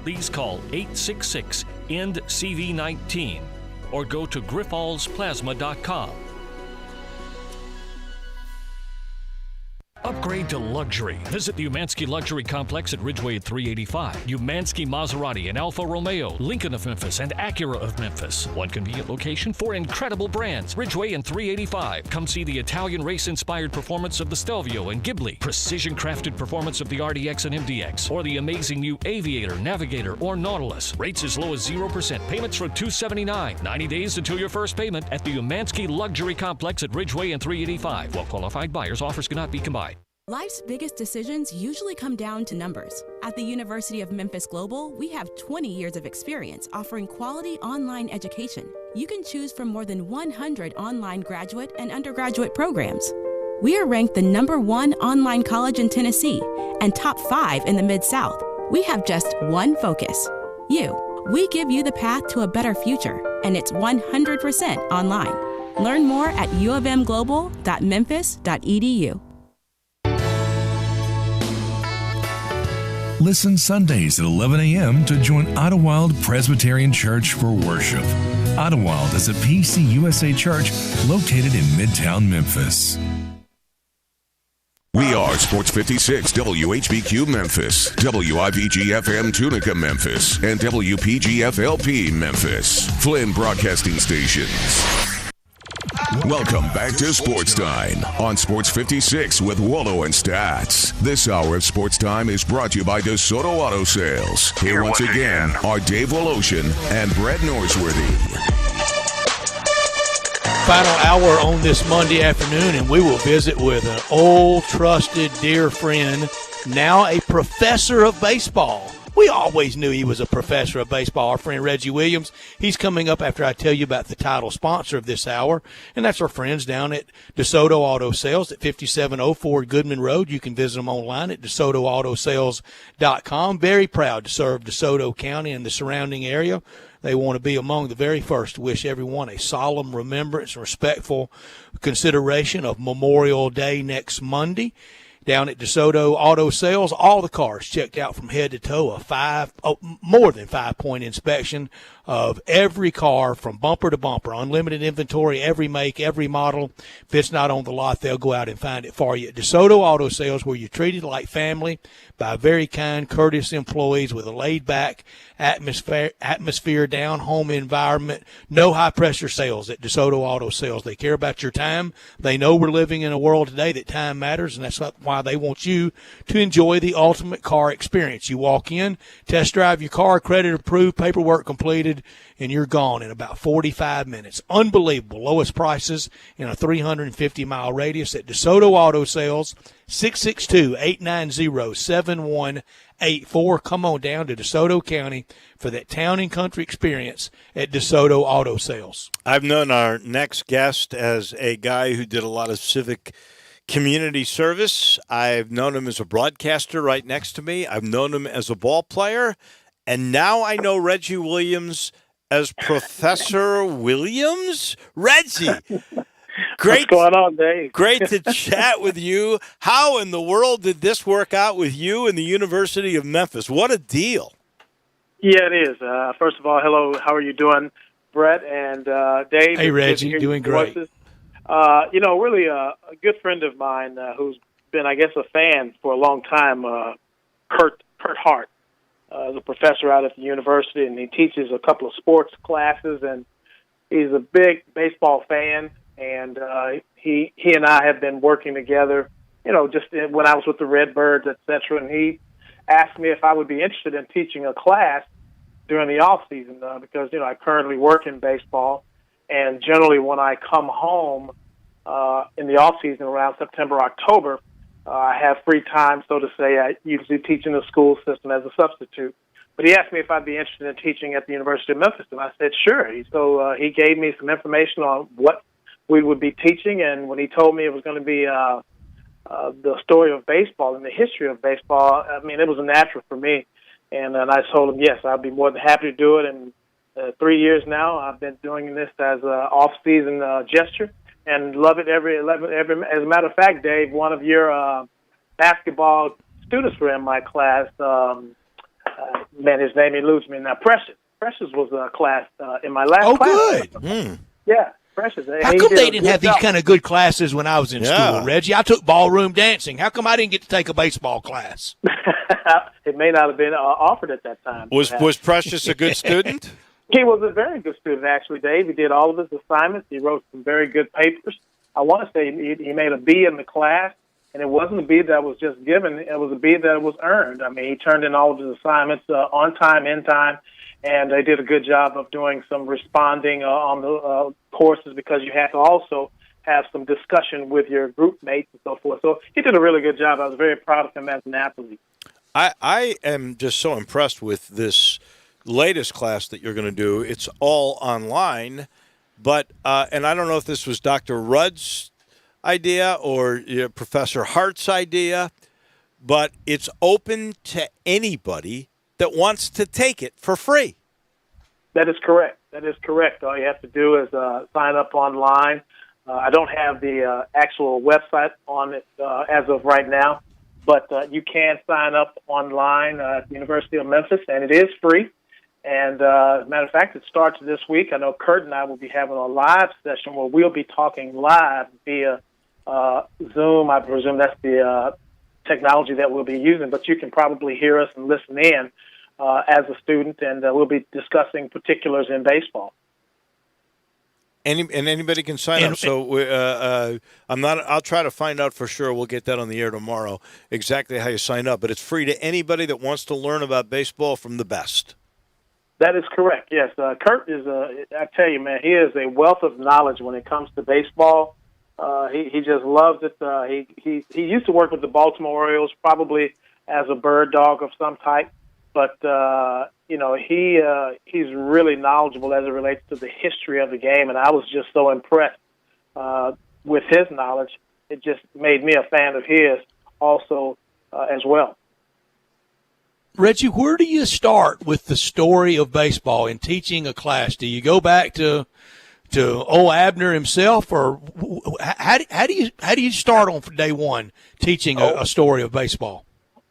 Please call 866-END-CV19 or go to grifolsplasma.com. Upgrade to luxury. Visit the Umansky Luxury Complex at Ridgeway at 385. Umansky Maserati and Alfa Romeo, Lincoln of Memphis, and Acura of Memphis. One convenient location for incredible brands. Ridgeway and 385. Come see the Italian race-inspired performance of the Stelvio and Ghibli, precision-crafted performance of the RDX and MDX, or the amazing new Aviator, Navigator, or Nautilus. Rates as low as 0%. Payments from $279. 90 days until your first payment at the Umansky Luxury Complex at Ridgeway and 385. Well qualified buyers, offers cannot be combined. Life's biggest decisions usually come down to numbers. At the University of Memphis Global, we have 20 years of experience offering quality online education. You can choose from more than 100 online graduate and undergraduate programs. We are ranked the #1 online college in Tennessee and top 5 in the Mid-South. We have just one focus, you. We give you the path to a better future, and it's 100% online. Learn more at uofmglobal.memphis.edu. Listen Sundays at 11 a.m. to join Idlewild Presbyterian Church for worship. Idlewild is a PCUSA church located in Midtown Memphis. We are Sports 56 WHBQ Memphis, WIVG-FM Tunica Memphis, and WPG-FLP Memphis, Flynn Broadcasting Stations. Welcome back to Sportstime on Sports 56 with Wolo and Stats. This hour of Sportstime is brought to you by DeSoto Auto Sales. Here once again are Dave Woloshin and Brett Norsworthy. Final hour on this Monday afternoon, and we will visit with an old, trusted, dear friend, now a professor of baseball. We always knew he was a professor of baseball, our friend Reggie Williams. He's coming up after I tell you about the title sponsor of this hour, and that's our friends down at DeSoto Auto Sales at 5704 Goodman Road. You can visit them online at DeSotoAutoSales.com. Very proud to serve DeSoto County and the surrounding area. They want to be among the very first to wish everyone a solemn remembrance and respectful consideration of Memorial Day next Monday. Down at DeSoto Auto Sales, all the cars checked out from head to toe, more than 5-point inspection of every car from bumper to bumper, unlimited inventory, every make, every model. If it's not on the lot, they'll go out and find it for you. At DeSoto Auto Sales, where you're treated like family by very kind, courteous employees with a laid-back atmosphere, down-home environment, no high-pressure sales at DeSoto Auto Sales. They care about your time. They know we're living in a world today that time matters, and that's why they want you to enjoy the ultimate car experience. You walk in, test drive your car, credit approved, paperwork completed, and you're gone in about 45 minutes. Unbelievable. Lowest prices in a 350-mile radius at DeSoto Auto Sales, 662-890-7184. Come on down to DeSoto County for that town and country experience at DeSoto Auto Sales. I've known our next guest as a guy who did a lot of civic community service. I've known him as a broadcaster right next to me. I've known him as a ball player. And now I know Reggie Williams as Professor Williams. Reggie, great. What's going on, Dave? Great to chat with you. How in the world did this work out with you and the University of Memphis? What a deal. Yeah, it is. First of all, hello. How are you doing, Brett and Dave? Hey, Reggie. Doing great. Really a good friend of mine who's been, I guess, a fan for a long time, Kurt Hart. Is a professor out at the university, and he teaches a couple of sports classes, and he's a big baseball fan, and he and I have been working together, just when I was with the Redbirds, et cetera, and he asked me if I would be interested in teaching a class during the off season because I currently work in baseball, and generally when I come home in the off season around September, October, I have free time, so to say. I usually teach in the school system as a substitute. But he asked me if I'd be interested in teaching at the University of Memphis, and I said sure. So he gave me some information on what we would be teaching, and when he told me it was going to be the story of baseball and the history of baseball, I mean, it was a natural for me. And I told him, yes, I'd be more than happy to do it. And 3 years now, I've been doing this as an off-season gesture and love it every. As a matter of fact, Dave, one of your basketball students were in my class. Man, his name eludes me now. Precious. Precious was a class in my last class. Oh, good. Yeah. Precious. How come they didn't have these kind of good classes when I was in school, Reggie? I took ballroom dancing. How come I didn't get to take a baseball class? It may not have been offered at that time. Was Precious a good student? He was a very good student, actually, Dave. He did all of his assignments. He wrote some very good papers. I want to say he made a B in the class, and it wasn't a B that was just given. It was a B that was earned. I mean, he turned in all of his assignments on time, in time, and they did a good job of doing some responding on the courses because you had to also have some discussion with your group mates and so forth. So he did a really good job. I was very proud of him as an athlete. I am just so impressed with this latest class that you're going to do. It's all online, but and I don't know if this was Dr. Rudd's idea or Professor Hart's idea, but it's open to anybody that wants to take it for free. That is correct. That is correct. All you have to do is sign up online. I don't have the actual website on it as of right now, but you can sign up online at the University of Memphis, and it is free. And as a matter of fact, it starts this week. I know Kurt and I will be having a live session where we'll be talking live via Zoom. I presume that's the technology that we'll be using, but you can probably hear us and listen in as a student, and we'll be discussing particulars in baseball. Anybody can sign up. So I'll try to find out for sure. We'll get that on the air tomorrow, exactly how you sign up. But it's free to anybody that wants to learn about baseball from the best. That is correct, yes. Kurt is, I tell you, man, he is a wealth of knowledge when it comes to baseball. He just loves it. He used to work with the Baltimore Orioles, probably as a bird dog of some type. But, he's really knowledgeable as it relates to the history of the game, and I was just so impressed with his knowledge. It just made me a fan of his also as well. Reggie, where do you start with the story of baseball in teaching a class? Do you go back to old Abner himself, or how do you start on day one teaching a story of baseball?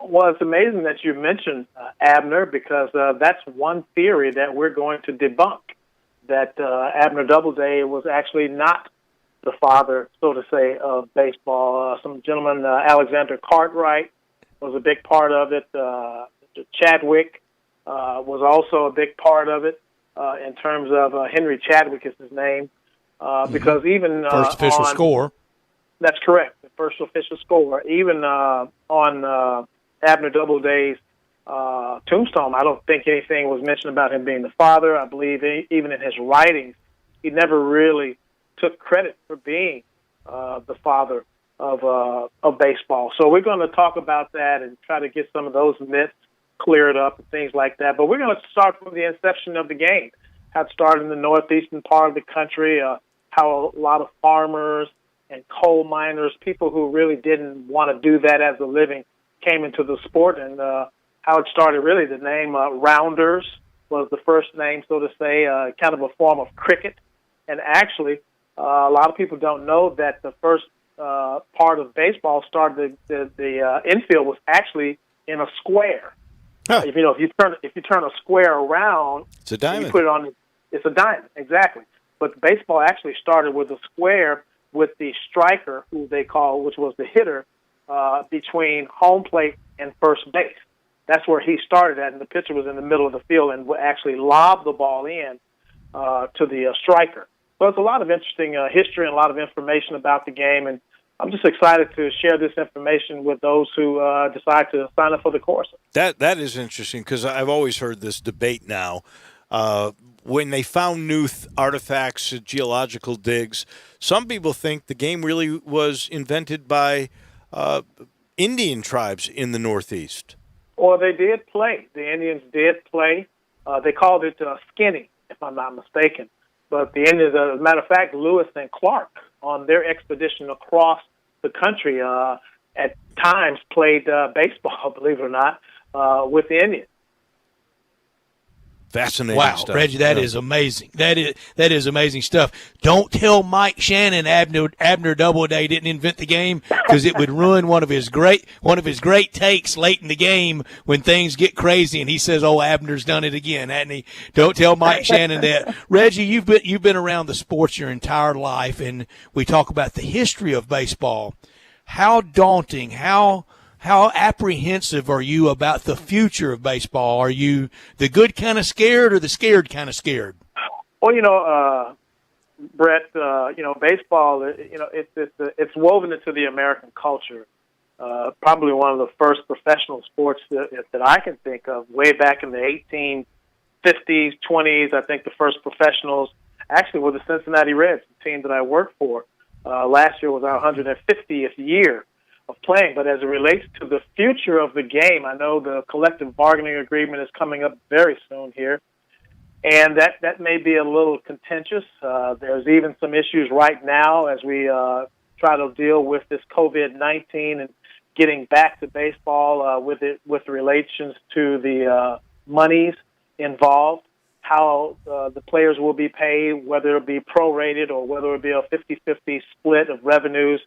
Well, it's amazing that you mentioned Abner because that's one theory that we're going to debunk, that Abner Doubleday was actually not the father, so to say, of baseball. Some gentleman, Alexander Cartwright, was a big part of it. Chadwick was also a big part of it in terms of Henry Chadwick is his name because even first official score. That's correct, the first official score. Even on Abner Doubleday's tombstone, I don't think anything was mentioned about him being the father. I believe even in his writings, he never really took credit for being the father of baseball. So we're going to talk about that and try to get some of those myths cleared up and things like that. But we're going to start from the inception of the game, how it started in the northeastern part of the country, how a lot of farmers and coal miners, people who really didn't want to do that as a living, came into the sport, and how it started really. The name Rounders was the first name, so to say, kind of a form of cricket. And actually, a lot of people don't know that the first part of baseball started, the infield was actually in a square. Huh. If you turn a square around, it's a diamond. You put it on. It's a diamond, exactly. But baseball actually started with a square with the striker, who they call, which was the hitter, between home plate and first base. That's where he started at, and the pitcher was in the middle of the field and would actually lob the ball in to the striker. So it's a lot of interesting history and a lot of information about the game, and I'm just excited to share this information with those who decide to sign up for the course. That is interesting because I've always heard this debate now. When they found new artifacts, geological digs, some people think the game really was invented by Indian tribes in the Northeast. Or they did play. The Indians did play. They called it skinning, if I'm not mistaken. But the Indians, as a matter of fact, Lewis and Clark, on their expedition across the country, at times played baseball, believe it or not, with the Indians. Fascinating wow, stuff. Reggie, that is amazing. That is amazing stuff. Don't tell Mike Shannon Abner Doubleday didn't invent the game, because it would ruin one of his great takes late in the game when things get crazy and he says, "Oh, Abner's done it again," hasn't he? Don't tell Mike Shannon that. Reggie, you've been around the sports your entire life, and we talk about the history of baseball. How daunting, how apprehensive are you about the future of baseball? Are you the good kind of scared or the scared kind of scared? Well, Brett, baseball, it's woven into the American culture. Probably one of the first professional sports that I can think of, way back in the 1850s, 20s. I think the first professionals actually were the Cincinnati Reds, the team that I worked for. Last year was our 150th year of playing. But as it relates to the future of the game, I know the collective bargaining agreement is coming up very soon here, and that may be a little contentious. There's even some issues right now as we try to deal with this COVID-19 and getting back to baseball with relations to the monies involved, how the players will be paid, whether it be prorated or whether it be a 50-50 split of revenues.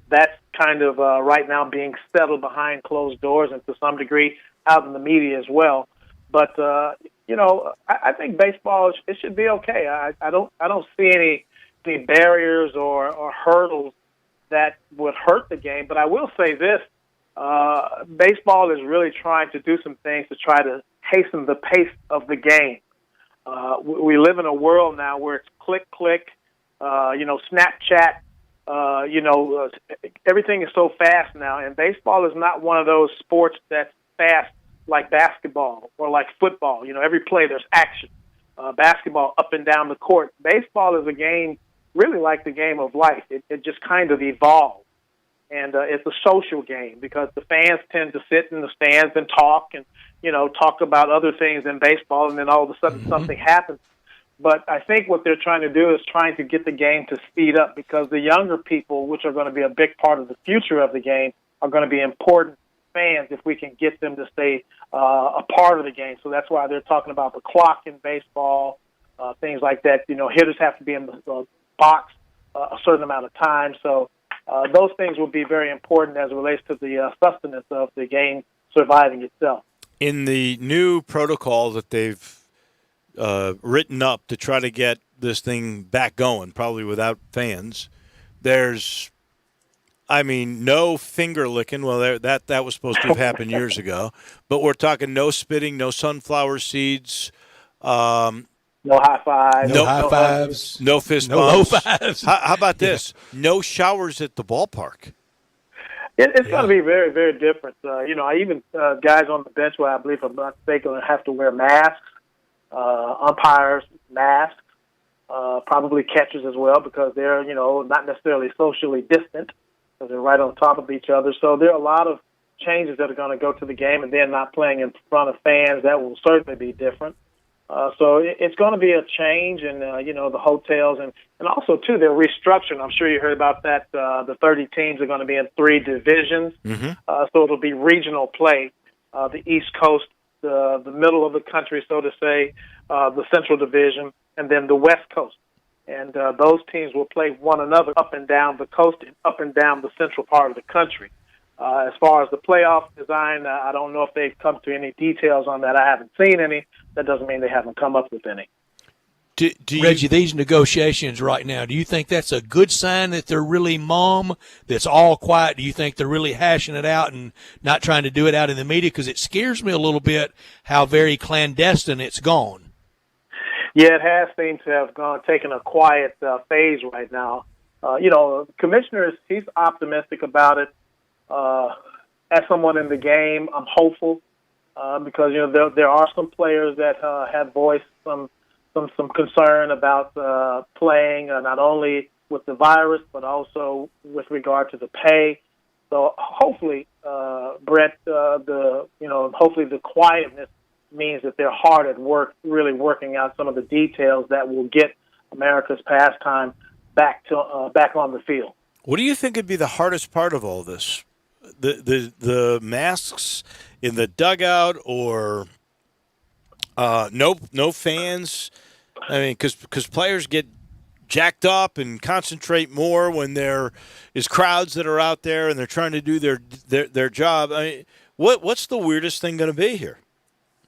That's kind of right now being settled behind closed doors and to some degree out in the media as well. But I think baseball, it should be okay. I don't see any barriers or hurdles that would hurt the game. But I will say this: baseball is really trying to do some things to try to hasten the pace of the game. We live in a world now where it's click, Snapchat. Everything is so fast now, and baseball is not one of those sports that's fast like basketball or like football. Every play there's action. Basketball up and down the court. Baseball is a game really like the game of life. It just kind of evolved, and it's a social game because the fans tend to sit in the stands and talk about other things in baseball, and then all of a sudden something happens. But I think what they're trying to do is trying to get the game to speed up, because the younger people, which are going to be a big part of the future of the game, are going to be important fans if we can get them to stay a part of the game. So that's why they're talking about the clock in baseball, things like that. Hitters have to be in the box a certain amount of time. So those things will be very important as it relates to the sustenance of the game surviving itself. In the new protocol that they've written up to try to get this thing back going, probably without fans, there's, no finger licking. Well, that was supposed to have happened years ago. But we're talking no spitting, no sunflower seeds, no high fives, no high fives, no fist bumps. Low fives. How about this? No showers at the ballpark. It's going to be very, very different. I even guys on the bench, where I believe, I'm not mistaken, have to wear masks. Umpires, masks, probably catchers as well, because they're, not necessarily socially distant, because they're right on top of each other. So there are a lot of changes that are going to go to the game, and then not playing in front of fans, that will certainly be different. So it's going to be a change in, the hotels, and also, too, they're restructuring. I'm sure you heard about that. The 30 teams are going to be in 3 divisions, so it'll be regional play. The East Coast, the middle of the country, so to say, the Central Division, and then the West Coast. And those teams will play one another up and down the coast and up and down the central part of the country. As far as the playoff design, I don't know if they've come to any details on that. I haven't seen any. That doesn't mean they haven't come up with any. Reggie, these negotiations right now, do you think that's a good sign that they're really mum, that's all quiet? Do you think they're really hashing it out and not trying to do it out in the media? Because it scares me a little bit how very clandestine it's gone. Yeah, it has seemed to have taken a quiet phase right now. Commissioner, he's optimistic about it. As someone in the game, I'm hopeful because there are some players that have voiced some concern about playing, not only with the virus but also with regard to the pay. So hopefully, Brett, hopefully the quietness means that they're hard at work, really working out some of the details that will get America's pastime back on the field. What do you think would be the hardest part of all this? The masks in the dugout, or no fans? I mean, because players get jacked up and concentrate more when there is crowds that are out there and they're trying to do their job. I mean, what's the weirdest thing going to be here?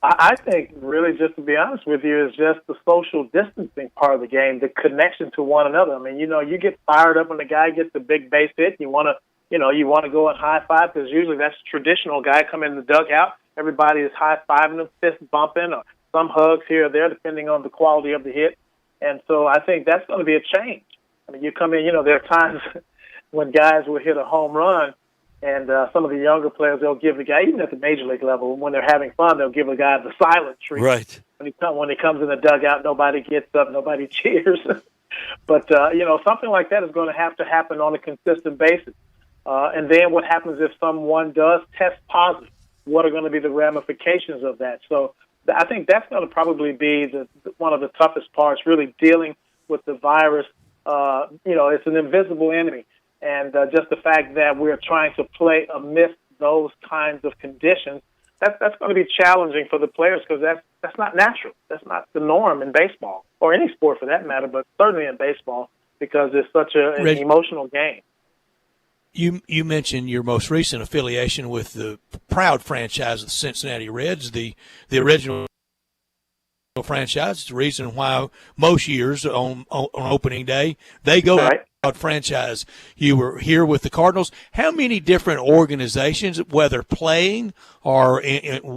I think, really, just to be honest with you, is just the social distancing part of the game, the connection to one another. I mean, you get fired up when the guy gets the big base hit. You want to go and high five, because usually that's traditional. Guy come in the dugout, everybody is high fiving them, fist bumping, or some hugs here or there, depending on the quality of the hit. And so I think that's going to be a change. I mean, you come in, there are times when guys will hit a home run, and some of the younger players, they'll give the guy, even at the major league level, when they're having fun, they'll give a guy the silent treatment. Right. When he comes in the dugout, nobody gets up, nobody cheers. But, something like that is going to have to happen on a consistent basis. And then what happens if someone does test positive? What are going to be the ramifications of that? So I think that's going to probably be one of the toughest parts, really dealing with the virus. It's an invisible enemy. And just the fact that we're trying to play amidst those kinds of conditions, that's going to be challenging for the players, because that's not natural. That's not the norm in baseball, or any sport for that matter, but certainly in baseball, because it's such an emotional game. You mentioned your most recent affiliation with the proud franchise of the Cincinnati Reds, the original franchise. It's the reason why most years on opening day they go right. Proud franchise. You were here with the Cardinals. How many different organizations, whether playing or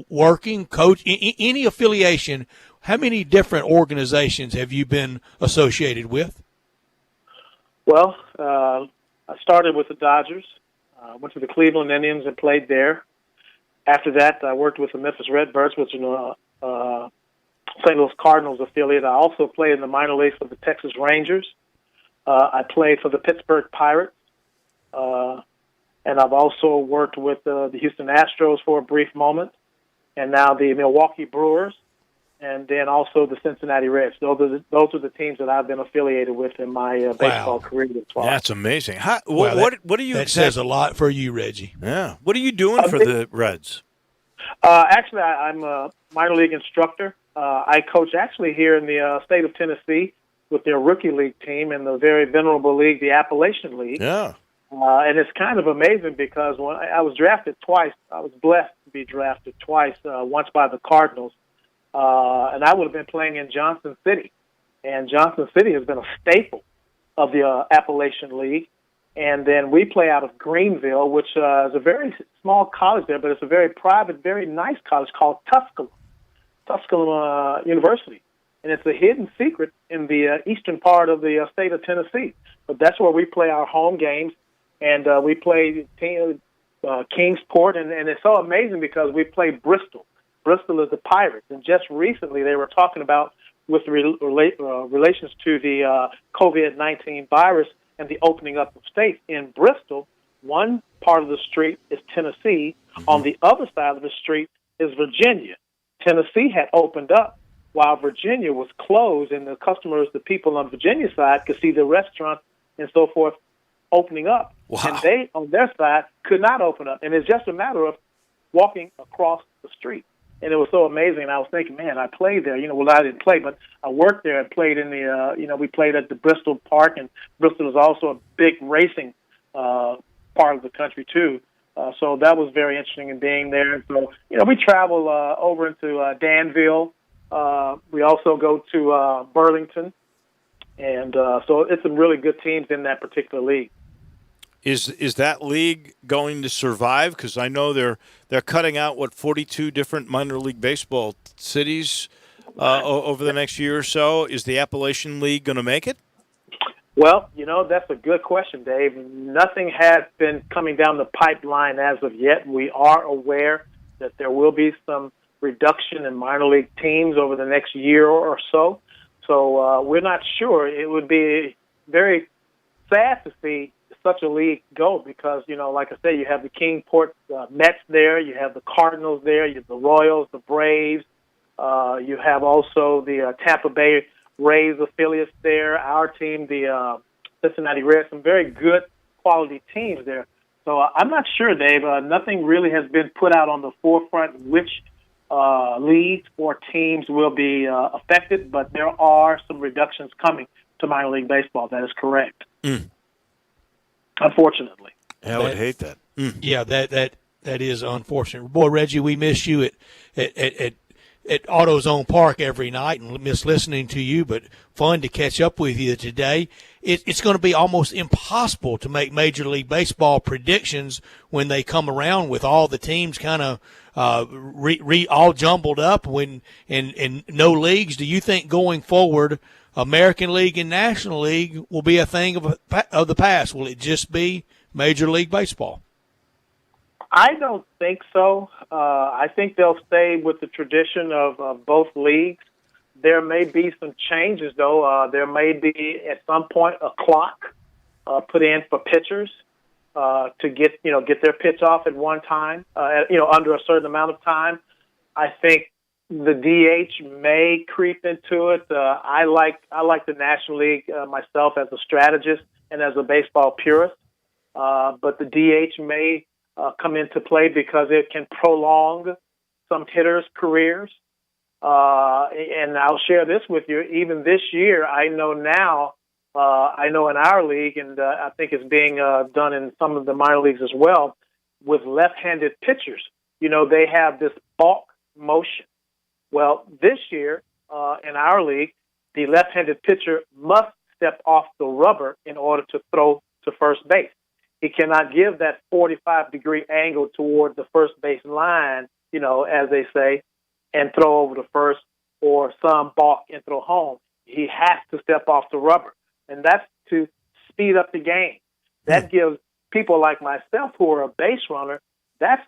working, coach, any affiliation, how many different organizations have you been associated with? Well, I started with the Dodgers, went to the Cleveland Indians and played there. After that, I worked with the Memphis Redbirds, which is a St. Louis Cardinals affiliate. I also played in the minor leagues for the Texas Rangers. I played for the Pittsburgh Pirates. And I've also worked with the Houston Astros for a brief moment, and now the Milwaukee Brewers, and then also the Cincinnati Reds. Those are the teams that I've been affiliated with in my baseball career as well. That's amazing. What do you? That says a lot for you, Reggie. Yeah. What are you doing for the Reds? Actually, I'm a minor league instructor. I coach actually here in the state of Tennessee with their rookie league team in the very venerable league, the Appalachian League. Yeah. And it's kind of amazing, because when I was drafted twice, I was blessed to be drafted twice, once by the Cardinals. And I would have been playing in Johnson City. And Johnson City has been a staple of the Appalachian League. And then we play out of Greenville, which is a very small college there, but it's a very private, very nice college called Tusculum University. And it's a hidden secret in the eastern part of the state of Tennessee. But that's where we play our home games. And we play Kingsport. And it's so amazing because we play Bristol. Bristol is the Pirates. And just recently they were talking about, with relations to the COVID-19 virus and the opening up of states. In Bristol, one part of the street is Tennessee. Mm-hmm. On the other side of the street is Virginia. Tennessee had opened up while Virginia was closed, and the customers, the people on Virginia side, could see the restaurants and so forth opening up. Wow. And they, on their side, could not open up. And it's just a matter of walking across the street. And it was so amazing. And I was thinking, man, I played there. Well, I didn't play, but I worked there and played in the, we played at the Bristol Park, and Bristol is also a big racing part of the country, too. So that was very interesting in being there. And so, we travel over into Danville. We also go to Burlington. And so it's some really good teams in that particular league. Is that league going to survive? Because I know they're cutting out 42 different minor league baseball cities over the next year or so. Is the Appalachian League going to make it? Well, that's a good question, Dave. Nothing has been coming down the pipeline as of yet. We are aware that there will be some reduction in minor league teams over the next year or so. So we're not sure. It would be very sad to see such a league go because, like I said, you have the Kingport Mets there, you have the Cardinals there, you have the Royals, the Braves, you have also the Tampa Bay Rays affiliates there, our team, the Cincinnati Reds, some very good quality teams there. So I'm not sure, Dave. Nothing really has been put out on the forefront which leagues or teams will be affected, but there are some reductions coming to minor league baseball. That is correct. Unfortunately. I would hate that. Yeah, that is unfortunate. Boy, Reggie, we miss you at AutoZone Park every night and miss listening to you, but fun to catch up with you today. It's going to be almost impossible to make Major League Baseball predictions when they come around with all the teams kind of all jumbled up and no leagues. Do you think going forward American League and National League will be a thing of the past? Will it just be Major League Baseball? I don't think so. I think they'll stay with the tradition of both leagues. There may be some changes, though. There may be, at some point, a clock put in for pitchers to get their pitch off at one time, under a certain amount of time. I think the DH may creep into it. I like the National League myself as a strategist and as a baseball purist, but the DH may come into play because it can prolong some hitters' careers. And I'll share this with you. Even this year, I know now, I know in our league, and I think it's being done in some of the minor leagues as well, with left-handed pitchers. They have this balk motion. Well, this year in our league, the left-handed pitcher must step off the rubber in order to throw to first base. He cannot give that 45-degree angle toward the first base line, as they say, and throw over to first or some balk and throw home. He has to step off the rubber, and that's to speed up the game. That gives people like myself who are a base runner, that's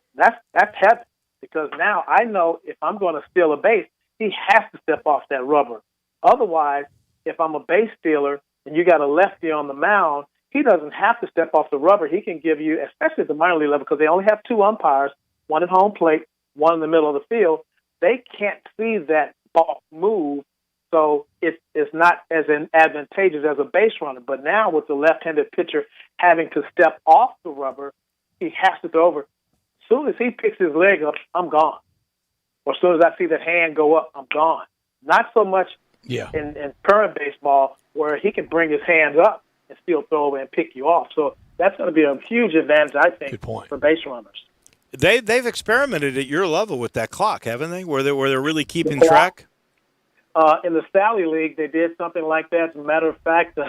heaven, because now I know if I'm going to steal a base, he has to step off that rubber. Otherwise, if I'm a base stealer and you got a lefty on the mound, he doesn't have to step off the rubber. He can give you, especially at the minor league level, because they only have two umpires, one at home plate, one in the middle of the field. They can't see that ball move, so it's not as advantageous as a base runner. But now with the left-handed pitcher having to step off the rubber, he has to throw over. As soon as he picks his leg up, I'm gone. Or as soon as I see that hand go up, I'm gone. Not so much in current baseball where he can bring his hands up and still throw over and pick you off. So that's going to be a huge advantage, I think, for base runners. They've experimented at your level with that clock, haven't they? Where they're really keeping track? In the Sally League, they did something like that. As a matter of fact,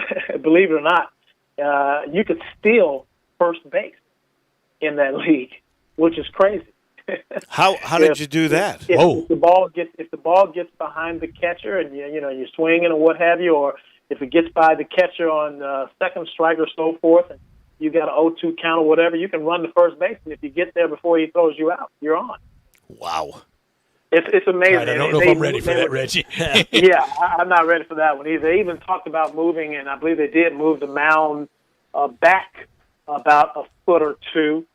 believe it or not, you could steal first base in that league, which is crazy. How did you do that? If the ball gets behind the catcher and you're swinging or what have you, or if it gets by the catcher on second strike or so forth, and you got an 0-2 count or whatever, you can run to first base, and if you get there before he throws you out, you're on. Wow. It's amazing. Right, I don't know if I'm ready for that, Reggie. Yeah, I'm not ready for that one either. They even talked about moving, and I believe they did move the mound back about a foot or two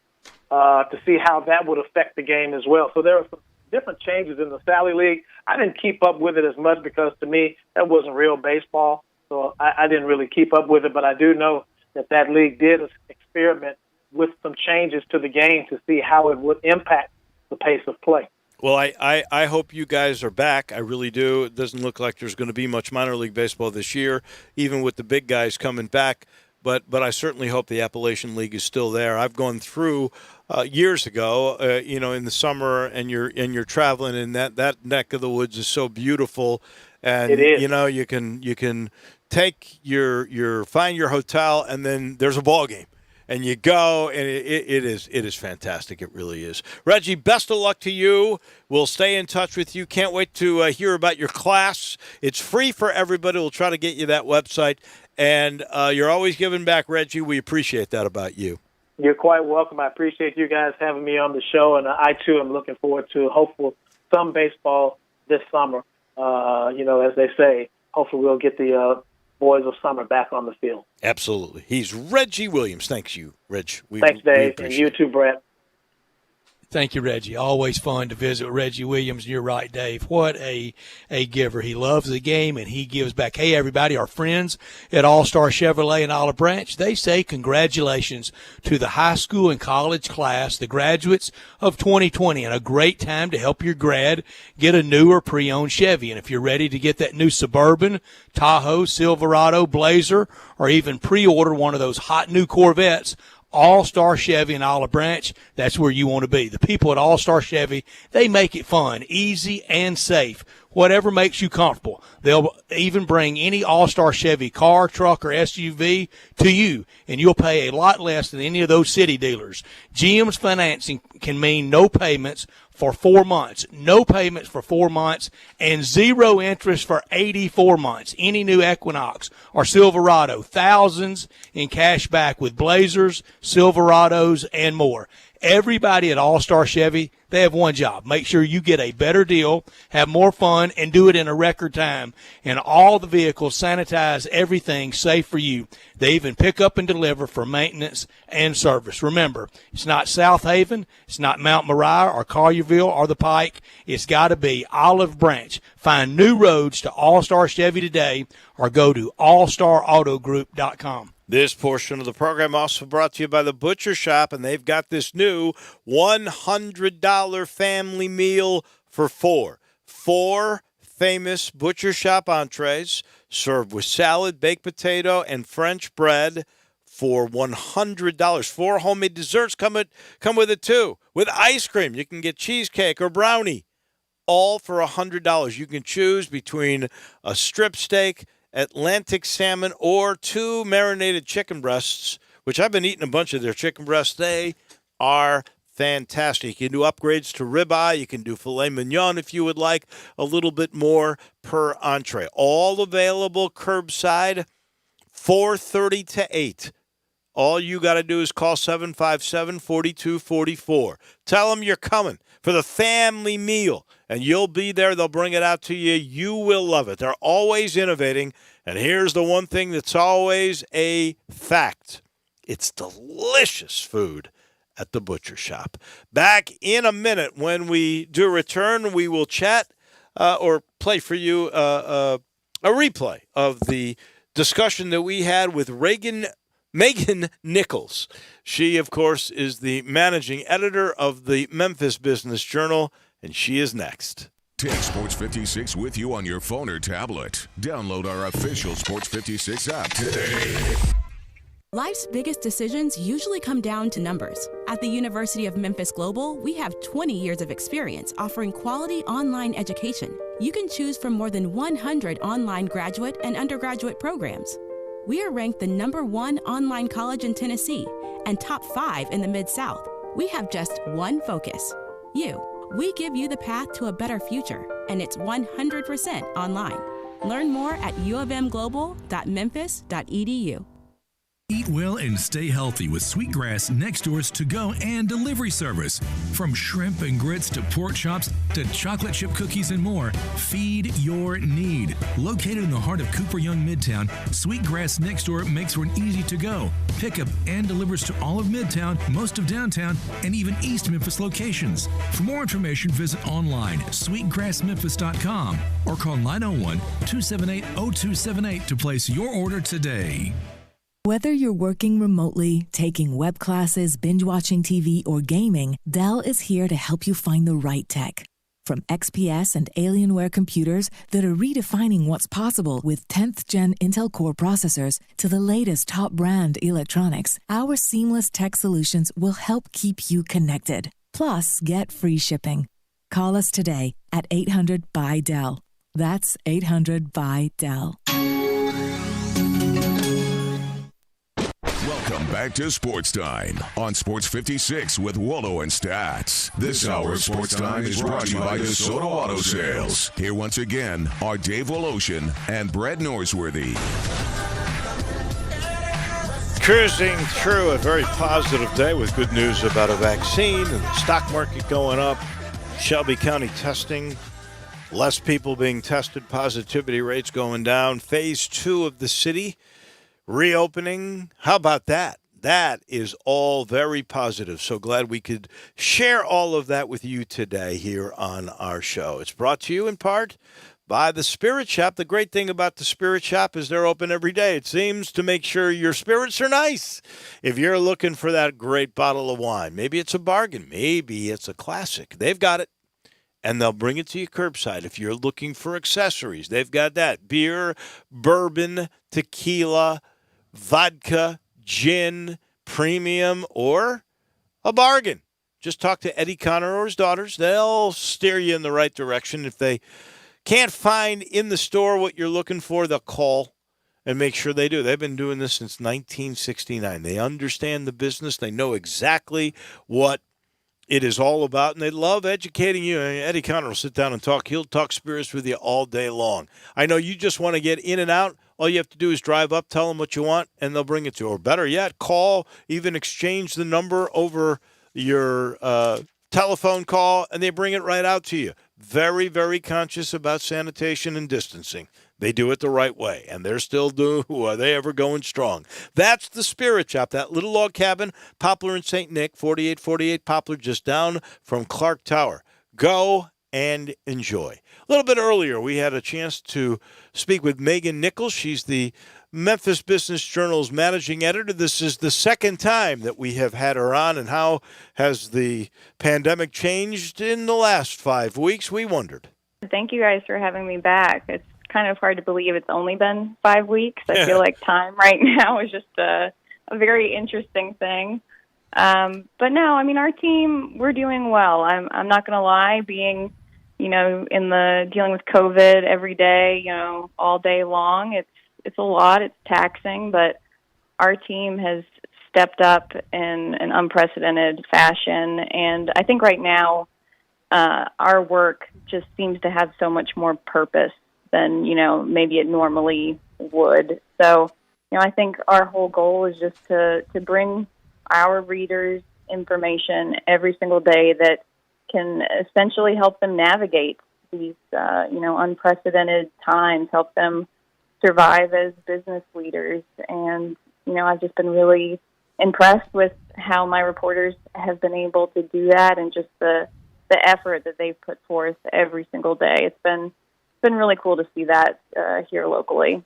to see how that would affect the game as well. So there are some different changes in the Sally League. I didn't keep up with it as much because, to me, that wasn't real baseball, so I didn't really keep up with it, but I do know that league did experiment with some changes to the game to see how it would impact the pace of play. Well, I hope you guys are back. I really do. It doesn't look like there's going to be much minor league baseball this year, even with the big guys coming back. But I certainly hope the Appalachian League is still there. I've gone through years ago, in the summer, and you're traveling, and that neck of the woods is so beautiful. And it is. You can take find your hotel, and then there's a ball game. And you go, and it is fantastic. It really is. Reggie, best of luck to you. We'll stay in touch with you. Can't wait to hear about your class. It's free for everybody. We'll try to get you that website. and you're always giving back, Reggie. We appreciate that about you. You're quite welcome. I appreciate you guys having me on the show, and I, too, am looking forward to hopeful some baseball this summer. As they say, hopefully we'll get the boys of summer back on the field. Absolutely. He's Reggie Williams. Thanks you, Reg. Thanks, Dave, and you too, Brett. Thank you, Reggie. Always fun to visit with Reggie Williams. You're right, Dave. What a giver. He loves the game, and he gives back. Hey, everybody, our friends at All-Star Chevrolet in Olive Branch, they say congratulations to the high school and college class, the graduates of 2020, and a great time to help your grad get a new or pre-owned Chevy. And if you're ready to get that new Suburban, Tahoe, Silverado, Blazer, or even pre-order one of those hot new Corvettes, All-Star Chevy in Olive Branch, that's where you want to be. The people at All-Star Chevy, they make it fun, easy, and safe. Whatever makes you comfortable. They'll even bring any All-Star Chevy car, truck, or SUV to you, and you'll pay a lot less than any of those city dealers. GM's financing can mean no payments for 4 months, no payments for 4 months, and 0 interest for 84 months. Any new Equinox or Silverado, thousands in cash back with Blazers, Silverados, and more. Everybody at All-Star Chevy, they have one job. Make sure you get a better deal, have more fun, and do it in a record time. And all the vehicles sanitize everything safe for you. They even pick up and deliver for maintenance and service. Remember, it's not South Haven, it's not Mount Moriah or Collierville or the Pike. It's got to be Olive Branch. Find new roads to All-Star Chevy today or go to allstarautogroup.com. This portion of the program also brought to you by the Butcher Shop, and they've got this new $100 family meal for four. 4 famous Butcher Shop entrees served with salad, baked potato, and French bread for $100. 4 homemade desserts come with it, too. With ice cream, you can get cheesecake or brownie, all for $100. You can choose between a strip steak, Atlantic salmon, or 2 marinated chicken breasts, which I've been eating a bunch of their chicken breasts. They are fantastic. You can do upgrades to ribeye. You can do filet mignon if you would like a little bit more per entree. All available curbside, 4:30 to 8. All you got to do is call 757-4244. Tell them you're coming for the family meal, and you'll be there. They'll bring it out to you. You will love it. They're always innovating, and here's the one thing that's always a fact. It's delicious food at the Butcher Shop. Back in a minute. When we do return, we will chat or play for you a replay of the discussion that we had with Megan Nichols. She, of course, is the managing editor of the Memphis Business Journal, and she is next. Take Sports 56 with you on your phone or tablet. Download our official Sports 56 app today. Life's biggest decisions usually come down to numbers. At the University of Memphis Global, we have 20 years of experience offering quality online education. You can choose from more than 100 online graduate and undergraduate programs. We are ranked the #1 online college in Tennessee and top 5 in the Mid-South. We have just one focus, you. We give you the path to a better future, and it's 100% online. Learn more at uofmglobal.memphis.edu. Eat well and stay healthy with Sweetgrass Next Door's to-go and delivery service. From shrimp and grits to pork chops to chocolate chip cookies and more, feed your need. Located in the heart of Cooper Young Midtown, Sweetgrass Next Door makes for an easy to-go, pickup, and delivers to all of Midtown, most of downtown, and even East Memphis locations. For more information, visit online sweetgrassmemphis.com or call 901-278-0278 to place your order today. Whether you're working remotely, taking web classes, binge-watching TV, or gaming, Dell is here to help you find the right tech. From XPS and Alienware computers that are redefining what's possible with 10th-gen Intel Core processors to the latest top-brand electronics, our seamless tech solutions will help keep you connected. Plus, get free shipping. Call us today at 800-BY-DELL. That's 800-BY-DELL. Welcome back to Sports Time on Sports 56 with Wolo and Stats. This hour of Sports Time is brought to you by DeSoto Auto Sales. Here once again are Dave Woloshin and Brett Norsworthy. Cruising through a very positive day with good news about a vaccine and the stock market going up. Shelby County testing, less people being tested, positivity rates going down. Phase 2 of the city reopening. How about that? That is all very positive. So glad we could share all of that with you today here on our show. It's brought to you in part by the Spirit Shop. The great thing about the Spirit Shop is they're open every day, it seems, to make sure your spirits are nice. If you're looking for that great bottle of wine, maybe it's a bargain, maybe it's a classic, they've got it, and they'll bring it to you curbside. If you're looking for accessories, they've got that. Beer, bourbon, tequila, vodka, gin, premium, or a bargain. Just talk to Eddie Connor or his daughters. They'll steer you in the right direction. If they can't find in the store what you're looking for, they'll call and make sure they do. They've been doing this since 1969. They understand the business. They know exactly what it is all about, and they love educating you. Eddie Connor will sit down and talk. He'll talk spirits with you all day long. I know you just want to get in and out. All you have to do is drive up, tell them what you want, and they'll bring it to you. Or better yet, call, even exchange the number over your telephone call, and they bring it right out to you. Very, very conscious about sanitation and distancing. They do it the right way, and they're still doing. Are they ever going strong? That's the Spirit Shop, that little log cabin, Poplar and St. Nick, 4848 Poplar, just down from Clark Tower. Go and enjoy. A little bit earlier, we had a chance to speak with Megan Nichols. She's the Memphis Business Journal's managing editor. This is the second time that we have had her on, and how has the pandemic changed in the last 5 weeks, we wondered. Thank you guys for having me back. It's kind of hard to believe it's only been 5 weeks. I feel like time right now is just a very interesting thing. But no, I mean, our team, we're doing well. I'm not going to lie, being, dealing with COVID every day, all day long, it's a lot, it's taxing, but our team has stepped up in an unprecedented fashion. And I think right now, our work just seems to have so much more purpose than, maybe it normally would. So, I think our whole goal is just to bring our readers information every single day that can essentially help them navigate these, unprecedented times, help them survive as business leaders. And, I've just been really impressed with how my reporters have been able to do that, and just the effort that they've put forth every single day. It's been really cool to see that here locally.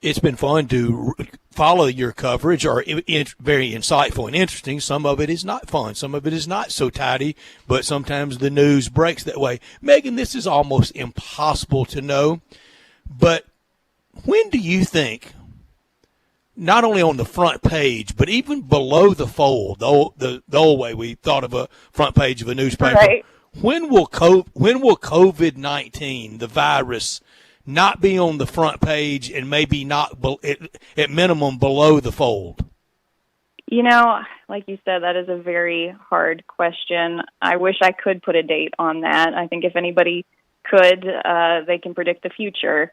It's been fun to follow your coverage, or very insightful and interesting. Some of it is not fun. Some of it is not so tidy, but sometimes the news breaks that way. Megan, this is almost impossible to know, but when do you think, not only on the front page, but even below the fold, the old way we thought of a front page of a newspaper, right, when will COVID-19, the virus, not be on the front page and maybe not at minimum below the fold? Like you said, that is a very hard question. I wish I could put a date on that. I think if anybody could, they can predict the future.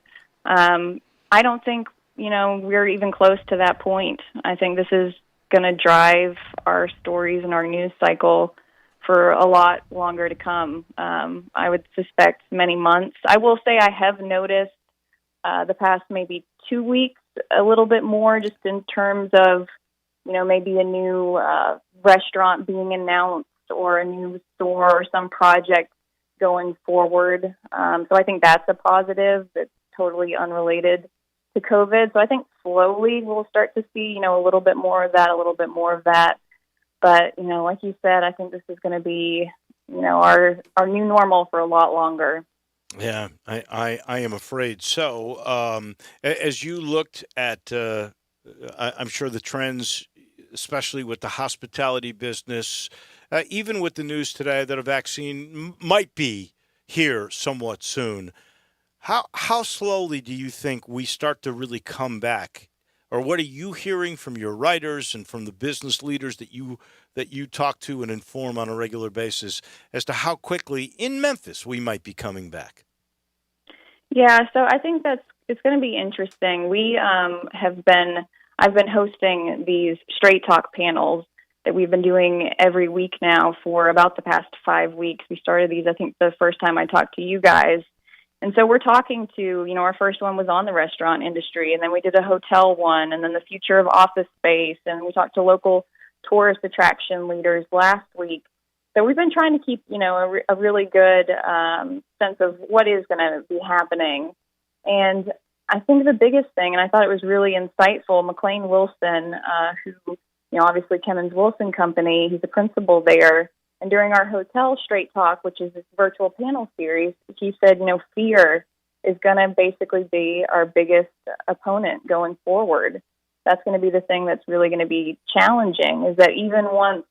I don't think, we're even close to that point. I think this is going to drive our stories and our news cycle for a lot longer to come. I would suspect many months. I will say I have noticed the past maybe 2 weeks a little bit more, just in terms of, maybe a new restaurant being announced, or a new store, or some project going forward. So I think that's a positive that's totally unrelated to COVID. So I think slowly we'll start to see, a little bit more of that, a little bit more of that. But, like you said, I think this is going to be, our new normal for a lot longer. Yeah, I am afraid so. As you looked at, I'm sure the trends, especially with the hospitality business, even with the news today that a vaccine might be here somewhat soon, how slowly do you think we start to really come back? Or what are you hearing from your writers and from the business leaders that you talk to and inform on a regular basis as to how quickly in Memphis we might be coming back? Yeah, so I think it's going to be interesting. We have been I've been hosting these Straight Talk panels that we've been doing every week now for about the past 5 weeks. We started these, I think, the first time I talked to you guys. And so we're talking to, our first one was on the restaurant industry, and then we did a hotel one, and then the future of office space, and we talked to local tourist attraction leaders last week. So we've been trying to keep, a really good sense of what is going to be happening. And I think the biggest thing, and I thought it was really insightful, McLean Wilson, who, obviously Kemmons Wilson Company, he's the principal there. And during our hotel Straight Talk, which is this virtual panel series, he said, fear is going to basically be our biggest opponent going forward. That's going to be the thing that's really going to be challenging, is that even once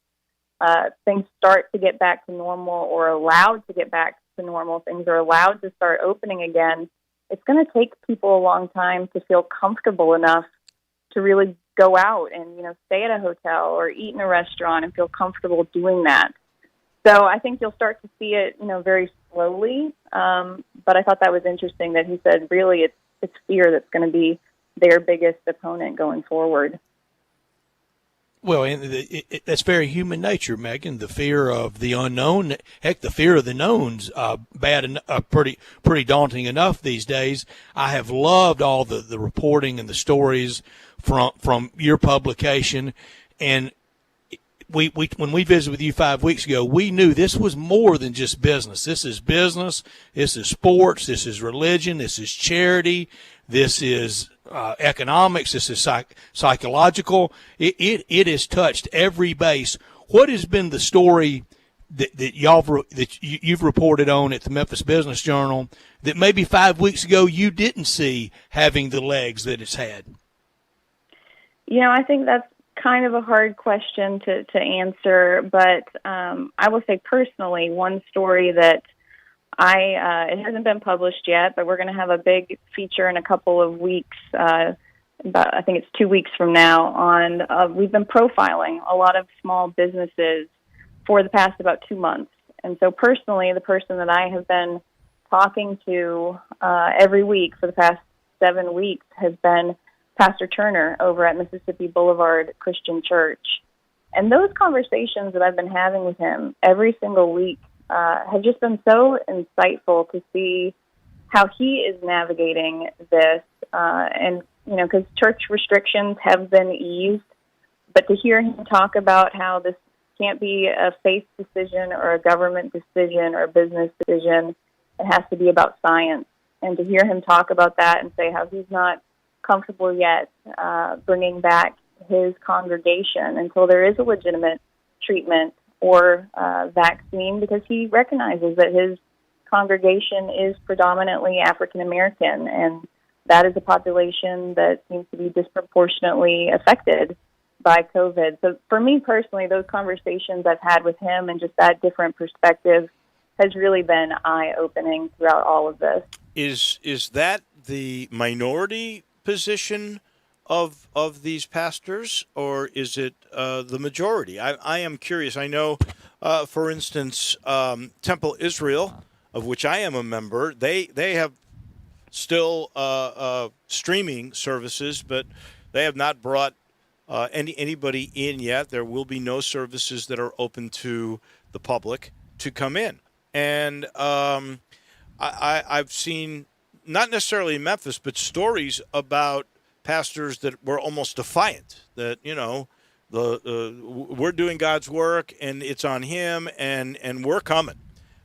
things start to get back to normal or allowed to get back to normal, things are allowed to start opening again, it's going to take people a long time to feel comfortable enough to really go out and, stay at a hotel or eat in a restaurant and feel comfortable doing that. So I think you'll start to see it, very slowly. But I thought that was interesting that he said, really, it's fear that's going to be their biggest opponent going forward. Well, and that's very human nature, Megan. The fear of the unknown, heck, the fear of the known's bad and pretty daunting enough these days. I have loved all the reporting and the stories from your publication, and we when we visited with you 5 weeks ago, we knew this was more than just business. This is business. This is sports. This is religion. This is charity. This is economics. This is psychological. It has touched every base. What has been the story that you've reported on at the Memphis Business Journal that maybe 5 weeks ago you didn't see having the legs that it's had? I think that's kind of a hard question to answer, but I will say personally, one story that it hasn't been published yet, but we're going to have a big feature in a couple of weeks, I think it's 2 weeks from now, on we've been profiling a lot of small businesses for the past about 2 months. And so personally, the person that I have been talking to every week for the past 7 weeks has been Pastor Turner over at Mississippi Boulevard Christian Church. And those conversations that I've been having with him every single week have just been so insightful to see how he is navigating this. And, because church restrictions have been eased, but to hear him talk about how this can't be a faith decision or a government decision or a business decision, it has to be about science. And to hear him talk about that and say how he's not comfortable yet bringing back his congregation until there is a legitimate treatment or vaccine, because he recognizes that his congregation is predominantly African American, and that is a population that seems to be disproportionately affected by COVID. So for me personally, those conversations I've had with him and just that different perspective has really been eye-opening throughout all of this. Is that the minority position of these pastors, or is it the majority? I am curious. I know, for instance, Temple Israel, of which I am a member, they have still streaming services, but they have not brought anybody in yet. There will be no services that are open to the public to come in. And I've seen, not necessarily in Memphis, but stories about pastors that were almost defiant, that, we're doing God's work and it's on him and we're coming.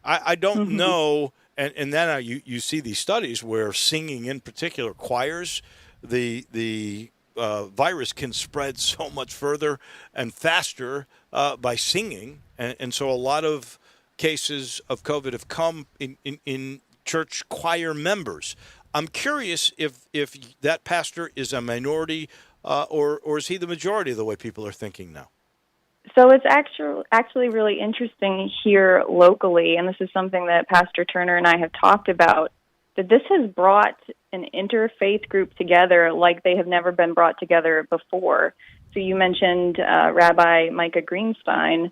I don't know. And then you see these studies where singing, in particular choirs, the virus can spread so much further and faster by singing. And so a lot of cases of COVID have come in church choir members. I'm curious if that pastor is a minority or is he the majority of the way people are thinking now? So it's actually really interesting here locally, and this is something that Pastor Turner and I have talked about, that this has brought an interfaith group together like they have never been brought together before. So you mentioned Rabbi Micah Greenstein.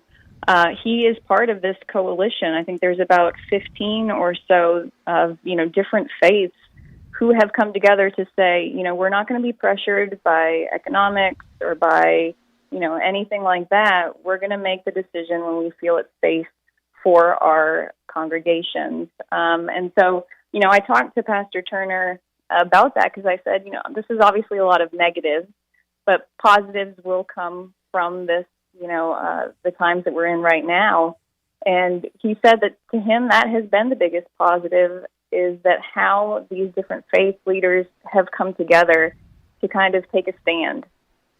He is part of this coalition. I think there's about 15 or so of different faiths who have come together to say, we're not going to be pressured by economics or by, anything like that. We're going to make the decision when we feel it's safe for our congregations. And so, I talked to Pastor Turner about that because I said, this is obviously a lot of negatives, but positives will come from this, the times that we're in right now. And he said that to him, that has been the biggest positive, is that how these different faith leaders have come together to kind of take a stand.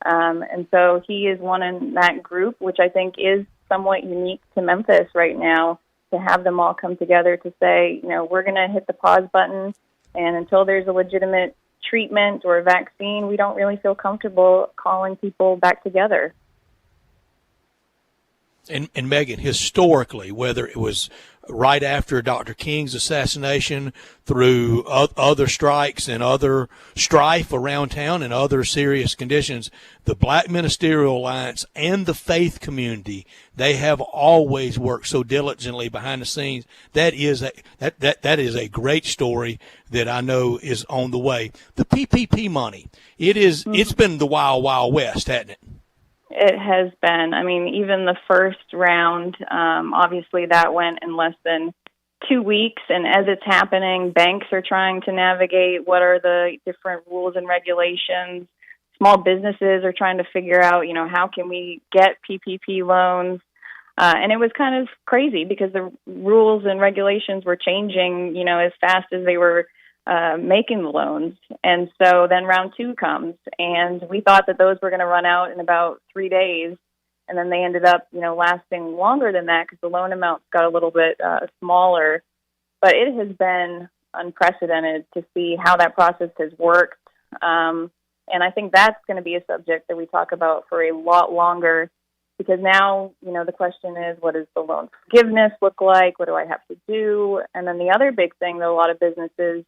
And so he is one in that group, which I think is somewhat unique to Memphis right now, to have them all come together to say, we're going to hit the pause button, and until there's a legitimate treatment or a vaccine, we don't really feel comfortable calling people back together. And Megan, historically, whether it was right after Dr. King's assassination, through other strikes and other strife around town and other serious conditions, the Black Ministerial Alliance and the faith community, they have always worked so diligently behind the scenes. That is a great story that I know is on the way. The PPP money, it's been the wild, wild west, hasn't it? It has been. I mean, even the first round, obviously that went in less than 2 weeks. And as it's happening, banks are trying to navigate what are the different rules and regulations. Small businesses are trying to figure out, how can we get PPP loans? And it was kind of crazy because the rules and regulations were changing, as fast as they were making the loans. And so then round 2 comes, and we thought that those were going to run out in about 3 days. And then they ended up, lasting longer than that because the loan amounts got a little bit smaller. But it has been unprecedented to see how that process has worked. And I think that's going to be a subject that we talk about for a lot longer, because now, the question is, what does the loan forgiveness look like? What do I have to do? And then the other big thing that a lot of businesses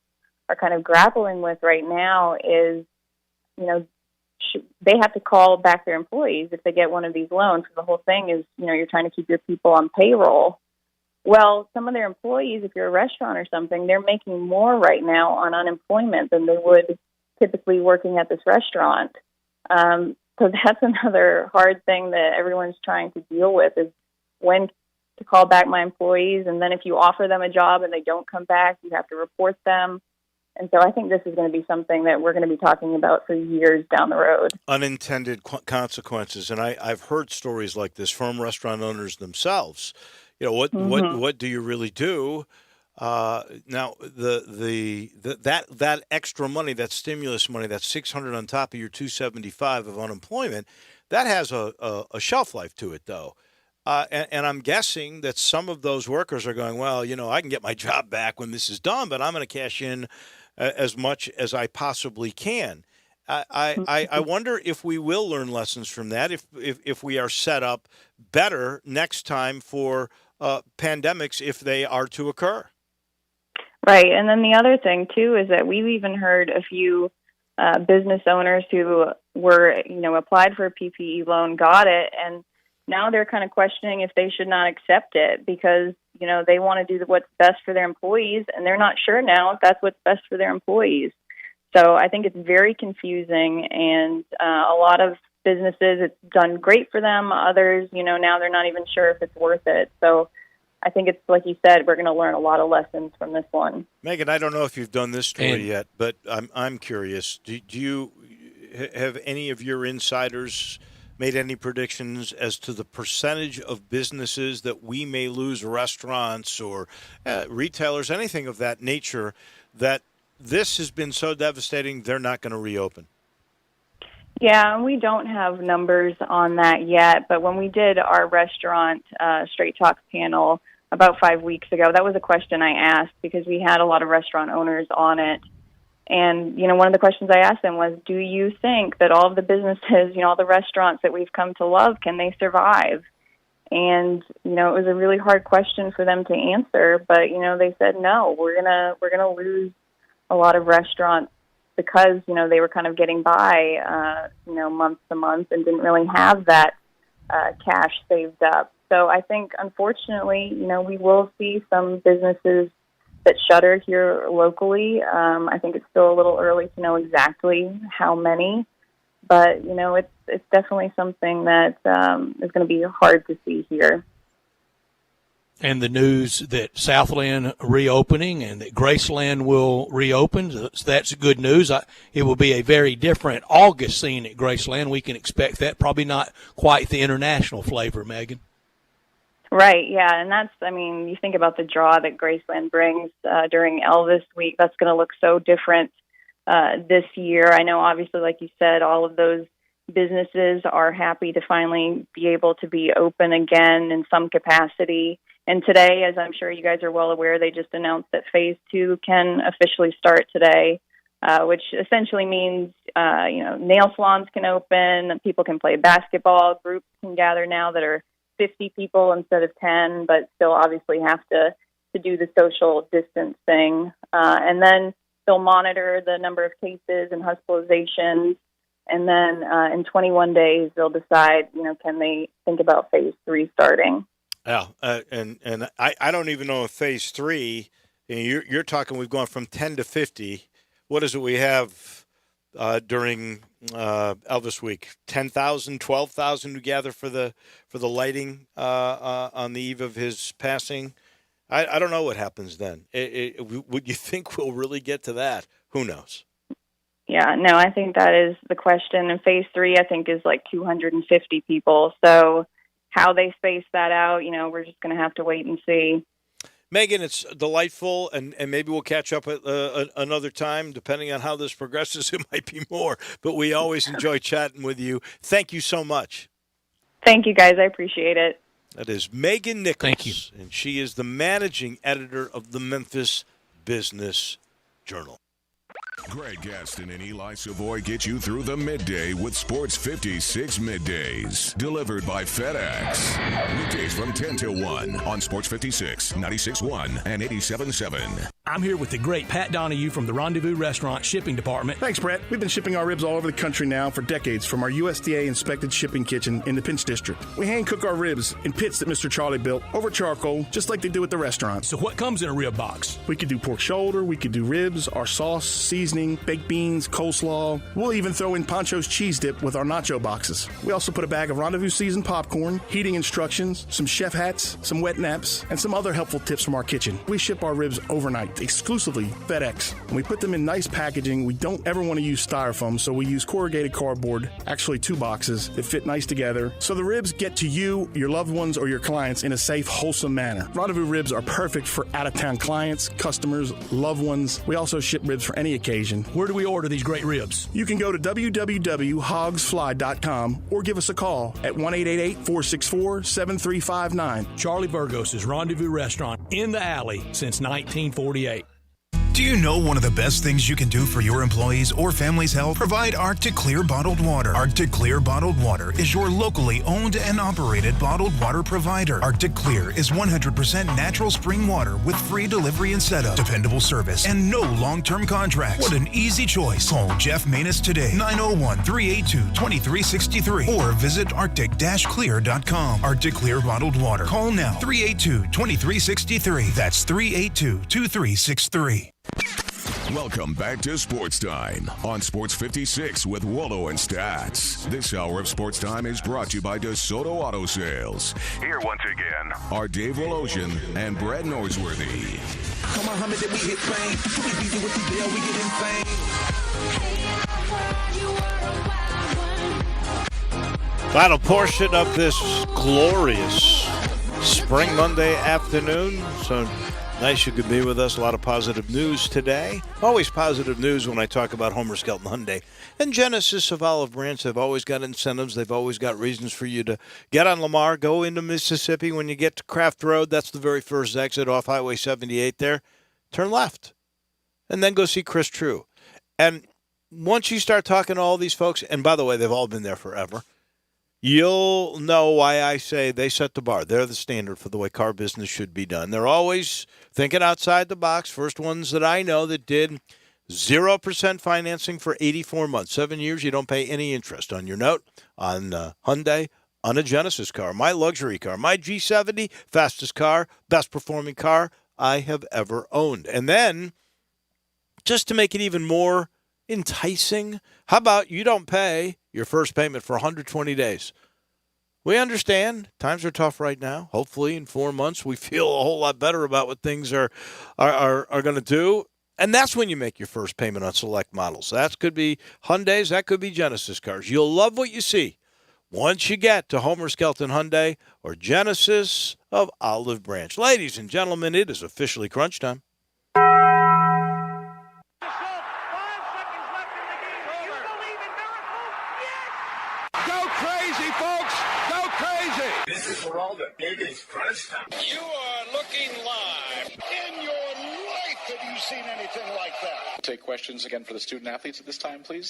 are kind of grappling with right now is, they have to call back their employees if they get one of these loans. So the whole thing is, you're trying to keep your people on payroll. Well, some of their employees, if you're a restaurant or something, they're making more right now on unemployment than they would typically working at this restaurant. So that's another hard thing that everyone's trying to deal with, is when to call back my employees. And then if you offer them a job and they don't come back, you have to report them. And so I think this is going to be something that we're going to be talking about for years down the road. Unintended consequences. And I've heard stories like this from restaurant owners themselves. What do you really do? Now, that extra money, that stimulus money, that $600 on top of your $275 of unemployment, that has a shelf life to it, though. And I'm guessing that some of those workers are going, well, I can get my job back when this is done, but I'm going to cash in as much as I possibly can. I wonder if we will learn lessons from that, if we are set up better next time for pandemics if they are to occur. Right. And then the other thing, too, is that we've even heard a few business owners who were, applied for a PPE loan, got it, and now they're kind of questioning if they should not accept it because, they want to do what's best for their employees, and they're not sure now if that's what's best for their employees. So I think it's very confusing, and a lot of businesses, it's done great for them. Others, now they're not even sure if it's worth it. So I think it's, like you said, we're going to learn a lot of lessons from this one. Megan, I don't know if you've done this story yet, but I'm curious. Do you have any of your insiders made any predictions as to the percentage of businesses that we may lose, restaurants or retailers, anything of that nature, that this has been so devastating they're not going to reopen? Yeah, we don't have numbers on that yet, but when we did our restaurant Straight Talks panel about 5 weeks ago, that was a question I asked because we had a lot of restaurant owners on it. And, one of the questions I asked them was, do you think that all of the businesses, all the restaurants that we've come to love, can they survive? And, it was a really hard question for them to answer, but, they said, no, we're going to lose a lot of restaurants because, they were kind of getting by, month to month and didn't really have that cash saved up. So I think, unfortunately, we will see some businesses that shutter here locally. I think it's still a little early to know exactly how many, but it's definitely something that is going to be hard to see here. And the news that Southland reopening and that Graceland will reopen, so that's good news. It will be a very different August scene at Graceland. We can expect that. Probably not quite the international flavor, Megan. Right, yeah, and you think about the draw that Graceland brings during Elvis Week. That's going to look so different this year. I know, obviously, like you said, all of those businesses are happy to finally be able to be open again in some capacity. And today, as I'm sure you guys are well aware, they just announced that Phase 2 can officially start today, which essentially means, nail salons can open, people can play basketball, groups can gather now that are 50 people instead of 10, but still obviously have to do the social distance thing. And then they'll monitor the number of cases and hospitalizations. And then in 21 days, they'll decide, can they think about Phase 3 starting? Yeah, and I don't even know if Phase 3, you're talking we've gone from 10 to 50. What is it we have during Elvis Week? 10,000, 12,000 who gather for the lighting on the eve of his passing? I don't know what happens then. Would you think we'll really get to that? Who knows? Yeah, no, I think that is the question. And Phase 3, I think, is like 250 people. So how they space that out, we're just going to have to wait and see. Megan, it's delightful, and maybe we'll catch up at another time. Depending on how this progresses, it might be more. But we always enjoy chatting with you. Thank you so much. Thank you, guys. I appreciate it. That is Megan Nichols. Thank you. And she is the managing editor of the Memphis Business Journal. Greg Gaston and Eli Savoy get you through the midday with Sports 56 Middays. Delivered by FedEx. Weekdays from 10 till 1 on Sports 56, 96.1 and 87.7. I'm here with the great Pat Donahue from the Rendezvous Restaurant Shipping Department. Thanks, Brett. We've been shipping our ribs all over the country now for decades from our USDA-inspected shipping kitchen in the Pinch District. We hand-cook our ribs in pits that Mr. Charlie built over charcoal, just like they do at the restaurant. So what comes in a rib box? We could do pork shoulder, we could do ribs, our sauce, seasoning, baked beans, coleslaw. We'll even throw in Pancho's cheese dip with our nacho boxes. We also put a bag of Rendezvous seasoned popcorn, heating instructions, some chef hats, some wet naps, and some other helpful tips from our kitchen. We ship our ribs overnight, exclusively FedEx. And we put them in nice packaging. We don't ever want to use styrofoam, so we use corrugated cardboard, actually 2 boxes that fit nice together, so the ribs get to you, your loved ones, or your clients in a safe, wholesome manner. Rendezvous ribs are perfect for out-of-town clients, customers, loved ones. We also ship ribs for any occasion. Where do we order these great ribs? You can go to www.hogsfly.com or give us a call at 1-888-464-7359. Charlie Burgos' Rendezvous Restaurant in the alley since 1948. Do you know one of the best things you can do for your employees or family's health? Provide Arctic Clear bottled water. Arctic Clear bottled water is your locally owned and operated bottled water provider. Arctic Clear is 100% natural spring water with free delivery and setup, dependable service, and no long-term contracts. What an easy choice. Call Jeff Manus today, 901-382-2363, or visit arctic-clear.com. Arctic Clear bottled water. Call now, 382-2363. That's 382-2363. Welcome back to Sports Time on Sports 56 with Wolo and Stats. This hour of Sports Time is brought to you by DeSoto Auto Sales. Here once again are Dave Wolosian and Brad Norsworthy. Come on, Muhammad, we hit fame. We busy with the deal, we get insane. Final portion of this glorious spring Monday afternoon. So nice you could be with us. A lot of positive news today. Always positive news when I talk about Homer Skelton Hyundai. And Genesis of Olive Branch, they've always got incentives. They've always got reasons for you to get on Lamar, go into Mississippi. When you get to Craft Road, that's the very first exit off Highway 78 there. Turn left. And then go see Chris True. And once you start talking to all these folks, and by the way, they've all been there forever, you'll know why I say they set the bar. They're the standard for the way car business should be done. They're always thinking outside the box. First ones that I know that did 0% financing for 84 months. 7 years, you don't pay any interest on your note, on Hyundai, on a Genesis car, my luxury car, my G70, fastest car, best performing car I have ever owned. And then, just to make it even more enticing, how about you don't pay your first payment for 120 days? We understand times are tough right now. Hopefully in 4 months we feel a whole lot better about what things are going to do. And that's when you make your first payment on select models. That could be Hyundais, that could be Genesis cars. You'll love what you see once you get to Homer Skelton Hyundai or Genesis of Olive Branch. Ladies and gentlemen, it is officially crunch time. Go crazy, folks! Go crazy! This is for all the biggest crunch time. You are looking live. In your life have you seen anything like that? Take questions again for the student athletes at this time, please.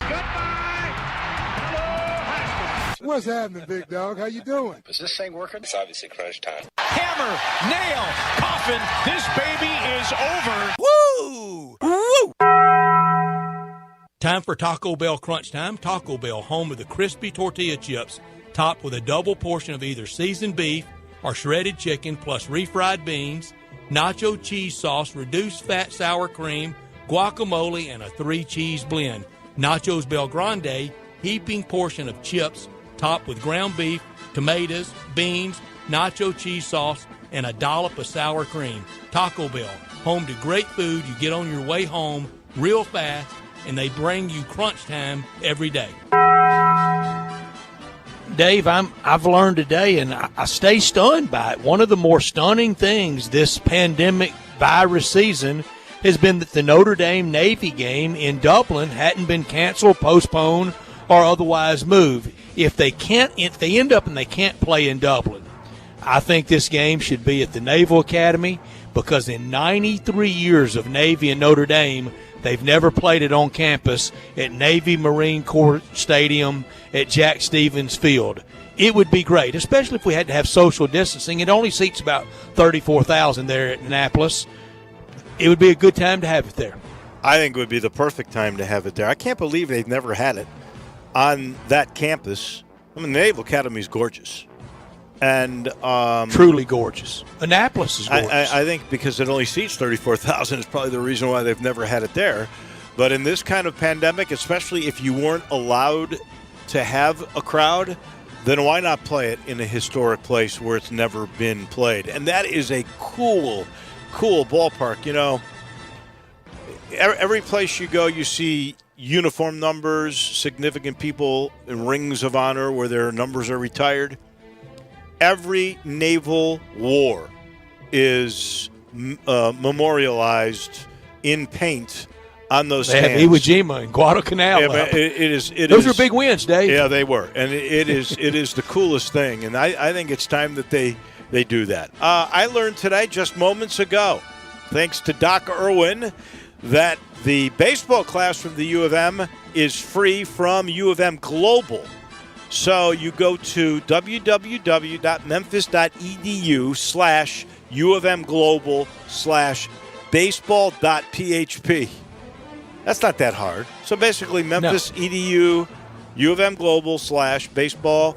What's happening, big dog? How you doing? Is this thing working? It's obviously crunch time. Hammer, nail, coffin. This baby is over. Woo! Woo! Time for Taco Bell Crunch Time. Taco Bell, home of the crispy tortilla chips, topped with a double portion of either seasoned beef or shredded chicken, plus refried beans, nacho cheese sauce, reduced fat sour cream, guacamole, and a 3-cheese blend. Nachos Bel Grande, heaping portion of chips, topped with ground beef, tomatoes, beans, nacho cheese sauce, and a dollop of sour cream. Taco Bell, home to great food you get on your way home real fast, and they bring you crunch time every day. Dave, I've learned today, and I stay stunned by it. One of the more stunning things this pandemic virus season has been that the Notre Dame Navy game in Dublin hadn't been canceled, postponed, or otherwise moved. If they end up and they can't play in Dublin, I think this game should be at the Naval Academy, because in 93 years of Navy and Notre Dame, they've never played it on campus at Navy Marine Corps Stadium at Jack Stevens Field. It would be great, especially if we had to have social distancing. It only seats about 34,000 there at Annapolis. It would be a good time to have it there. I think it would be the perfect time to have it there. I can't believe they've never had it on that campus. I mean, the Naval Academy is gorgeous. And truly gorgeous. Annapolis is gorgeous. I think because it only seats 34,000 is probably the reason why they've never had it there. But in this kind of pandemic, especially if you weren't allowed to have a crowd, then why not play it in a historic place where it's never been played? And that is a cool ballpark. You know, every place you go, you see uniform numbers, significant people in rings of honor where their numbers are retired. Every naval war is memorialized in paint on those stands. They have Iwo Jima and Guadalcanal. Yeah, those are big wins, Dave. Yeah, they were, and it is the coolest thing. And I think it's time that they do that. I learned today, just moments ago, thanks to Doc Irwin, that the baseball class from the U of M is free from U of M Global. So you go to www.memphis.edu/U of M Global/baseball.php. That's not that hard. So basically, Memphis edu U of M Global /baseball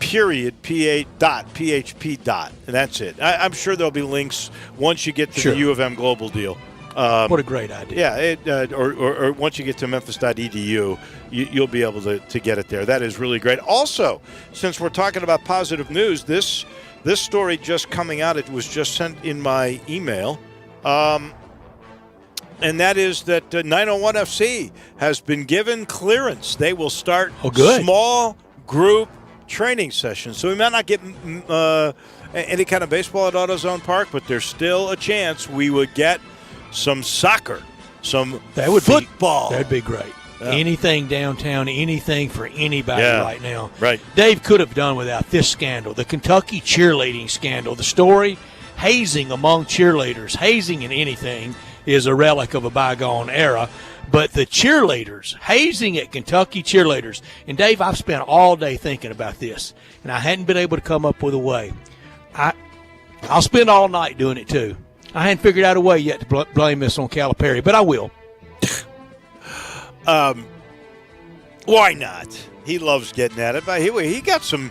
.php. And that's it. I'm sure there'll be links once you get to the U of M Global deal. What a great idea. Yeah, or once you get to memphis.edu, you'll be able to get it there. That is really great. Also, since we're talking about positive news, this story just coming out, it was just sent in my email, and that is that 901 FC has been given clearance. They will start small group training sessions. So we might not get any kind of baseball at AutoZone Park, but there's still a chance we would get some soccer, some football. That'd be great. Yeah. Anything downtown, anything for anybody right now. Right. Dave could have done without this scandal, the Kentucky cheerleading scandal. The story, hazing among cheerleaders, hazing in anything is a relic of a bygone era. But the cheerleaders, hazing at Kentucky cheerleaders. And, Dave, I've spent all day thinking about this, and I hadn't been able to come up with a way. I'll spend all night doing it, too. I hadn't figured out a way yet to blame this on Calipari, but I will. Why not? He loves getting at it. But he got some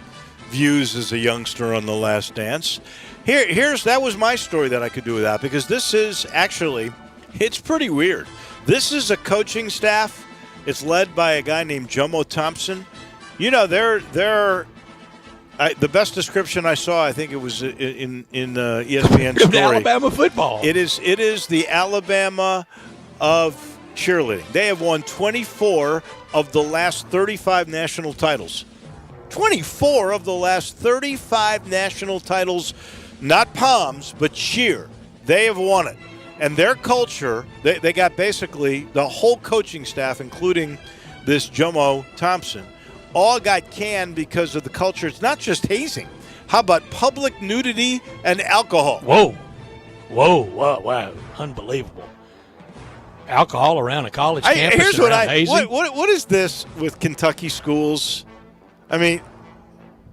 views as a youngster on The Last Dance. That was my story that I could do without, because this is actually, it's pretty weird. This is a coaching staff. It's led by a guy named Jomo Thompson. You know, they're the best description I saw, I think it was in ESPN story. Alabama football. It is the Alabama of cheerleading. They have won 24 of the last 35 national titles. 24 of the last 35 national titles, not Palms, but cheer. They have won it. And their culture, they got basically the whole coaching staff, including this Jomo Thompson, all got canned because of the culture. It's not just hazing. How about public nudity and alcohol? Whoa. Wow. Unbelievable. Alcohol around a college campus. Here's what is this with Kentucky schools? I mean,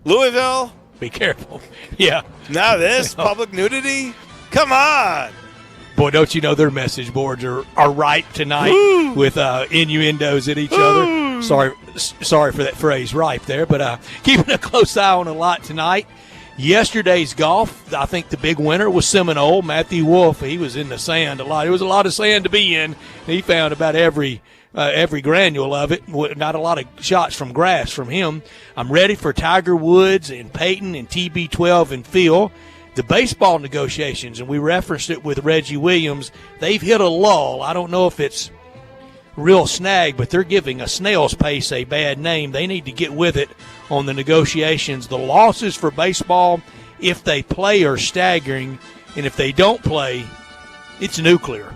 Louisville? Be careful. Yeah. Now this, public nudity? Come on. Boy, don't you know their message boards are ripe tonight with innuendos at each other. Sorry for that phrase, ripe there, but keeping a close eye on a lot tonight. Yesterday's golf, I think the big winner was Seminole. Matthew Wolff, he was in the sand a lot. There was a lot of sand to be in. He found about every granule of it. Not a lot of shots from grass from him. I'm ready for Tiger Woods and Peyton and TB12 and Phil. The baseball negotiations, and we referenced it with Reggie Williams, they've hit a lull. I don't know if it's real snag, but they're giving a snail's pace a bad name. They need to get with it on the negotiations. The losses for baseball, if they play, are staggering, and if they don't play, it's nuclear.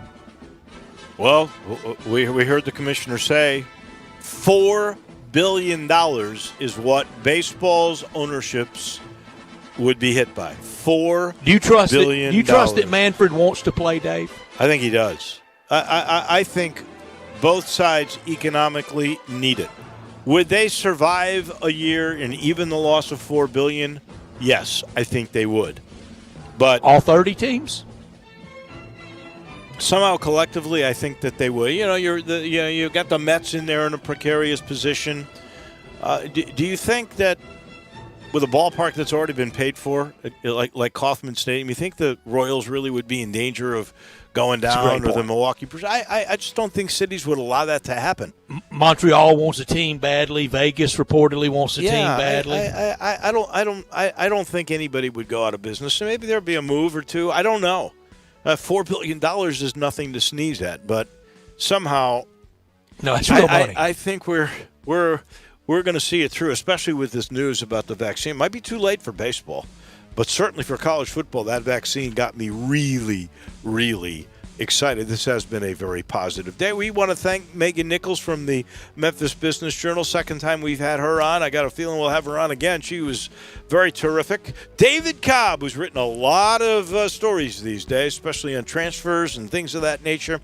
Well, we heard the commissioner say $4 billion is what baseball's ownerships would be hit by. $4 billion. Do you trust that Manfred wants to play, Dave? I think he does. I think both sides economically need it. Would they survive a year and even the loss of $4 billion? Yes, I think they would. But all 30 teams? Somehow collectively, I think that they would. You know, you got the Mets in there in a precarious position. Do you think that with a ballpark that's already been paid for, like Kauffman Stadium, you think the Royals really would be in danger of going down, or the Milwaukee? I just don't think cities would allow that to happen. Montreal wants a team badly. Vegas reportedly wants a team badly. I don't think anybody would go out of business. So maybe there'd be a move or two. I don't know. $4 billion is nothing to sneeze at, but somehow, no, it's real money. I think we're going to see it through, especially with this news about the vaccine. It might be too late for baseball, but certainly for college football, that vaccine got me really, really excited. This has been a very positive day. We want to thank Megan Nichols from the Memphis Business Journal. Second time we've had her on. I got a feeling we'll have her on again. She was very terrific. David Cobb, who's written a lot of stories these days, especially on transfers and things of that nature.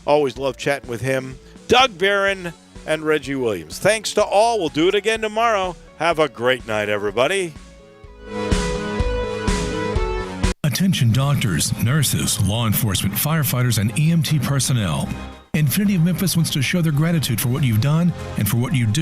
Always love chatting with him. Doug Barron and Reggie Williams. Thanks to all. We'll do it again tomorrow. Have a great night, everybody. Attention doctors, nurses, law enforcement, firefighters, and EMT personnel. Infinity of Memphis wants to show their gratitude for what you've done and for what you do